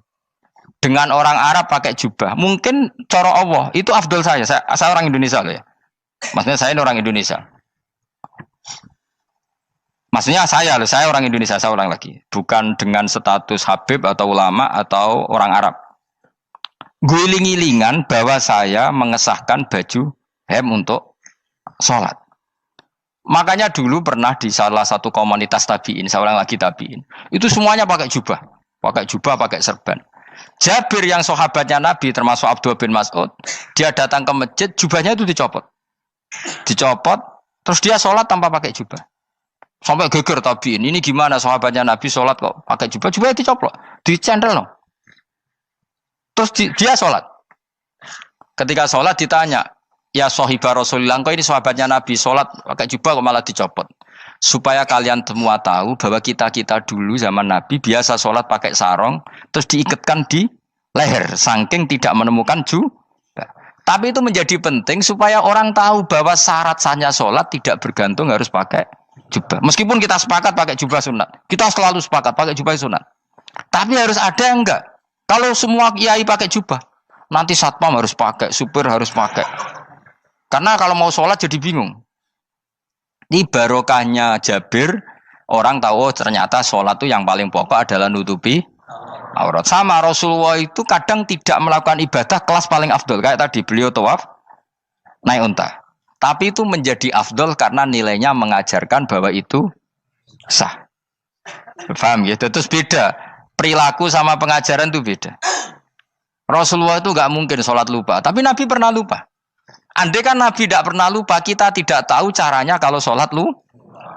Speaker 2: dengan orang Arab pakai jubah. Mungkin cara Allah itu afdol saya orang Indonesia loh ya. Maksudnya saya ini orang Indonesia. Maksudnya saya orang Indonesia, saya ulang lagi. Bukan dengan status Habib atau ulama atau orang Arab. Guling-gilingan bahwa saya mengesahkan baju hem untuk sholat. Makanya dulu pernah di salah satu komunitas tabi'in, saya ulang lagi tabi'in. Itu semuanya pakai jubah, pakai serban. Jabir yang sahabatnya Nabi termasuk Abdullah bin Mas'ud, dia datang ke masjid, jubahnya itu dicopot. Terus dia sholat tanpa pakai jubah. Sampai geger tabiin, ini gimana sahabatnya Nabi sholat kok pakai jubah dicoplok, dicendel loh. Terus dia sholat. Ketika sholat ditanya, ya sohibah Rasulullah, kok ini sahabatnya Nabi sholat pakai jubah kok malah dicopot. Supaya kalian semua tahu bahwa kita dulu zaman Nabi biasa sholat pakai sarong, terus diikatkan di leher, saking tidak menemukan jubah. Tapi itu menjadi penting supaya orang tahu bahwa syarat sahnya sholat tidak bergantung harus pakai jubah. Meskipun kita sepakat pakai jubah sunat, kita selalu sepakat pakai jubah sunat. Tapi harus ada yang enggak. Kalau semua kiai pakai jubah, nanti satpam harus pakai, supir harus pakai. Karena kalau mau sholat jadi bingung. Ini barokahnya Jabir, orang tahu ternyata sholat itu yang paling pokok adalah nutupi aurat. Sama Rasulullah itu kadang tidak melakukan ibadah kelas paling afdol. Kayak tadi beliau tawaf naik unta. Tapi itu menjadi afdol karena nilainya mengajarkan bahwa itu sah. Paham ya? Terus beda. Perilaku sama pengajaran itu beda. Rasulullah itu gak mungkin sholat lupa. Tapi Nabi pernah lupa. Andai kan Nabi tidak pernah lupa, kita tidak tahu caranya kalau sholat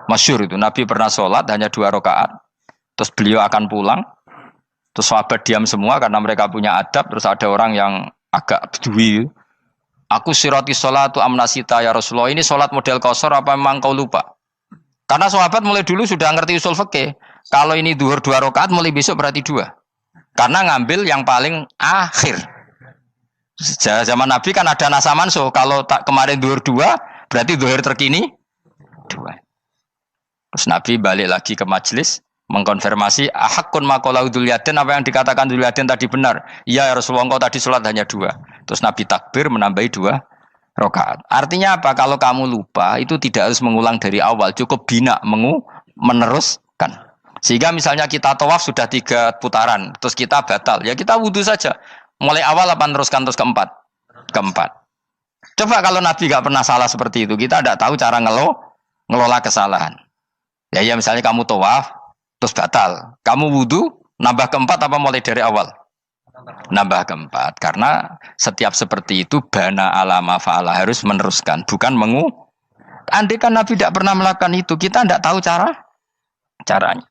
Speaker 2: masyhur itu. Nabi pernah sholat hanya 2 rakaat. Terus beliau akan pulang. Terus sahabat diam semua karena mereka punya adab. Terus ada orang yang agak bedui. Aku sirati sholatu amnasita ya Rasulullah. Ini sholat model qashar apa memang kau lupa? Karena sahabat mulai dulu sudah ngerti usul fikih. Kalau ini duhur 2 rakaat mulai besok berarti 2. Karena ngambil yang paling akhir. Zaman Nabi kan ada nasa mansuh. Kalau tak kemarin duhur 2 berarti duhur terkini 2. Terus Nabi balik lagi ke majelis mengkonfirmasi ahakun maqalahu Dzulyaden, apa yang dikatakan Dzulyaden tadi benar. Iya ya Rasulullah, engkau tadi sholat hanya 2. Terus Nabi takbir menambahi 2 rakaat. Artinya apa? Kalau kamu lupa itu tidak harus mengulang dari awal, cukup bina meneruskan. Sehingga misalnya kita tawaf sudah 3 putaran, terus kita batal, ya kita wudu saja. Mulai awal apa teruskan terus keempat? Coba kalau Nabi gak pernah salah seperti itu, kita tidak tahu cara ngelola kesalahan. Ya misalnya kamu tawaf terus batal. Kamu wudu, nambah keempat apa mulai dari awal? Nambah keempat. Karena setiap seperti itu, bana alama fa'ala harus meneruskan. Bukan andai kan Nabi tidak pernah melakukan itu, kita tidak tahu caranya.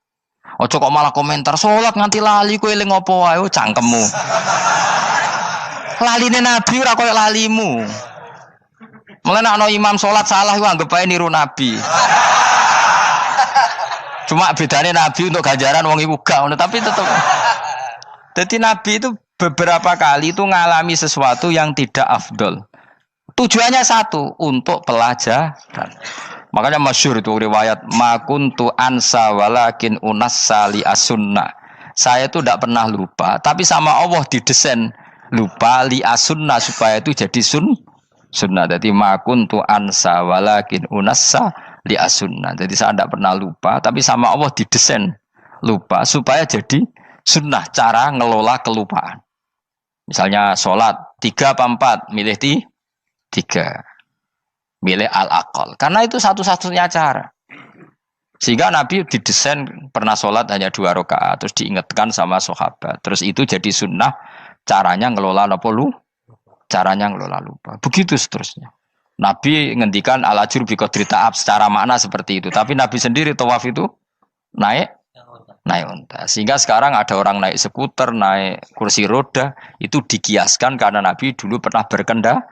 Speaker 2: Ojo kok malah komentar, sholat nganti lali, kowe eling opo wae, cangkemmu. Laline Nabi ora koyo lalimu. Mulane ana imam sholat salah iku anggap ae niru Nabi. Cuma bedanya Nabi untuk ganjaran wong iku gak ngono, tapi tetep Jadi Nabi itu beberapa kali itu ngalami sesuatu yang tidak afdol. Tujuannya satu, untuk pelajaran. Makanya masyhur itu riwayat makuntu ansa walakin unassa li as-sunnah. Saya itu tidak pernah lupa, tapi sama Allah didesain lupa li as-sunnah supaya itu jadi sunnah. Jadi makuntu ansa walakin unassa li as-sunnah. Jadi saya tidak pernah lupa, tapi sama Allah didesain lupa supaya jadi sunnah cara ngelola kelupaan. Misalnya sholat 3 apa 4, milih 3. Milih al-aqal. Karena itu satu-satunya cara. Sehingga Nabi didesain pernah sholat hanya 2 rakaat, terus diingatkan sama sahabat. Terus itu jadi sunnah caranya ngelola apa lu? Caranya ngelola lupa. Begitu seterusnya. Nabi ngendikan al-ajur bi qadri ta'ab secara makna seperti itu. Tapi Nabi sendiri tawaf itu naik unta. Sehingga sekarang ada orang naik skuter, naik kursi roda, itu dikiaskan karena Nabi dulu pernah berkendara.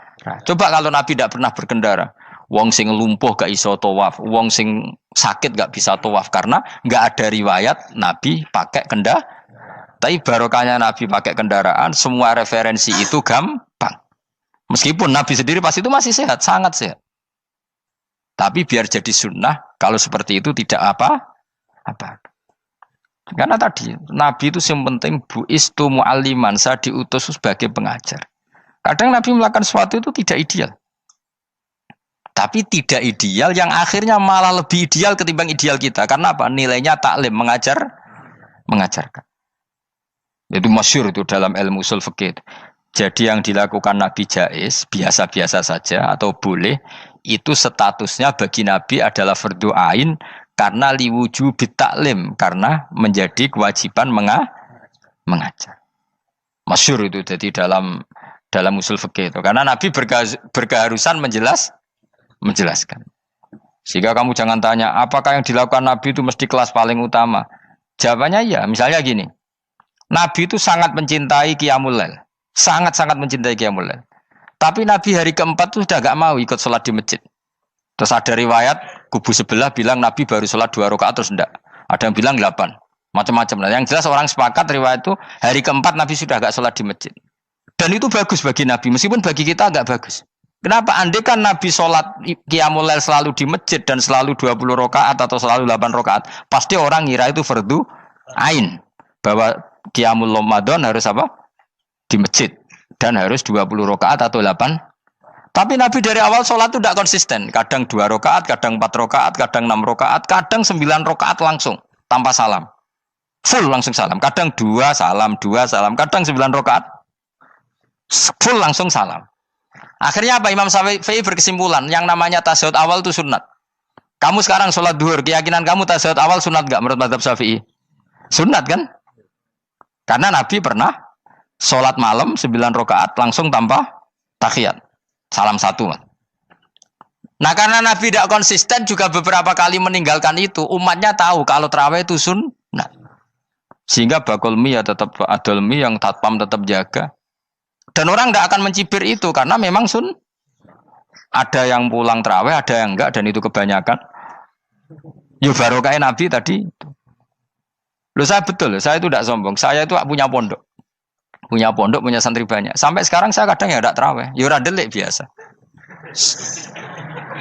Speaker 2: Coba kalau Nabi tidak pernah berkendara, wong sing lumpuh gak iso tawaf, wong sing sakit gak bisa tawaf karena gak ada riwayat Nabi pakai kendaraan. Tapi barokahnya Nabi pakai kendaraan, semua referensi itu gampang. Meskipun Nabi sendiri pas itu masih sehat, sangat sehat. Tapi biar jadi sunnah, kalau seperti itu tidak apa-apa. Karena tadi Nabi itu yang penting buistu mu'alliman, saya diutus sebagai pengajar. Kadang Nabi melakukan sesuatu itu tidak ideal. Tapi tidak ideal yang akhirnya malah lebih ideal ketimbang ideal kita. Karena apa? Nilainya taklim, mengajarkan. Itu masyhur itu dalam ilmu ushul fikih. Jadi yang dilakukan Nabi jaiz, biasa-biasa saja atau boleh, itu statusnya bagi Nabi adalah fardhu ain karena liwujubit taklim, karena menjadi kewajiban mengajar. Masyhur itu jadi dalam usul fikih itu. Karena Nabi berkeharusan menjelaskan. Sehingga kamu jangan tanya, apakah yang dilakukan Nabi itu mesti kelas paling utama? Jawabannya ya, misalnya gini. Nabi itu sangat mencintai Qiyamul Lail. Sangat-sangat mencintai Qiyamul Lail. Tapi Nabi hari keempat itu sudah gak mau ikut sholat di masjid. Terus ada riwayat, kubu sebelah bilang Nabi baru sholat 2 rakaat terus enggak. Ada yang bilang 8. Macam-macam. Nah, yang jelas orang sepakat riwayat itu, hari keempat Nabi sudah gak sholat di masjid. Dan itu bagus bagi Nabi, meskipun bagi kita agak bagus. Kenapa? Andai kan Nabi sholat Qiyamul Lail selalu di masjid dan selalu 20 rakaat atau selalu 8 rakaat, pasti orang ngira itu fardhu ain. Bahwa Qiyamul Ramadan harus apa? Di masjid. Dan harus 20 rakaat atau 8. Tapi Nabi dari awal sholat itu tidak konsisten. Kadang 2 rakaat, kadang 4 rakaat, kadang 6 rakaat, kadang 9 rakaat langsung tanpa salam. Full langsung salam. Kadang 2 salam, kadang 9 rakaat full langsung salam. Akhirnya apa? Imam Syafi'i berkesimpulan yang namanya tasyahud awal itu sunat. Kamu sekarang sholat duhur, keyakinan kamu tasyahud awal sunat enggak menurut mazhab Syafi'i? Sunat kan? Karena Nabi pernah sholat malam 9 rakaat langsung tanpa tahiyat. Salam 1. Nah karena Nabi tidak konsisten juga beberapa kali meninggalkan itu, umatnya tahu kalau tarawih itu sunnah. Sehingga bakul mi ya tetap adol mi yang tatpam tetap jaga. Dan orang tidak akan mencibir itu karena memang ada yang pulang tarawih, ada yang enggak, dan itu kebanyakan. Yo barokah Nabi tadi. Loh saya betul, saya itu tidak sombong. Saya itu punya pondok, punya santri banyak. Sampai sekarang saya kadang ya tidak tarawih, ya ora delik biasa.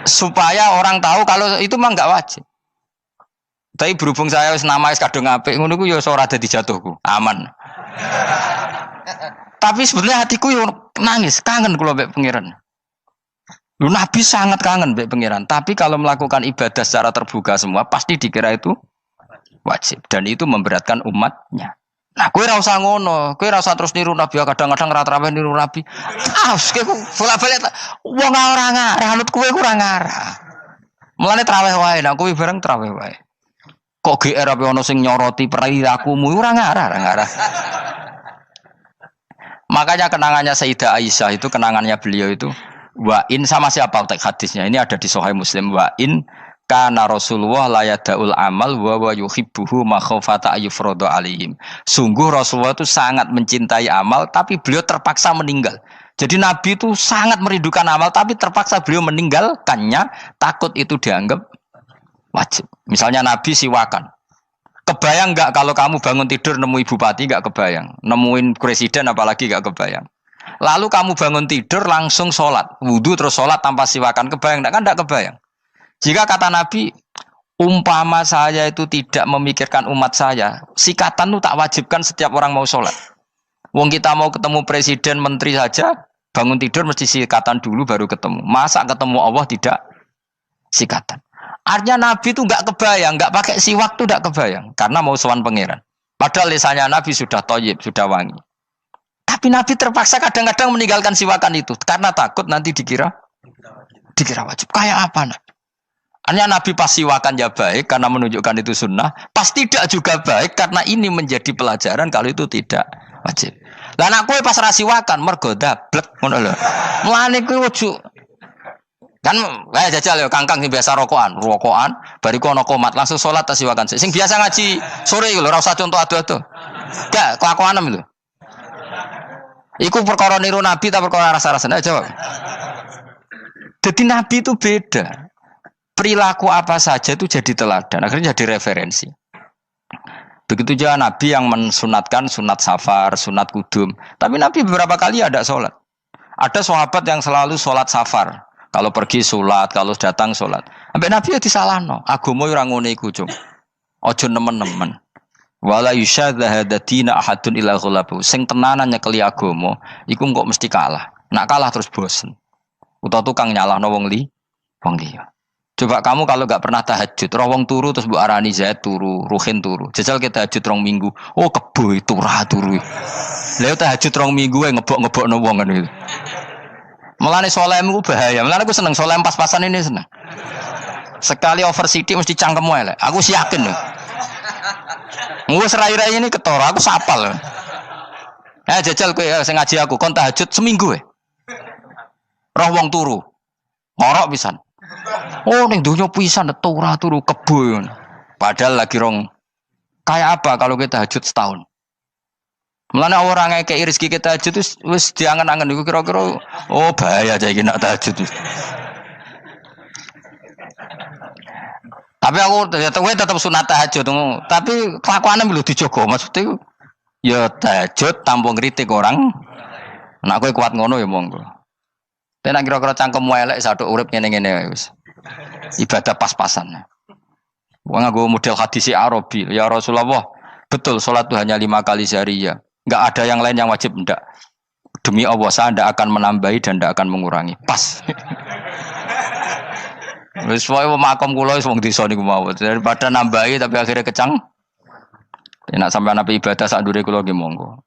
Speaker 2: Supaya orang tahu kalau itu mah enggak wajib. Tapi berhubung saya wis nama kadung apik ngono ku ya ora dadi jatuhku, aman. Tapi sebenarnya hatiku yo nangis, kangen kula mbek pangeran. Lu Nabi sangat kangen mbek pangeran, tapi kalau melakukan ibadah secara terbuka semua pasti dikira itu wajib dan itu memberatkan umatnya. Nah, kowe ora usah ngono, kowe ora usah terus niru Nabi, kadang-kadang ra traweh niru Nabi. Kowe bolak-balik wong ora ngarah, anut kowe ora ngarah. Mulane traweh wae, nek kowe bareng traweh wae. Kok GR apa ono sing nyoroti perilakumu ora ngarah. Makanya kenangannya Sayyidah Aisyah itu kenangannya beliau itu wa in sama siapa teks hadisnya ini ada di Sahih Muslim wa in kana Rasulullah la yadaul amal wa yuhibbuhu makhafata ayufradu alaihim. Sungguh Rasulullah itu sangat mencintai amal tapi beliau terpaksa meninggal. Jadi Nabi itu sangat merindukan amal tapi terpaksa beliau meninggalkannya takut itu dianggap wajib. Misalnya Nabi siwakan. Kebayang nggak kalau kamu bangun tidur nemu bupati nggak kebayang, nemuin presiden apalagi nggak kebayang. Lalu kamu bangun tidur langsung sholat, wudhu terus sholat tanpa siwakan, kebayang nggak? Kan nggak kebayang. Jika kata Nabi, umpama saya itu tidak memikirkan umat saya, sikatan itu tak wajibkan setiap orang mau sholat. Wong kita mau ketemu presiden, menteri saja, bangun tidur mesti sikatan dulu baru ketemu. Masa ketemu Allah tidak sikatan? Artinya Nabi itu nggak kebayang, nggak pakai siwak tuh nggak kebayang, karena mau sowan pangeran. Padahal lisannya Nabi sudah thayyib, sudah wangi. Tapi Nabi terpaksa kadang-kadang meninggalkan siwakan itu karena takut nanti dikira wajib. Kayak apa Nabi? Artinya Nabi pas siwakan ya baik karena menunjukkan itu sunnah, pas tidak juga baik karena ini menjadi pelajaran kalau itu tidak wajib. Lah nek kowe pas ra siwakan mergo dablek ngono lho. Mulane kowe ojo kan kayak jajal ya kangkang sing biasa rokokan, bariku ana komat langsung salat tas siwakan. Sing biasa ngaji sore iku lho ora usah contoh ado-ado. Gak kelakuanem lho. Iku perkara niru Nabi ta perkara rasa-rasane jawab. Jadi Nabi itu beda. Perilaku apa saja itu jadi teladan, akhirnya jadi referensi. Begitu juga Nabi yang mensunatkan sunat safar, sunat kudum. Tapi Nabi beberapa kali ada sholat. Ada sahabat yang selalu sholat safar. Kalau pergi sholat, kalau datang sholat. Sampai Nabi ya disalahno. Agama orang ngene iku, Cung. Ojo nemen-nemen. Wala yusyadza hadatina ahadun ila ghalabu. Sing tenanan nyekeli agama, iku kok mesti kalah. Nak kalah terus bosen. Utawa tukang nyalahno wong liya. Coba kamu kalau gak pernah tahajud, roh wong turu terus Bu Arani Zaid turu, Ruhin turu. Jajal kita tahajud rong minggu. Oh kebo turu. Lha tahajud rong minggu ngebok-ngebokno wong kan itu. Mulane solehmu bahaya. Mulane aku seneng soleh pas-pasan ini seneng. Sekali over sidik mesti cangkemmu elek. Aku yakin lho. Wis rai-rai ini ketara, aku sapal. Jajal kowe sing ngaji aku kon tahajud seminggu roh wong turu. Ngorok pisan. Oh ning donya pisan turu kebo. Padahal lagi rong. Kayak apa kalau kita tahajud setahun? Mulane orang ngekeki rezeki kita tahajud wis diangen-angen iku kira-kira oh bahaya aja iki nak tahajud. Tapi aku tetap sunat tahajud, tapi kelakuannya belum dijogo. Maksudnya ya tahajud tanpa ngritik orang. Nak kowe kuat ngono ya monggo. Tapi nak kira-kira cangkemmu elek sadok urip ngene-ngene wis. Ibadah pas-pasan. Wong nggo model hadis Arabi, ya Rasulullah, betul salat itu hanya 5 kali sehari ya. Enggak ada yang lain yang wajib ndak. Demi Allah saya ndak akan menambahi dan ndak akan mengurangi. Pas. Wis wae makom kula wis wong desa niku mawon. Daripada nambahi tapi akhirnya kecang. Nek sampean ape ibadah sak ndure kula nggih monggo.